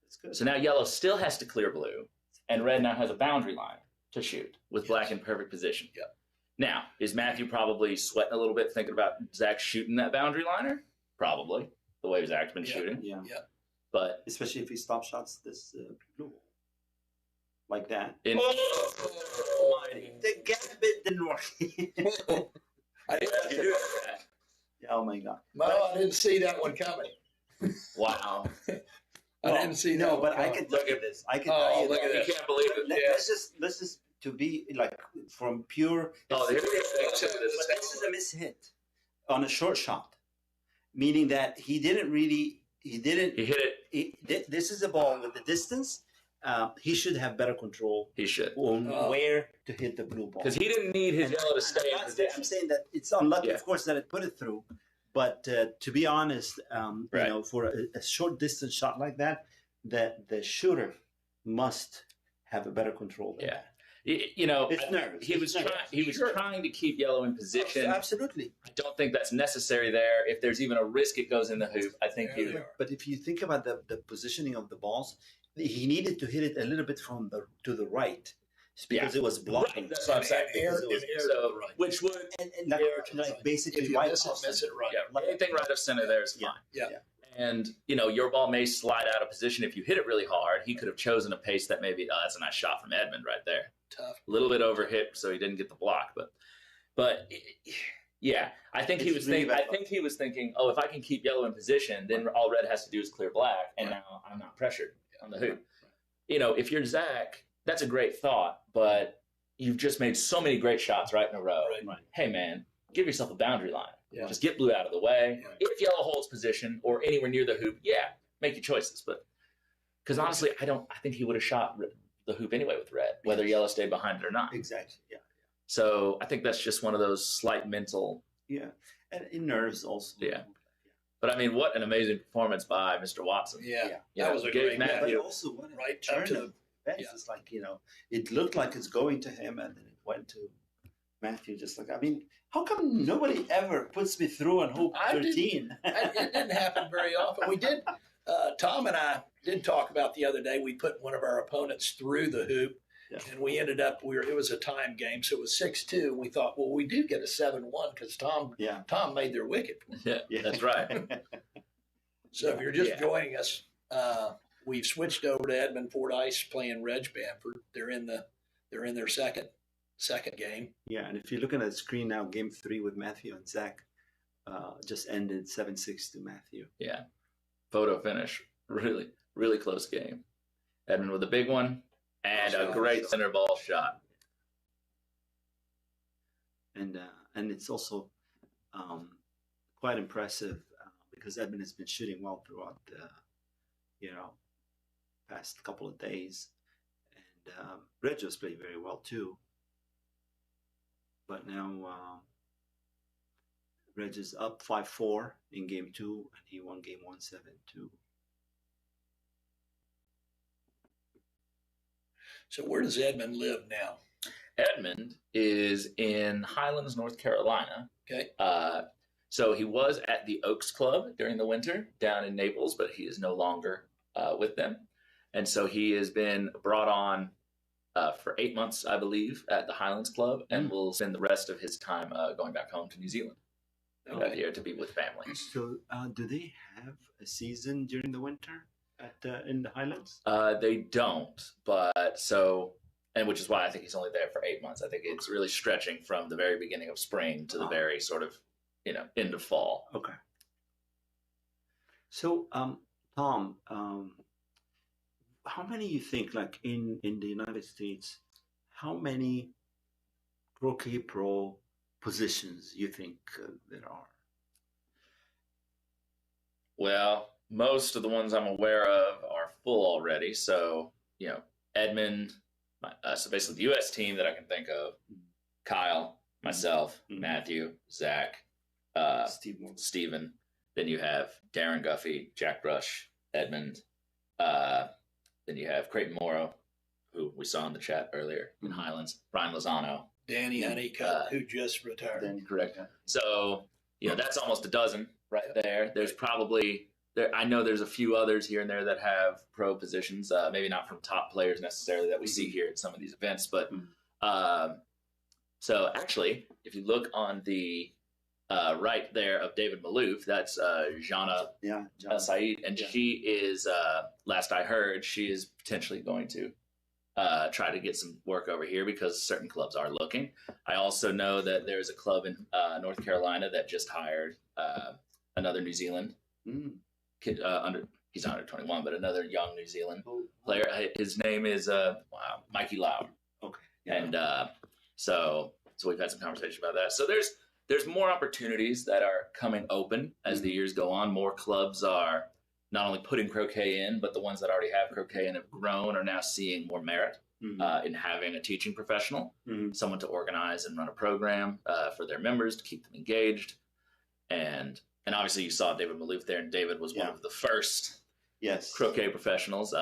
It's good. So now yellow still has to clear blue, and red now has a boundary line to shoot with black in perfect position. Yeah. Now, is Matthew probably sweating a little bit thinking about Zach shooting that boundary liner? Probably, the way Zach's been shooting. Yeah. But Especially if he stop shots this blue. Like that. in The gap bit didn't work. I didn't, Oh my God. I didn't see that one coming. wow, I didn't see that. No, one but I coming. can look at this. I can Oh, tell you look that. at you can't believe it. Let's just to be like from pure. Oh, here it is. But this is a mishit on a short shot, meaning that he didn't. He hit it. This is a ball with the distance. He should have better control He should, on where to hit the blue ball. because he didn't need his yellow to stay in I'm position. saying that it's unlucky, Yeah. of course, that it put it through. But to be honest, Right. for a short distance shot like that, the shooter must have a better control. Than Yeah. that. It's nervous. He was trying to keep yellow in position. Absolutely. I don't think that's necessary there. If there's even a risk it goes in the hoop, I think There he they are. But if you think about the positioning of the balls, he needed to hit it a little bit to the right. It's because it was blocking. Right, that's what I'm saying. Because it was- So, which would and air to like If basically you right miss off it right. yeah, anything right of center there is fine. Yeah. And your ball may slide out of position if you hit it really hard. He could have chosen a pace that maybe that's a nice shot from Edmund right there. Tough. A little bit over hit, so he didn't get the block. But yeah, I think he It's was really thinking. bad I think he was thinking, oh, if I can keep yellow in position, then all red has to do is clear black, and now I'm not pressured on the hoop. If you're Zach, that's a great thought, but you've just made so many great shots right in a row. Right. Hey, man, give yourself a boundary line. Yeah. Just get blue out of the way. Yeah. If yellow holds position or anywhere near the hoop, make your choices. But because honestly, I think he would have shot the hoop anyway with red, whether yellow stayed behind it or not. Exactly. Yeah. So I think that's just one of those slight mental. Yeah. And it nerves also. Yeah. But I mean, what an amazing performance by Mr. Watson. Yeah. You That know, was a gave great Matthew- But match. also what Right a turn up to of events. It's like, it looked like it's going to him and then it went to Matthew. Just like, how come nobody ever puts me through on hoop I didn't- 13? It didn't happen very often. We did. Tom and I did talk about the other day. We put one of our opponents through the hoop, And we ended up, it was a time game, so it was 6-2. We thought, well, we do get a 7-1 because Tom made their wicket. Yeah, that's right. So if you're just joining us, we've switched over to Edmund Fordyce playing Reg Bamford. They're in their second game. Yeah, and if you're looking at the screen now, game 3 with Matthew and Zach just ended 7-6 to Matthew. Yeah, photo finish. Really, really close game. Edmund with a big one and a great center ball shot. And it's also quite impressive because Edmund has been shooting well throughout the past couple of days, and Reg was playing very well too. But now Reg is up 5-4 in game 2, and he won game 1 7-2. So where does Edmund live now? Edmund is in Highlands, North Carolina. Okay. So he was at the Oaks Club during the winter down in Naples, but he is no longer with them. And so he has been brought on for 8 months, I believe, at the Highlands Club, and will spend the rest of his time going back home to New Zealand. Out here to be with family. So do they have a season during the winter in the Highlands? They don't, and which is why I think he's only there for 8 months. I think it's really stretching from the very beginning of spring to the very sort of, end of fall. Okay. So, Tom, how many you think, like in the United States, how many Croquet Pro positions you think there are? Well, most of the ones I'm aware of are full already. So, Edmund, so basically the U.S. team that I can think of, Kyle, myself, Matthew, Zach, Steven. Then you have Darren Guffey, Jack Rush, Edmund. Then you have Creighton Morrow, who we saw in the chat earlier in Highlands, Brian Lozano. Danny Honeycutt, who just retired. Correct. So, that's almost a dozen right there. There's probably, I know there's a few others here and there that have pro positions, maybe not from top players necessarily that we see here at some of these events. But so actually, if you look on the right there of David Malouf, that's Jana Saeed. And she is, last I heard, she is potentially going to try to get some work over here because certain clubs are looking. I also know that there's a club in North Carolina that just hired another New Zealand kid. He's not under 21, but another young New Zealand player. His name is Mikey Lau. Okay. And so we've had some conversation about that. So there's more opportunities that are coming open as the years go on. More clubs are not only putting croquet in, but the ones that already have croquet and have grown are now seeing more merit in having a teaching professional, someone to organize and run a program for their members to keep them engaged. And obviously you saw David Malouf there, and David was one of the first croquet professionals.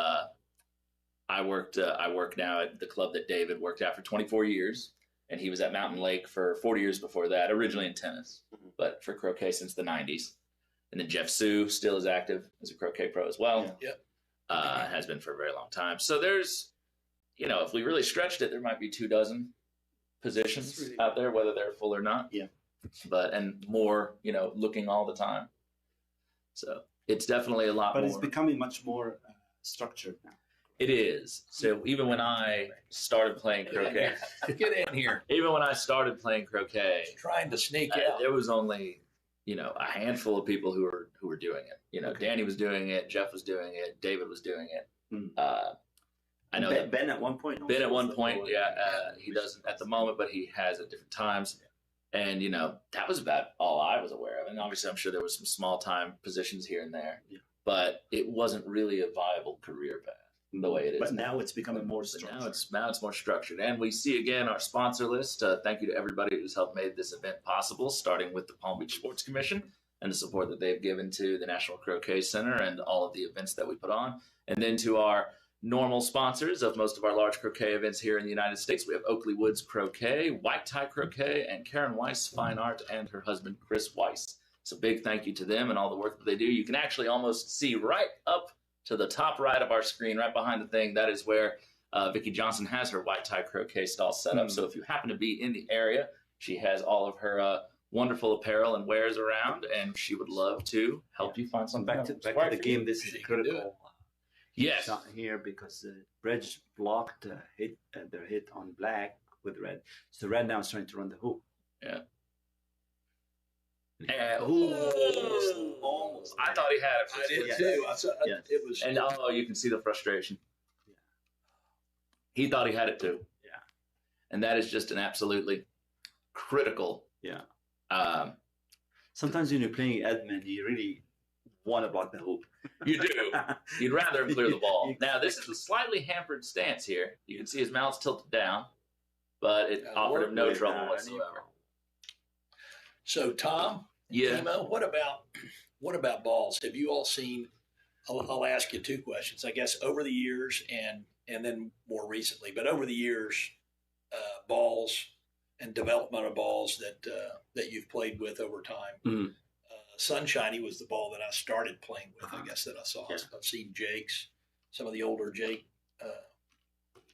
I work now at the club that David worked at for 24 years, and he was at Mountain Lake for 40 years before that, originally in tennis, but for croquet since the 90s. And then Jeff Sue still is active as a croquet pro as well. Has been for a very long time. So there's, if we really stretched it, there might be 24 positions out there, whether they're full or not. And more, looking all the time. So it's definitely a lot more. But it's becoming much more structured now. It is. So even when I started playing croquet, get in here. Even when I started playing croquet, trying to sneak out, there was only a handful of people who were doing it. Danny was doing it, Jeff was doing it, David was doing it. I know Ben at one point. Ben at one point, he doesn't at the moment, but he has at different times. And that was about all I was aware of. And obviously, I'm sure there was some small time positions here and there, but it wasn't really a viable career path the way it is. But now it's becoming more structured. Now it's more structured. And we see again our sponsor list. Thank you to everybody who's helped make this event possible, starting with the Palm Beach Sports Commission and the support that they've given to the National Croquet Center and all of the events that we put on. And then to our normal sponsors of most of our large croquet events here in the United States. We have Oakley Woods Croquet, White Tie Croquet, and Karen Weiss Fine Art and her husband, Chris Weiss. So big thank you to them and all the work that they do. You can actually almost see right up to the top right of our screen, right behind the thing. That is where Vicki Johnson has her white tie croquet stall set up. So if you happen to be in the area, she has all of her wonderful apparel and wares around, and she would love to help you find something. Back to else. the game. This is She can do critical. Yes. Shot here because red blocked their hit on black with red. So red now is trying to run the hoop. Yeah. Almost. I thought he had it. I did Yes. too. Yes. It was. And you can see the frustration. Yeah. He thought he had it too. Yeah. And that is just an absolutely critical. Yeah. Um, Sometimes when you're playing Edmund, you really want to block the hoop. you do. You'd rather him clear the ball. Now, this is a slightly hampered stance here. You can see his mouth's tilted down, but it offered him no trouble whatsoever. So Tom, Yeah. Timo, what about balls? Have you all seen? I'll ask you two questions. I guess over the years and then more recently, but over the years, balls and development of balls that you've played with over time. Mhm. Sunshiny was the ball that I started playing with. I guess that I saw. Yeah. I've seen Jake's, some of the older Jake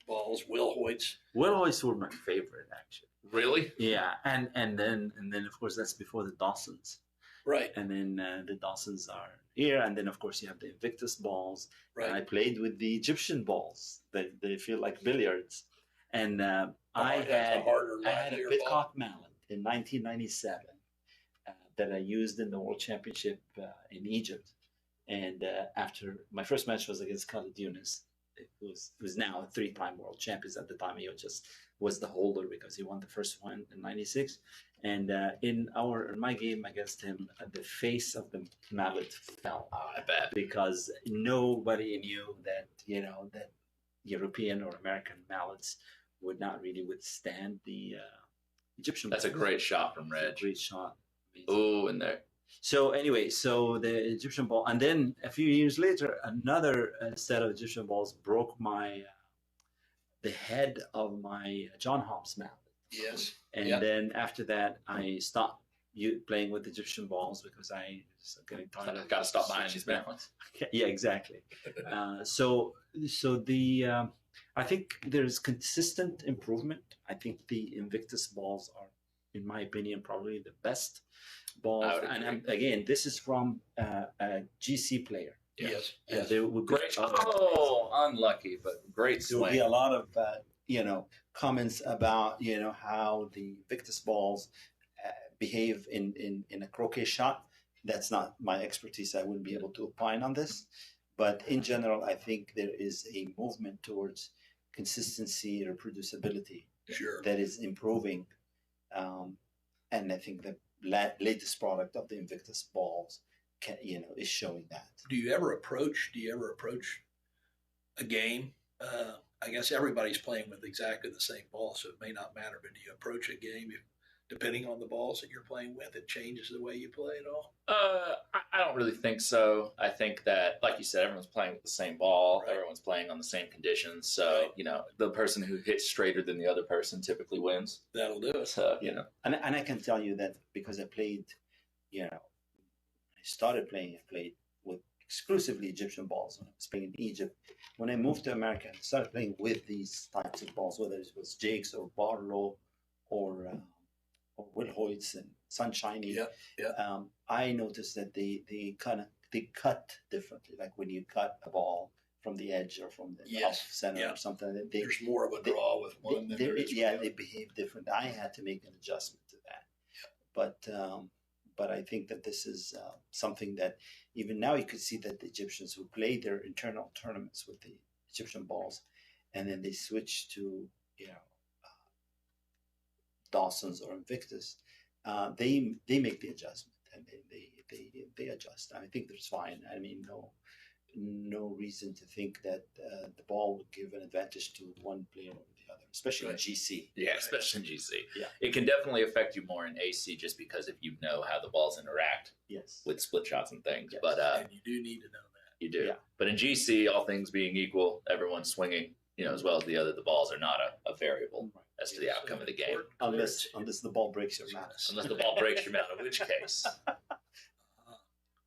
balls, Will Hoyt's. Will always were my favorite, actually. Really? Yeah, and then of course that's before the Dawsons, Right, and then the Dawsons are here, and then of course you have the Invictus balls. right. And I played with the Egyptian balls. They feel like billiards, and I had a livelier ball. Pitcock mallet in 1997 that I used in the World Championship in Egypt. And after my first match was against Khalid Yunus, who's now a 3-time world champion. At the time, he just was the holder because he won the first one in '96. And in my game against him, the face of the mallet fell. I bet. Because nobody knew that that European or American mallets would not really withstand the Egyptian. That's a balls. great shot from It's a Reg. great shot. Amazing. Oh, in there. So anyway, so the Egyptian ball, and then a few years later, another set of Egyptian balls broke the head of my John Hobbs mallet. Yes. And Yeah. then after that, I stopped playing with Egyptian balls because I was getting tired of. Got to stop buying these balance. Yeah, exactly. So the I think there's consistent improvement. I think the Invictus balls are, in my opinion, probably the best balls. I would And agree. again, this is from a GC player. Yes. There would be, Great. Oh, unlucky, but great there will be swing. a lot of comments about how the Invictus balls behave in a croquet shot. That's not my expertise. I wouldn't be able to opine on this. But in general, I think there is a movement towards consistency, reproducibility Sure. that is improving. And I think the latest product of the Invictus balls is showing that. Do you ever approach a game? I guess everybody's playing with exactly the same ball, so it may not matter. But do you approach a game depending on the balls that you're playing with? It changes the way you play at all. I don't really think so. I think that, like you said, everyone's playing with the same ball. Right. Everyone's playing on the same conditions. So, Right. the person who hits straighter than the other person typically wins. That'll do it. So, And I can tell you that because I played, I played with exclusively Egyptian balls when I was playing in Egypt. When I moved to America, I started playing with these types of balls, whether it was Jake's or Barlow or Will Hoyt's and Sunshiny. Yeah. I noticed that they cut differently. Like when you cut a ball from the edge or from the Yes. off center Yeah. or something, There's more of a draw with one than there is with the they other. behave different. I had to make an adjustment to that, but I think that this is something that even now you could see that the Egyptians who play their internal tournaments with the Egyptian balls, and then they switch to Dawson's or Invictus, they make the adjustment and they adjust. I think that's fine. I mean, no reason to think that the ball would give an advantage to one player over the other, especially in Right. GC. yeah, especially in GC. Yeah. It can definitely affect you more in AC just because if you know how the balls interact Yes. with split shots and things. Yes. But And you do need to know that. you do. Yeah. But in GC, all things being equal, everyone's swinging, as well as the other. The balls are not a variable as to the Yes, outcome of the game. Unless the ball breaks your mouse. Unless the ball breaks your mouth, in which case.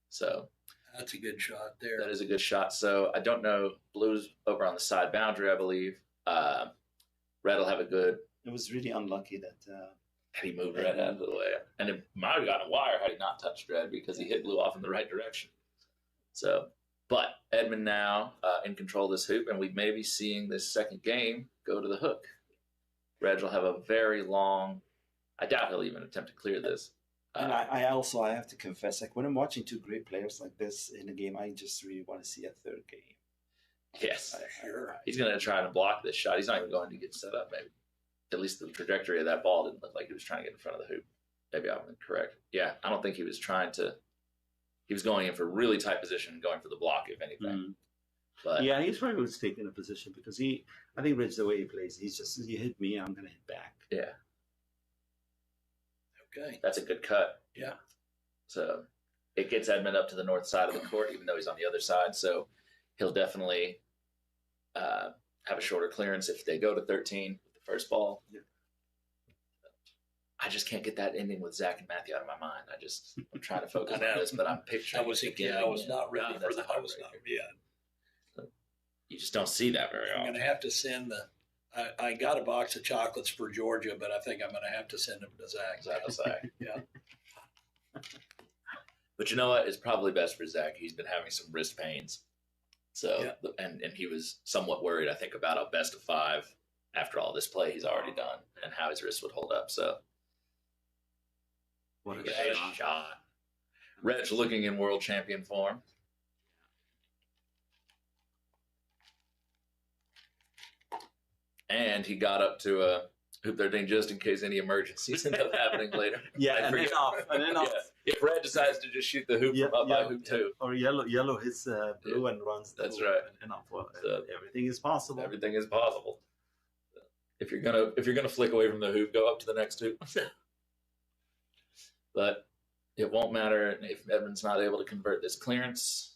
So That's a good shot there. that is a good shot. So I don't know. Blue's over on the side boundary, I believe. Red will have a good. It was really unlucky that He moved Red out of the way, and it might have gotten a wire had he not touched Red because he hit Blue off in the right direction. So, but Edmund now in control of this hoop, and we may be seeing this second game go to the hook. Reg will have a very long. I doubt he'll even attempt to clear this. And I have to confess, like when I'm watching two great players like this in a game, I just really want to see a third game. Yes, sure. He's going to try to block this shot. He's not even going to get set up, maybe. At least the trajectory of that ball didn't look like he was trying to get in front of the hoop. Maybe I'm incorrect. Yeah, I don't think he was trying to. He was going in for really tight position, going for the block, if anything. But yeah, he's probably was taking a position because I think Rich, the way he plays, he's just, you hit me, I'm going to hit back. Yeah. Okay. That's a good cut. Yeah. So it gets Edmund up to the north side of the court, even though he's on the other side. So he'll definitely have a shorter clearance if they go to 13 with the first ball. Yeah. I just can't get that ending with Zach and Matthew out of my mind. I'm trying to focus on this, but I'm picturing. I was not ready for that. I was not ready. You just don't see that very often. I'm going to have to send I got a box of chocolates for Georgia, but I think I'm going to have to send them to Zach. Yeah. But you know what? It's probably best for Zach. He's been having some wrist pains. So, and he was somewhat worried, I think, about a best of 5 after all this play he's already done and how his wrist would hold up. So, what a shot. Reg looking in world champion form. And he got up to a hoop 13 just in case any emergencies end up happening later. Yeah, and then off. Yeah. If Red decides to just shoot the hoop from up by hoop 2. Or yellow hits blue and runs the That's hoop right. And off. Well, everything is possible. Everything is possible. If you're gonna flick away from the hoop, go up to the next hoop. But it won't matter if Edmund's not able to convert this clearance.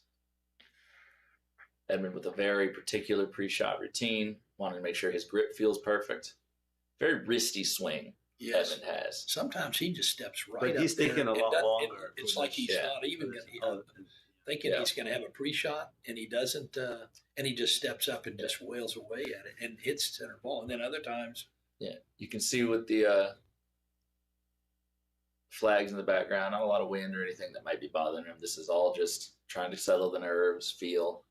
Edmund with a very particular pre-shot routine, wanting to make sure his grip feels perfect. Very wristy swing Edmund has. Sometimes he just steps right but up he's there. taking a lot longer. It's like he's not even going to thinking he's going to have a pre-shot, and he doesn't, and he just steps up and just wails away at it and hits center ball. And then other times, you can see with the flags in the background, not a lot of wind or anything that might be bothering him. This is all just trying to settle the nerves, feel.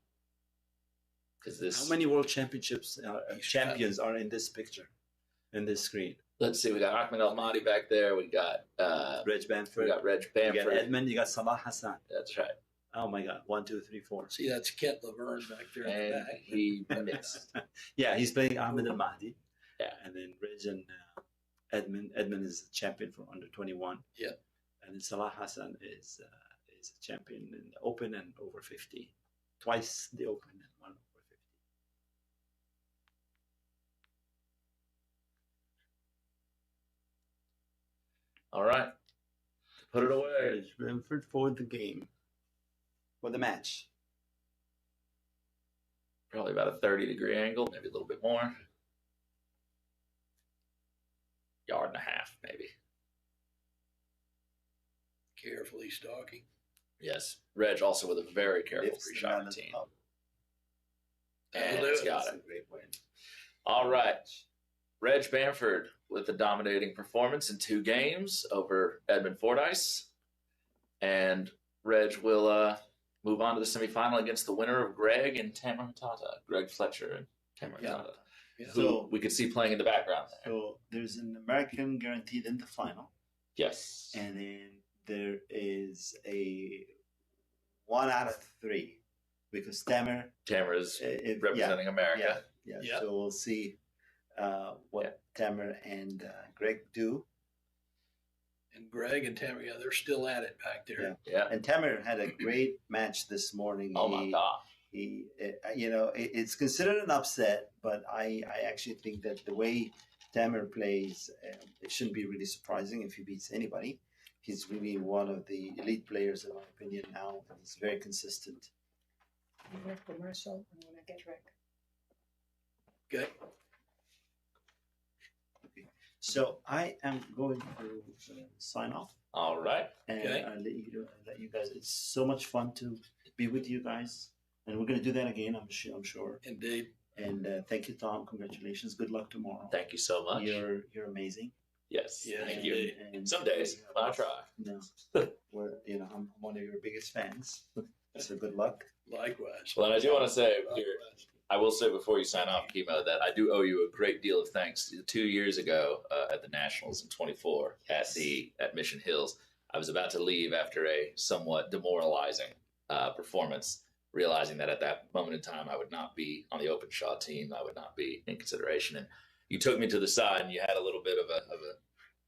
How many world championships champions are in this picture, in this screen? Let's see. We got Ahmed Al Mahdi back there. We got Reg Bamford. We got Reg Bamford. You got Edmund. You got Salah Hassan. That's right. Oh my God! 1, 2, 3, 4. See, that's Kent Laverne back there in the back. He missed. Yeah, he's playing Ahmed Al Mahdi. Yeah, and then Reg and Edmund. Edmund is a champion for under 21. Yeah, and then Salah Hassan is a champion in the Open and over 50. Twice the Open and one over 50. All right. Put it away. Bamford for the game. For the match. Probably about a 30-degree angle, maybe a little bit more. Yard and a half, maybe. Carefully stalking. Yes. Reg also with a very careful pre-shot routine. And he's got it. Great win. All right. Reg Bamford with a dominating performance in 2 games over Edmund Fordyce. And Reg will move on to the semifinal against the winner of Greg and Tamara Tata. Greg Fletcher and Tamara Tata. Yeah. Who we could see playing in the background there. So there's an American guaranteed in the final. Yes. And then there is a 1 out of 3 because Tamara's representing America. Yeah. So we'll see what Tamara and Greg do. And Greg and Tamara, they're still at it back there. Yeah. And Tamara had a great match this morning. Oh my God. It's considered an upset, but I actually think that the way Tamara plays, it shouldn't be really surprising if he beats anybody. He's really one of the elite players, in my opinion, now, and he's very consistent. Commercial. I'm gonna get Rick. Good. Okay. So I am going to sign off. All right. And I'll let you guys. It's so much fun to be with you guys, and we're going to do that again. I'm sure. Indeed. And thank you, Tom. Congratulations. Good luck tomorrow. Thank you so much. You're amazing. Yes, Yeah, thank And- you. and- Some days, I try. No, I'm one of your biggest fans. So good luck. Likewise. Well, and I do want to say here, Likewise. I will say before you sign off, Kimo, that I do owe you a great deal of thanks. 2 years ago at the Nationals in 24 at Mission Hills, I was about to leave after a somewhat demoralizing performance, realizing that at that moment in time I would not be on the open shot team, I would not be in consideration. And you took me to the side and you had a little bit of a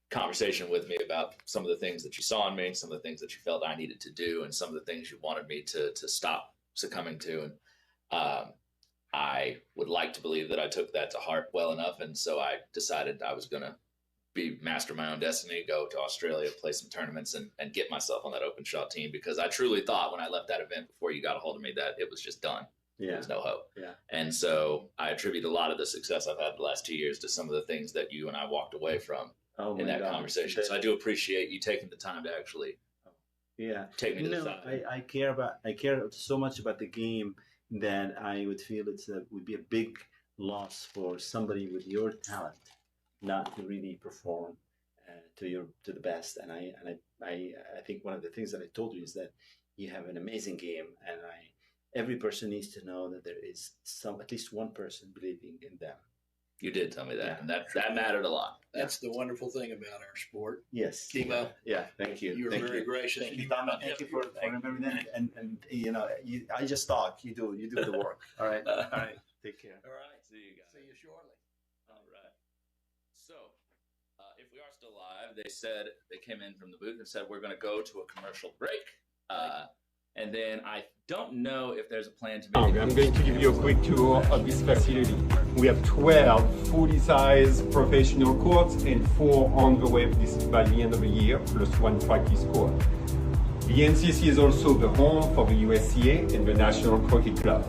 conversation with me about some of the things that you saw in me, some of the things that you felt I needed to do, and some of the things you wanted me to stop succumbing to. And I would like to believe that I took that to heart well enough, and so I decided I was going to be master my own destiny, go to Australia, play some tournaments, and get myself on that open shot team, because I truly thought when I left that event before you got a hold of me that it was just done. There Yeah. was no hope. Yeah. And so I attribute a lot of the success I've had the last 2 years to some of the things that you and I walked away from Oh in my that God. conversation. So I do appreciate you taking the time to actually Yeah. take me to the No, side. I care so much about the game that I would feel would be a big loss for somebody with your talent not to really perform to the best. And I think one of the things that I told you is that you have an amazing game, and every person needs to know that there is at least one person believing in them. You did tell me that, Yeah. and that mattered a lot. That's the wonderful thing about our sport. Yes. Kimo, Yeah. Thank you. you're Thank very you. gracious. Thank you, Tom. Thank you for remembering that. And I just talk. You do the work. All right. All right. Take care. All right. See you guys. See you shortly. All right. So, if we are still live, they came in from the booth and said we're going to go to a commercial break. And then I don't know if there's a plan to make I'm going to give you a quick tour of this facility. We have 12 fully sized professional courts and 4 on the way by the end of the year, plus 1 practice court. The NCC is also the home for the USCA and the National Croquet Club.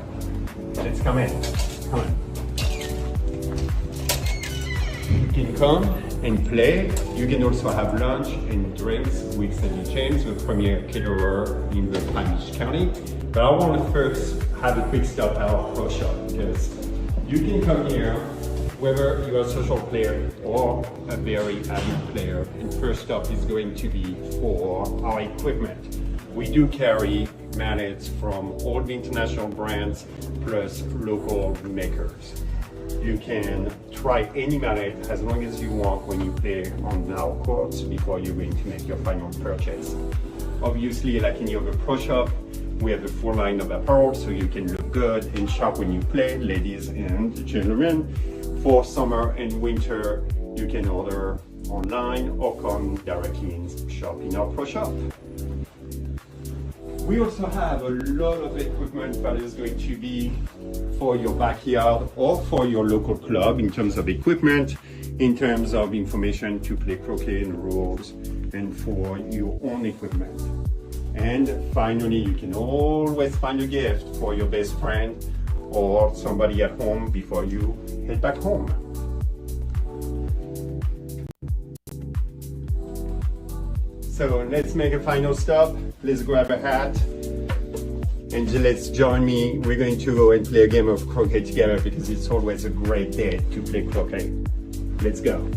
Let's come in. Come on. You can come and play. You can also have lunch and drinks with Sandy James, the premier caterer in the Palm Beach County. But I want to first have a quick stop at our pro shop, because you can come here whether you're a social player or a very avid player. And first stop is going to be for our equipment. We do carry mallets from all the international brands plus local makers. You can try any mallet as long as you want when you play on our courts before you're going to make your final purchase. Obviously, like any other pro shop, we have a full line of apparel so you can look good and sharp when you play, ladies and gentlemen. For summer and winter, you can order online or come directly and shop in our pro shop. We also have a lot of equipment that is going to be for your backyard or for your local club in terms of equipment, in terms of information to play croquet and rules, and for your own equipment. And finally, you can always find a gift for your best friend or somebody at home before you head back home. So let's make a final stop. Let's grab a hat and let's join me. We're going to go and play a game of croquet together because it's always a great day to play croquet. Let's go.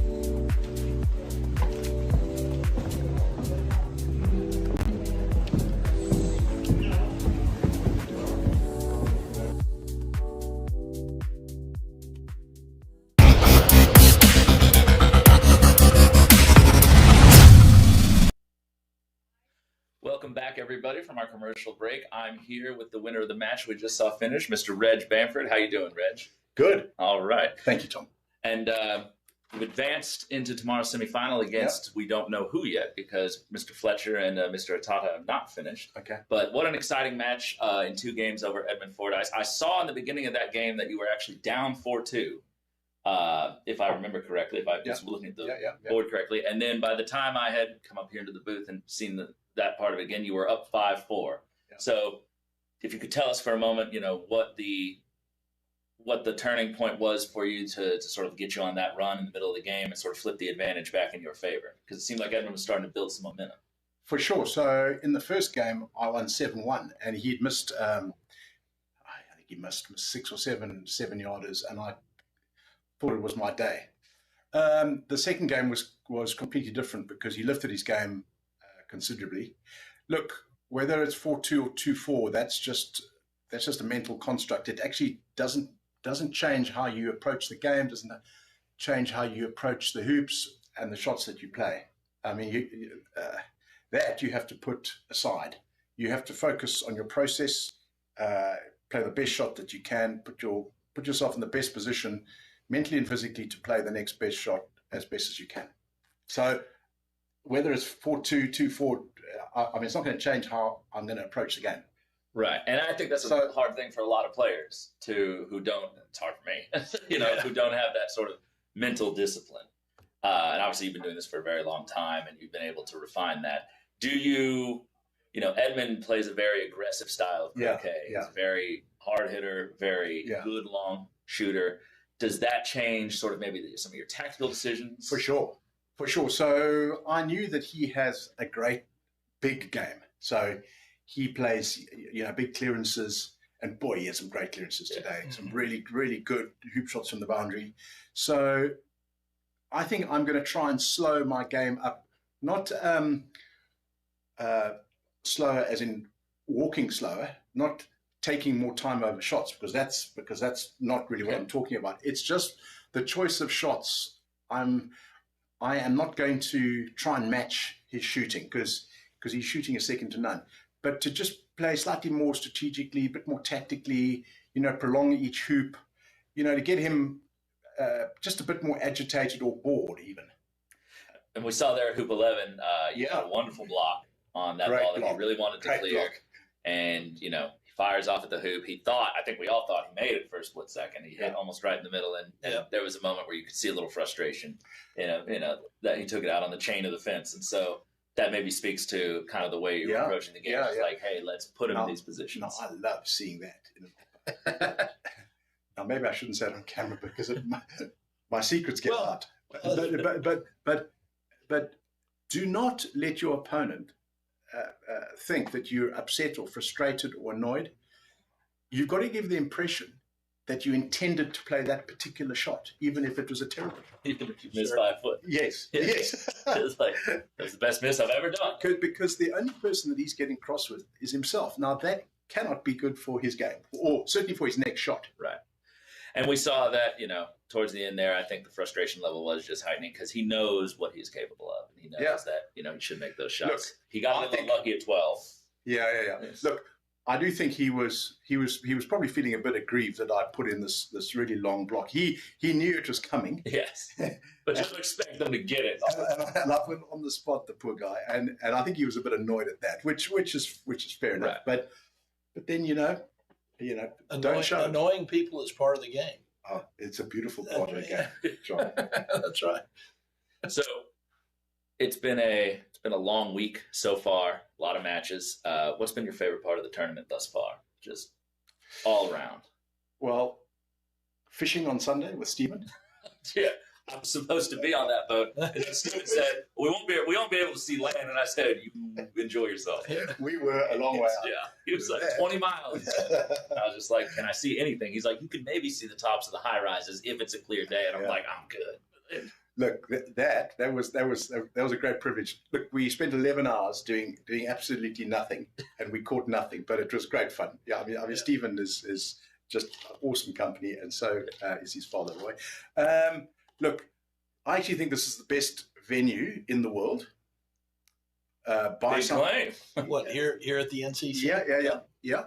Welcome back, everybody, from our commercial break. I'm here with the winner of the match we just saw finish, Mr. Reg Bamford. How you doing, Reg? Good. All right. Thank you, Tom. And you've advanced into tomorrow's semifinal against we don't know who yet, because Mr. Fletcher and Mr. Atata have not finished. Okay. But what an exciting match in 2 games over Edmund Fordyce. I saw in the beginning of that game that you were actually down 4-2, if I remember correctly, if I was looking at the board correctly. And then by the time I had come up here into the booth and seen that part of it again, you were up 5-4. Yeah. So if you could tell us for a moment, what the turning point was for you to sort of get you on that run in the middle of the game and sort of flip the advantage back in your favor, because it seemed like Edmund was starting to build some momentum. For sure. So in the first game, I won 7-1, and he had missed, I think he missed 6 or 7 7-yarders, and I thought it was my day. The second game was completely different because he lifted his game considerably. Look, whether it's 4-2 or 2-4, that's just a mental construct. It actually doesn't change how you approach the game, doesn't change how you approach the hoops and the shots that you play. I mean, that you have to put aside. You have to focus on your process, play the best shot that you can, put yourself in the best position mentally and physically to play the next best shot as best as you can. So whether it's 4-2, 2-4, I mean, it's not going to change how I'm going to approach the game. Right. And I think that's a hard thing for a lot of players who don't, it's hard for me, who don't have that sort of mental discipline. And obviously you've been doing this for a very long time and you've been able to refine that. Do you, Edmund plays a very aggressive style of croquet. Yeah. He's a very hard hitter, very good long shooter. Does that change sort of maybe some of your tactical decisions? For sure. So I knew that he has a great big game. So he plays, big clearances, and boy, he has some great clearances today. Some really, really good hoop shots from the boundary. So I think I'm going to try and slow my game up, not slower as in walking slower, not taking more time over shots, because that's not really what I'm talking about. It's just the choice of shots. I am not going to try and match his shooting because he's shooting a second to none, but to just play slightly more strategically, a bit more tactically, prolong each hoop, to get him just a bit more agitated or bored even. And we saw there at Hoop 11, you had a wonderful block on that ball that he really wanted to clear. Block. And, he fires off at the hoop. I think we all thought he made it for a split second. He hit almost right in the middle. And there was a moment where you could see a little frustration, that he took it out on the chain of the fence. And so that maybe speaks to kind of the way you're approaching the game. It's like, hey, let's put him in these positions. No, I love seeing that. Now, maybe I shouldn't say it on camera because my secrets get out. But do not let your opponent think that you're upset or frustrated or annoyed. You've got to give the impression that you intended to play that particular shot, even if it was a terrible shot. Even if you missed by a foot. Yes. It's like, that's the best miss I've ever done. Because the only person that he's getting cross with is himself. Now, that cannot be good for his game, or certainly for his next shot. Right. And we saw that, towards the end there, I think the frustration level was just heightening because he knows what he's capable of. And he knows that, he should make those shots. Look, he got a little lucky at 12. Yeah. Yes. Look, I do think he was probably feeling a bit aggrieved that I put in this really long block. He knew it was coming. Yes. But you expect them to get it. And I put on the spot, the poor guy. And I think he was a bit annoyed at that, which is fair enough. Right. But then, don't show it. Annoying people is part of the game. Oh, it's a beautiful part of the game, John. That's right. So it's been a long week so far. A lot of matches. What's been your favorite part of the tournament thus far? Just all around. Well, fishing on Sunday with Stephen. Yeah, I was supposed to be on that boat. And Stephen said, we won't be able to see land. And I said, you enjoy yourself. We were a long way out. Yeah, he was like 20 miles. I was just like, can I see anything? He's like, you can maybe see the tops of the high rises if it's a clear day. And I'm like, I'm good. Look, that was a great privilege. Look, we spent 11 hours doing absolutely nothing, and we caught nothing, but it was great fun. Yeah, I mean, Stephen is just awesome company, and so is his father, Roy. Look, I actually think this is the best venue in the world. By some claim. What, here at the NCC? Yeah.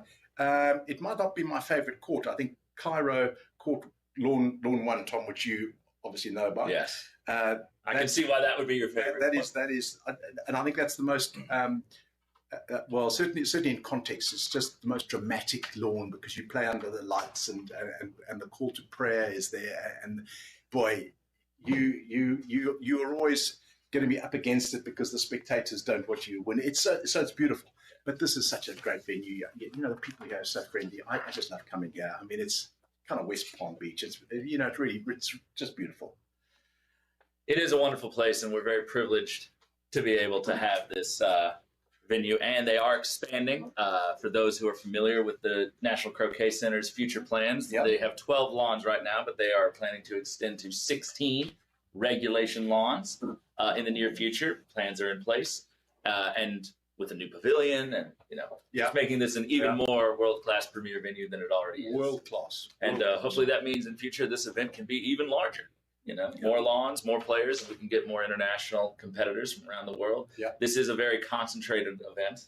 It might not be my favorite court. I think Cairo Court Lawn 1, Tom, which you obviously know about. Yes. I can see why that would be your favorite. That is, and I think that's the most. Well, certainly in context, it's just the most dramatic lawn because you play under the lights and the call to prayer is there, and boy, you are always going to be up against it because the spectators don't watch you win. It's beautiful, but this is such a great venue. The people here are so friendly. I just love coming here. I mean, it's kind of West Palm Beach. It's it's just beautiful. It is a wonderful place, and we're very privileged to be able to have this venue, and they are expanding. For those who are familiar with the National Croquet Center's future plans, Yep. they have 12 lawns right now, but they are planning to extend to 16 regulation lawns in the near future. Plans are in place, and with a new pavilion, and just making this an even more world-class premier venue than it already is. World class. And hopefully that means in future this event can be even larger. More lawns, more players, and we can get more international competitors from around the world. Yeah. This is a very concentrated event,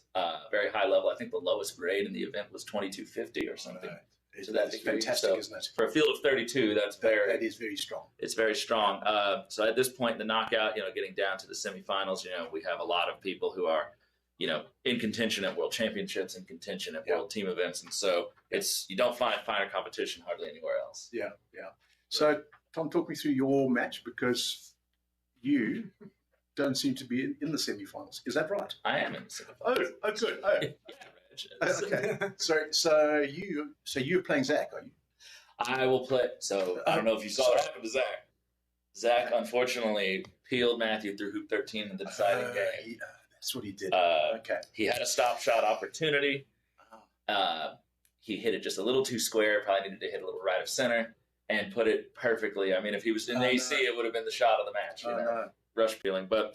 very high level. I think the lowest grade in the event was 2250 or something. It's, So that's fantastic, so isn't it? For a field of 32, that is very strong. It's very strong. So at this point, the knockout, getting down to the semifinals, we have a lot of people who are, in contention at world championships, in contention at world team events, and so you don't find finer competition hardly anywhere else. Yeah. So, Tom, talk me through your match, because you don't seem to be in the semifinals. Is that right? I am in the semifinals. Oh, good. Oh. Okay. So you're playing Zach, are you? I will play. So I don't know if you saw what happened to Zach. Zach unfortunately peeled Matthew through hoop 13 in the deciding game. That's what he did. Okay. He had a stop shot opportunity. He hit it just a little too square. Probably needed to hit a little right of center and put it perfectly. I mean, if he was in AC, it would have been the shot of the match. Rush peeling. But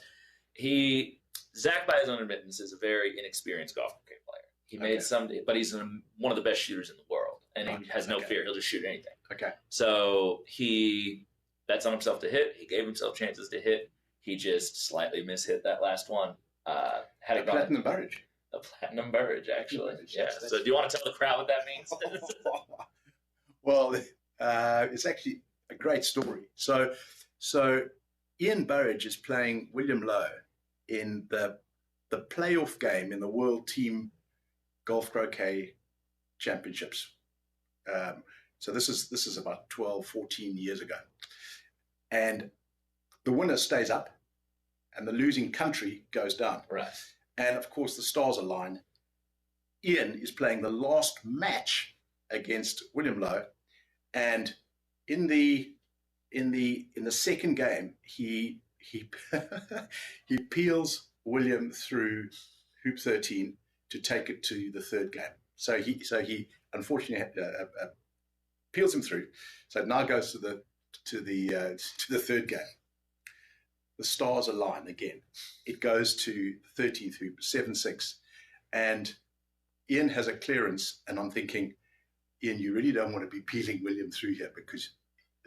Zach, by his own admittance, is a very inexperienced golf player. He made but he's one of the best shooters in the world, and he has no fear. He'll just shoot anything. Okay. So he bets on himself to hit. He gave himself chances to hit. He just slightly mishit that last one. Had it gone Platinum Burridge. A platinum Burridge, actually. Yeah. So do you want to tell the crowd what that means? Well, it's actually a great story. So Ian Burridge is playing William Lowe in the playoff game in the World Team Golf Croquet Championships. So this is about 12, 14 years ago. And the winner stays up and the losing country goes down. Right. And of course the stars align. Ian is playing the last match against William Lowe, and in the second game he he peels William through hoop 13 to take it to the third game. So he unfortunately peels him through. So it now goes to the third game. The stars align again. It goes to 13th hoop, 7-6, and Ian has a clearance, and I'm thinking, Ian, you really don't want to be peeling William through here, because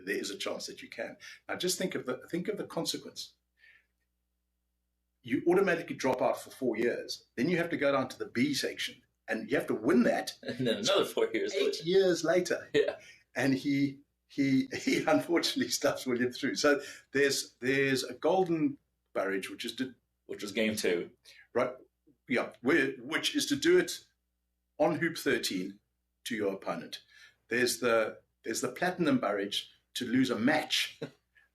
there is a chance that you can. Now just think of the consequence. You automatically drop out for 4 years. Then you have to go down to the B section, and you have to win that. And then another 4 years 8 later. years later. Yeah. And he unfortunately stuffs William through. So there's a golden Burridge, which was game 2. Right. Yeah. Which is to do it on hoop 13 to your opponent. There's the platinum Burridge to lose a match,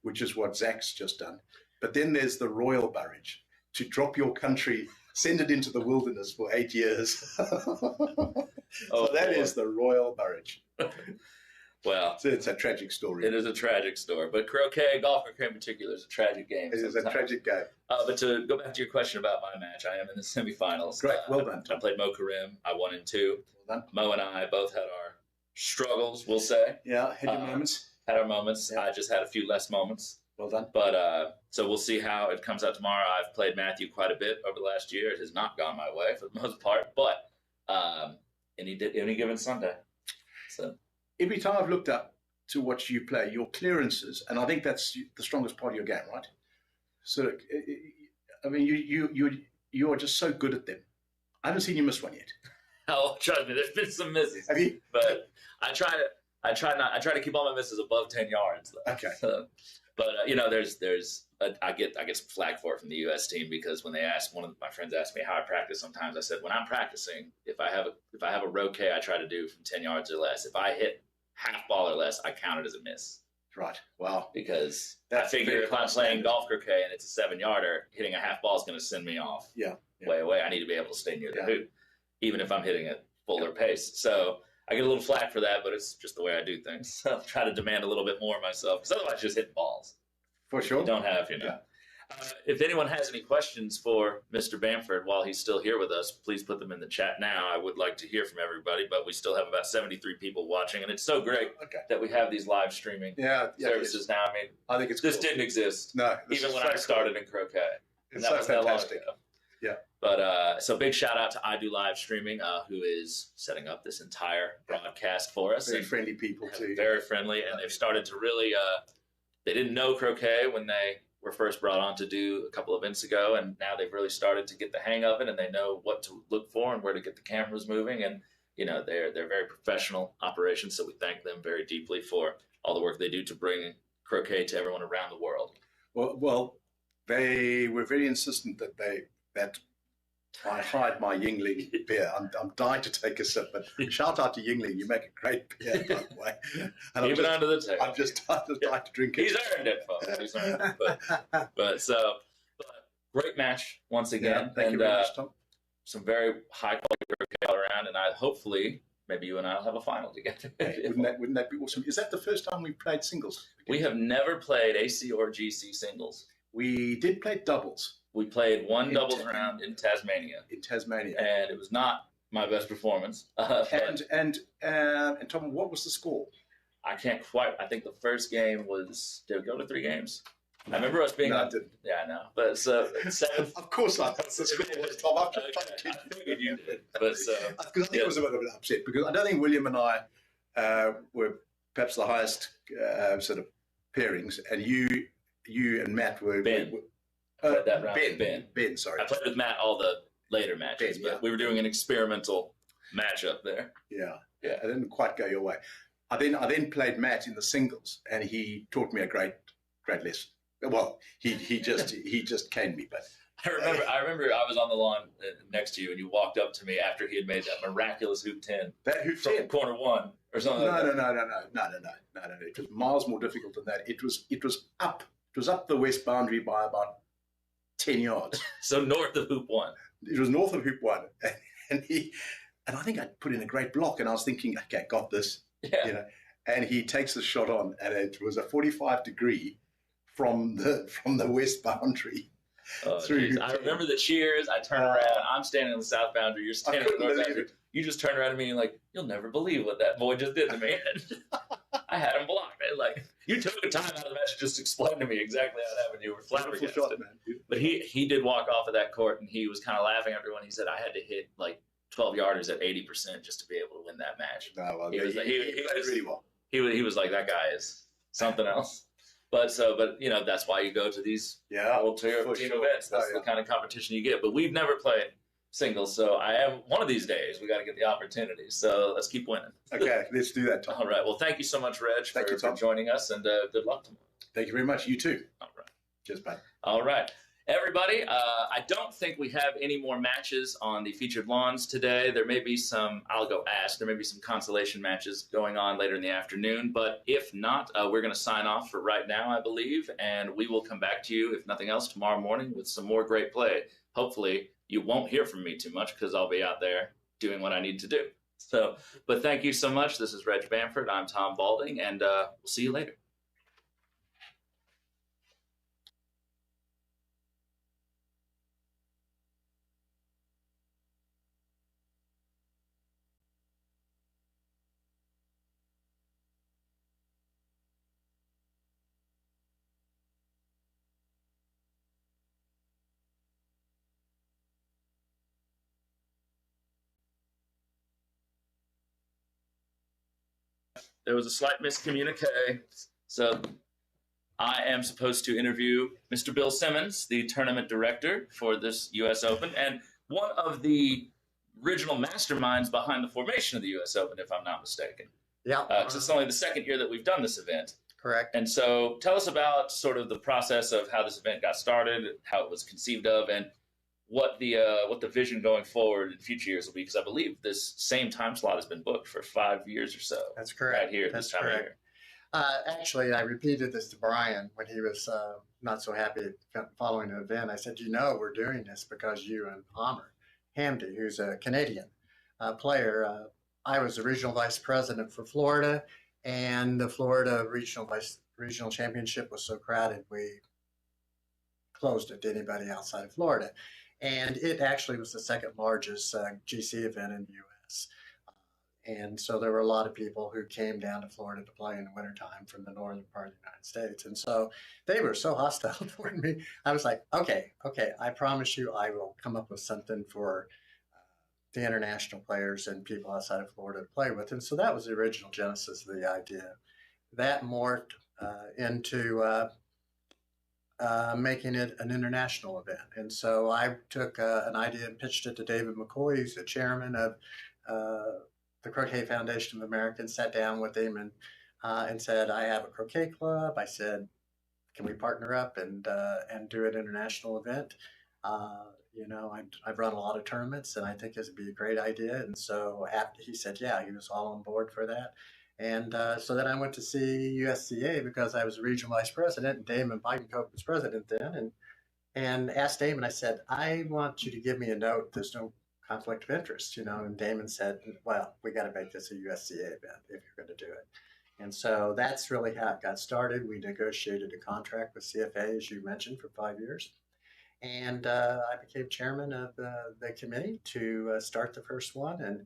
which is what Zach's just done. But then there's the royal Burridge to drop your country, send it into the wilderness for 8 years. So that is the royal Burridge. Well, It's a tragic story. it is a tragic story. But croquet, golf croquet in particular, is a tragic game. It is a sometimes. tragic game. But to go back to your question about my match, I am in the semifinals. Great, well done. I played Mo Karim. I won in 2. Well done. Mo and I both had our struggles, we'll say. Yeah, had your moments. Had our moments. Yeah. I just had a few less moments. Well done. But so we'll see how it comes out tomorrow. I've played Matthew quite a bit over the last year. It has not gone my way for the most part, but any given Sunday. So Every time I've looked up to watch you play, your clearances, and I think that's the strongest part of your game, right? So, I mean, you are just so good at them. I haven't seen you miss one yet. oh, trust me, there's been some misses. Have you? But I try to keep all my misses above 10 yards. Though. Okay. So, but I get some flack for it from the U.S. team, because when one of my friends asked me how I practice, sometimes I said when I'm practicing, if I have a roquet, I try to do from 10 yards or less. If I hit half ball or less, I count it as a miss. Right. Wow. Because That's I figure very if I'm close playing standard. golf croquet and it's a 7-yarder, hitting a half ball is going to send me off Yeah. way away. I need to be able to stay near the Yeah. hoop, even if I'm hitting at fuller pace. So I get a little flack for that, but it's just the way I do things. So I try to demand a little bit more of myself, because otherwise, just hitting balls. For sure. You don't have, Yeah. If anyone has any questions for Mr. Bamford while he's still here with us, please put them in the chat now. I would like to hear from everybody, but we still have about 73 people watching, and it's so great that we have these live streaming services now. I mean, I think it's this cool. didn't exist even when so I started in Croquet. It's that so was that long fantastic. ago. Yeah. But so big shout out to I Do Live Streaming, who is setting up this entire broadcast for us. Very friendly people too. Very friendly, and they've started to really. They didn't know Croquet when they were first brought on to do a couple of events ago, and now they've really started to get the hang of it, and they know what to look for and where to get the cameras moving, and they're very professional operations. So we thank them very deeply for all the work they do to bring Croquet to everyone around the world. Well, they were very insistent that I hide my Yingling beer. I'm dying to take a sip, but shout out to Yingling. You make a great beer, by the way. And Even under the table. I'm just dying to drink it. He's earned it, folks. He's earned it. But great match once again. Thank you very much, Tom. Some very high quality Croquet all around, and hopefully maybe you and I will have a final together. Wouldn't that be awesome? Is that the first time we've played singles? We have never played AC or GC singles. We did play doubles. We played one doubles round in Tasmania. And it was not my best performance. And Tom, what was the score? I can't quite. I think the first game was. Did it go to 3 games? I remember us being. No, I didn't. Yeah, I know. But so 7. Of course, I thought the score was Tom. I figured you did. But because I think it was a bit of an upset because I don't think William and I were perhaps the highest sort of pairings, and you and Matt were. Ben. That round. Ben, sorry. I played with Matt all the later matches, but we were doing an experimental matchup there. Yeah. I didn't quite go your way. I then played Matt in the singles, and he taught me a great lesson. Well, he just caned me, but I remember I was on the lawn next to you, and you walked up to me after he had made that miraculous hoop 10. That hoop from 10 corner 1 or something. No. It was miles more difficult than that. It was up. It was up the west boundary by about 10 yards. So north of hoop 1. It was north of hoop 1, and I think I put in a great block, and I was thinking, okay, got this. Yeah. And he takes the shot on, and it was a 45-degree from the west boundary. Through. I remember the cheers. I turn around. I'm standing on the south boundary. You're standing on the north boundary. You just turn around to me and like, you'll never believe what that boy just did to me. I had him blocked. Like, you took the time out of the match to just explain to me exactly how it happened. You were flabbergasted. But he did walk off of that court, and he was kind of laughing at everyone. He said, I had to hit like 12 yarders at 80% just to be able to win that match. No, well, he was really well. He was like, that guy is something else. But that's why you go to these world team events. That's the kind of competition you get. But we've never played singles, so I am one of these days. We got to get the opportunity. So let's keep winning. Okay, let's do that, Tom. All right. Well, thank you so much, Reg, for joining us, and good luck tomorrow. Thank you very much. You too. All right. Cheers, bye. All right. Everybody, I don't think we have any more matches on the featured lawns today. There may be some, I'll go ask, there may be some consolation matches going on later in the afternoon. But if not, we're going to sign off for right now, I believe. And we will come back to you, if nothing else, tomorrow morning with some more great play. Hopefully, you won't hear from me too much because I'll be out there doing what I need to do. But thank you so much. This is Reg Bamford. I'm Tom Balding, and we'll see you later. There was a slight miscommunication. So I am supposed to interview Mr. Bill Simmons, the tournament director for this U.S. Open, and one of the original masterminds behind the formation of the U.S. Open, if I'm not mistaken. Yeah. Because it's only the second year that we've done this event. Correct. And so tell us about sort of the process of how this event got started, how it was conceived of, and what the vision going forward in future years will be, because I believe this same time slot has been booked for 5 years or so. That's correct. Right here, That's this time correct. of year. Actually, I repeated this to Brian when he was not so happy following the event. I said, we're doing this because you and Amr Hamdi, who's a Canadian player, I was the regional vice president for Florida, and the Florida regional championship was so crowded, we closed it to anybody outside of Florida. And it actually was the second largest GC event in the U.S. And so there were a lot of people who came down to Florida to play in the wintertime from the northern part of the United States. And so they were so hostile toward me. I was like, okay, I promise you I will come up with something for the international players and people outside of Florida to play with. And so that was the original genesis of the idea. That morphed into making it an international event. And so I took an idea and pitched it to David McCoy, who's the chairman of the Croquet Foundation of America, and sat down with him and said, I have a croquet club. I said, can we partner up and do an international event? I've run a lot of tournaments, and I think this would be a great idea. And so after he said, yeah, he was all on board for that. And so then I went to see USCA because I was regional vice president, and Damon Bidencope was president then, and asked Damon, I said, I want you to give me a note. There's no conflict of interest, and Damon said, well, we got to make this a USCA event if you're going to do it. And so that's really how it got started. We negotiated a contract with CFA, as you mentioned, for 5 years. And I became chairman of the committee to start the first one.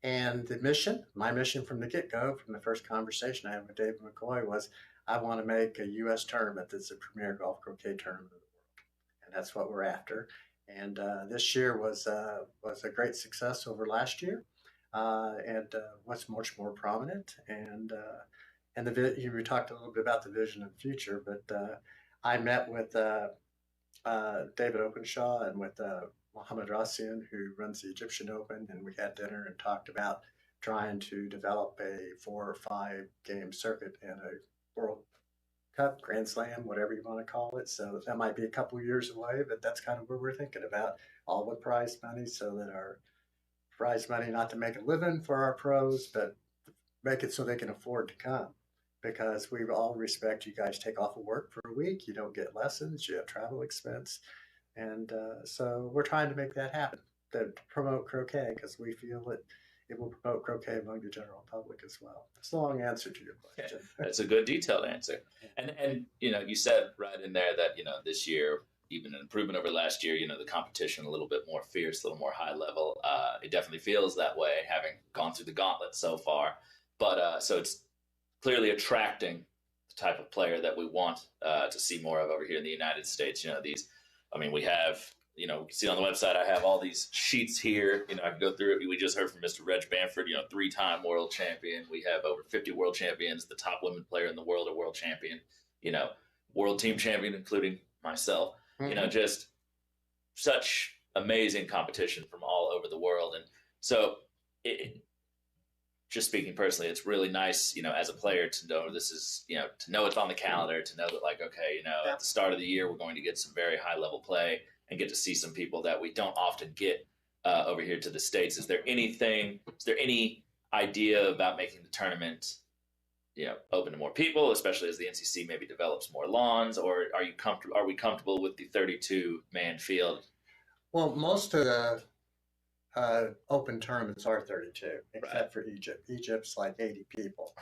And the mission, my mission from the get-go, from the first conversation I had with David McCoy, was I want to make a U.S. tournament that's the premier golf croquet tournament of the world. And that's what we're after. And this year was a great success over last year, and was much more prominent. And we talked a little bit about the vision of the future, but I met with David Openshaw and with Mohammed Rassian, who runs the Egyptian Open, and we had dinner and talked about trying to develop a 4 or 5 game circuit and a World Cup, Grand Slam, whatever you want to call it. So that might be a couple of years away, but that's kind of what we're thinking about, all with prize money, so that our prize money, not to make a living for our pros, but make it so they can afford to come. Because we all respect you guys take off of work for a week, you don't get lessons, you have travel expense. And so we're trying to make that happen, to promote croquet, because we feel that it will promote croquet among the general public as well. It's a long answer to your question. That's a good detailed answer. And you said right in there that, this year, even an improvement over last year, the competition a little bit more fierce, a little more high level. It definitely feels that way, having gone through the gauntlet so far. But so it's clearly attracting the type of player that we want to see more of over here in the United States. We have, you can see on the website, I have all these sheets here. I can go through it. We just heard from Mr. Reg Bamford, 3-time world champion. We have over 50 world champions, the top women player in the world, a world champion, world team champion, including myself. Mm-hmm. Just such amazing competition from all over the world. And so just speaking personally, it's really nice, as a player to know this is, to know it's on the calendar, to know that at the start of the year, we're going to get some very high level play and get to see some people that we don't often get over here to the States. Is there any idea about making the tournament, open to more people, especially as the NCC maybe develops more lawns, or are we comfortable with the 32-man field? Well, most of the open tournaments are 32, except for Egypt. Egypt's like 80 people.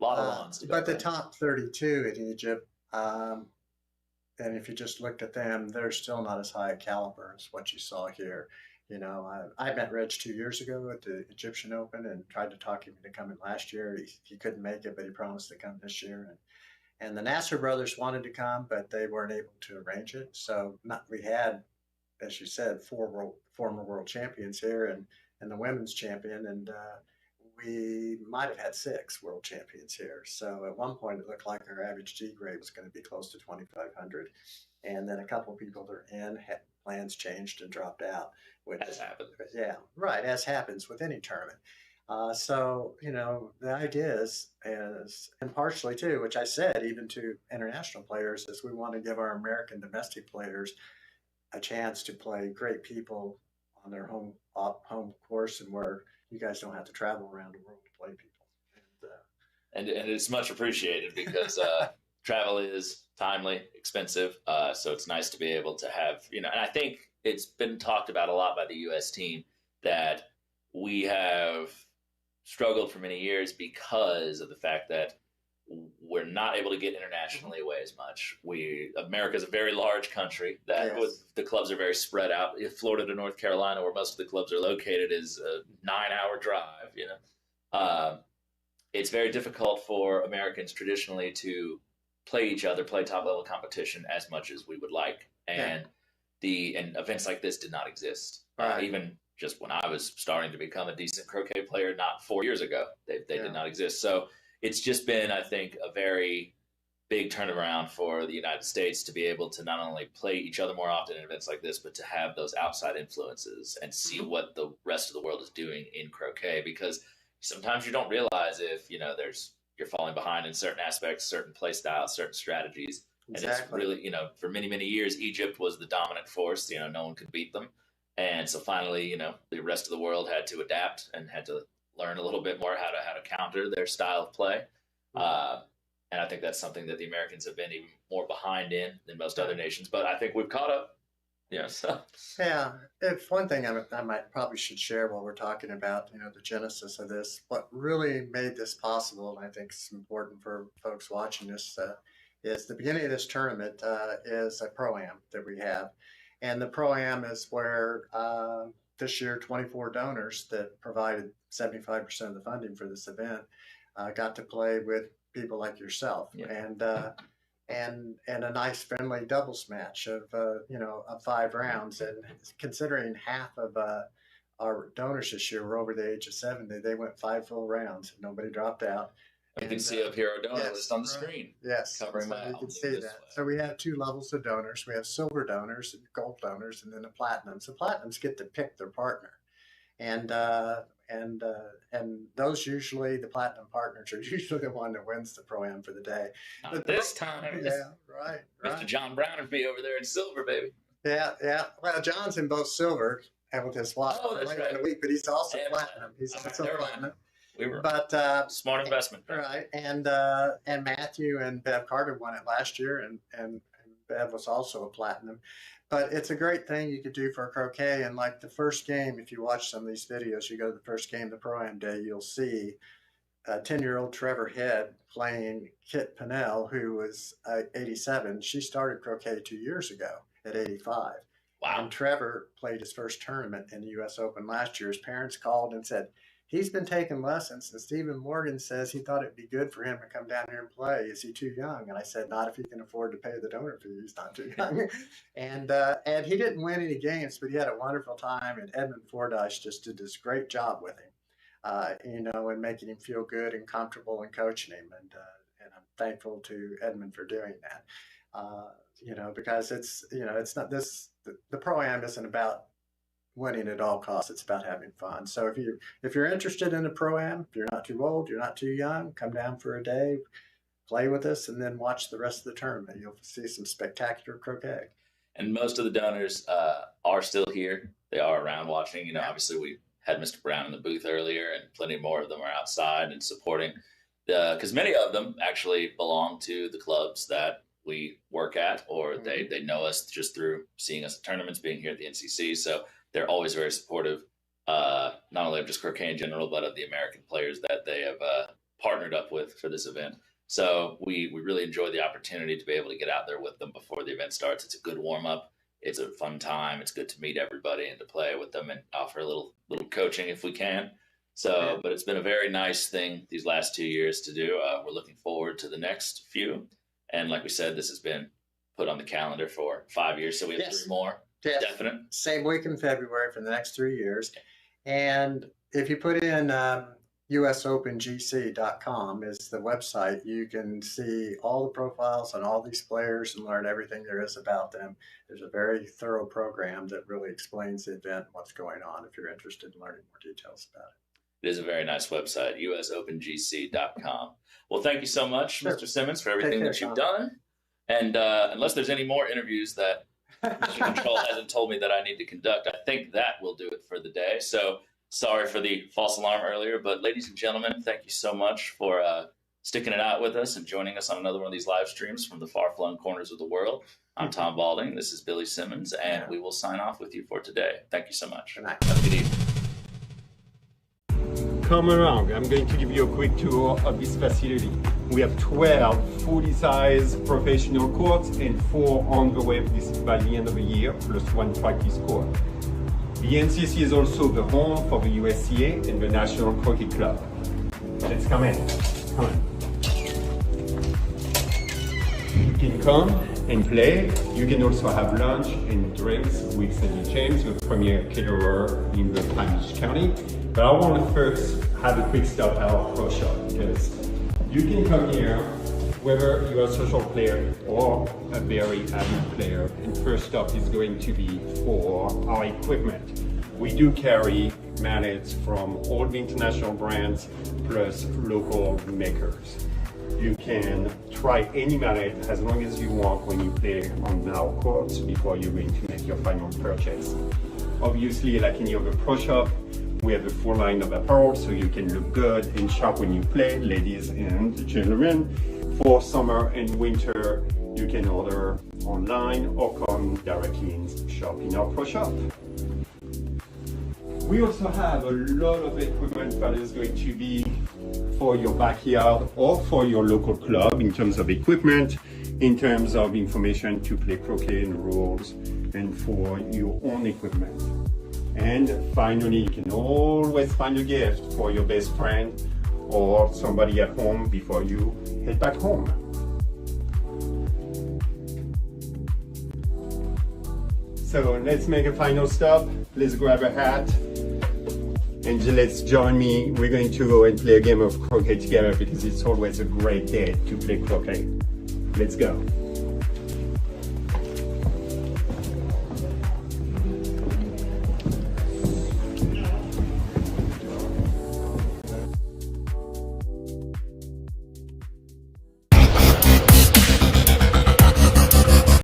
A lot of lawns. But the top 32 in Egypt, and if you just looked at them, they're still not as high a caliber as what you saw here. I met Reg 2 years ago at the Egyptian Open and tried to talk him into coming last year. He couldn't make it, but he promised to come this year. And the Nasser brothers wanted to come, but they weren't able to arrange it. So we had, as you said, 4 former world champions here and the women's champion, and we might have had 6 world champions here. So at one point it looked like our average G grade was going to be close to 2,500, and then a couple of people that are in had plans changed and dropped out. As happens. Yeah, right, as happens with any tournament. So the idea is, and partially too, which I said even to international players, is we want to give our American domestic players a chance to play great people on their home course, and where you guys don't have to travel around the world to play people. And it's much appreciated because travel is timely, expensive. So it's nice to be able to have, and I think it's been talked about a lot by the U.S. team that we have struggled for many years because of the fact that we're not able to get internationally away as much. America's a very large country that the clubs are very spread out. Florida to North Carolina, where most of the clubs are located, is a 9-hour drive. It's very difficult for Americans traditionally to play each other, play top level competition as much as we would like. And events like this did not exist. Even just when I was starting to become a decent croquet player, not 4 years ago, they did not exist. So it's just been, I think, a very big turnaround for the United States to be able to not only play each other more often in events like this, but to have those outside influences and see what the rest of the world is doing in croquet. Because sometimes you don't realize if, you're falling behind in certain aspects, certain play styles, certain strategies. And it's really, for many, many years, Egypt was the dominant force. No one could beat them. And so finally, the rest of the world had to adapt and had to learn a little bit more how to counter their style of play. And I think that's something that the Americans have been even more behind in than most other nations. But I think we've caught up. So. Yeah, if one thing I might probably should share while we're talking about, the genesis of this, what really made this possible, and I think it's important for folks watching this, is the beginning of this tournament is a Pro-Am that we have. And the Pro-Am is where this year 24 donors that provided 75% of the funding for this event got to play with people like yourself. And a nice friendly doubles match of 5 rounds. And considering half of our donors this year were over the age of 70, they went 5 full rounds. Nobody dropped out. You can see up here our donor list on the screen. Yes, covering my you can see that. So we have 2 levels of donors. We have silver donors, and gold donors, and then the platinums. The platinums get to pick their partner, and those usually, the platinum partners are usually the one that wins the Pro-Am for the day. Not this time. Right. Mr. John Brown would be over there in silver, baby. Yeah. Well, John's in both silver and with his watch later in the week, but he's also platinum. He's also platinum. But smart investment, right? And Matthew and Bev Carter won it last year, and Bev was also a platinum. But it's a great thing you could do for a croquet. And like the first game, if you watch some of these videos, you go to the first game, the Pro-Am Day, you'll see 10-year-old Trevor Head playing Kit Pinnell, who was 87. She started croquet 2 years ago at 85. Wow. And Trevor played his first tournament in the U.S. Open last year. His parents called and said, he's been taking lessons, and Stephen Morgan says he thought it'd be good for him to come down here and play. Is he too young? And I said, not if he can afford to pay the donor fee. He's not too young. And he didn't win any games, but he had a wonderful time. And Edmund Fordyce just did this great job with him, and making him feel good and comfortable and coaching him. And I'm thankful to Edmund for doing that. Because it's not this. The Pro-Am isn't about winning at all costs. It's about having fun. So if you're interested in a Pro-Am, if you're not too old, you're not too young, come down for a day, play with us, and then watch the rest of the tournament. You'll see some spectacular croquet. And most of the donors are still here. They are around watching. Obviously we had Mr. Brown in the booth earlier, and plenty more of them are outside and supporting. Because many of them actually belong to the clubs that we work at, or they know us just through seeing us at tournaments, being here at the NCC. So they're always very supportive, not only of just croquet in general, but of the American players that they have partnered up with for this event. So we really enjoy the opportunity to be able to get out there with them before the event starts. It's a good warm-up. It's a fun time. It's good to meet everybody and to play with them and offer a little coaching if we can. So, but it's been a very nice thing these last 2 years to do. We're looking forward to the next few. And like we said, this has been put on the calendar for 5 years. So we have 3 more. Yes. Definite. Same week in February for the next 3 years. And if you put in usopengc.com is the website, you can see all the profiles on all these players and learn everything there is about them. There's a very thorough program that really explains the event and what's going on if you're interested in learning more details about it. It is a very nice website, usopengc.com. Well, thank you so much, Mr. Simmons, for everything that you've done. And unless there's any more interviews that Mr. Control hasn't told me that I need to conduct, I think that will do it for the day. So sorry for the false alarm earlier, but ladies and gentlemen, thank you so much for sticking it out with us and joining us on another one of these live streams from the far-flung corners of the world. I'm Tom Balding. This is Billy Simmons, and we will sign off with you for today. Thank you so much. Good night. Have a good evening. come around. I'm going to give you a quick tour of this facility. We have 12 fully sized professional courts and 4 on the way by the end of the year, plus 1 practice court. The NCC is also the home for the USCA and the National Croquet Club. Let's come in. Come on. You can come and play. You can also have lunch and drinks with Sandy James, the premier caterer in the Palm Beach County. But I want to first have a quick stop at our pro shop, because you can come here whether you're a social player or a very avid player. And first stop is going to be for our equipment. We do carry mallets from all the international brands plus local makers. You can try any mallet as long as you want when you play on our courts before you're going to make your final purchase. Obviously, like any other pro shop, we have a full line of apparel so you can look good and sharp when you play, ladies and gentlemen. For summer and winter, you can order online or come directly and shop in our pro shop. We also have a lot of equipment that is going to be for your backyard or for your local club in terms of equipment, in terms of information to play croquet and rules, and for your own equipment. And finally, you can always find a gift for your best friend or somebody at home before you head back home. So let's make a final stop. Let's grab a hat and let's join me. We're going to go and play a game of croquet together because it's always a great day to play croquet. Let's go.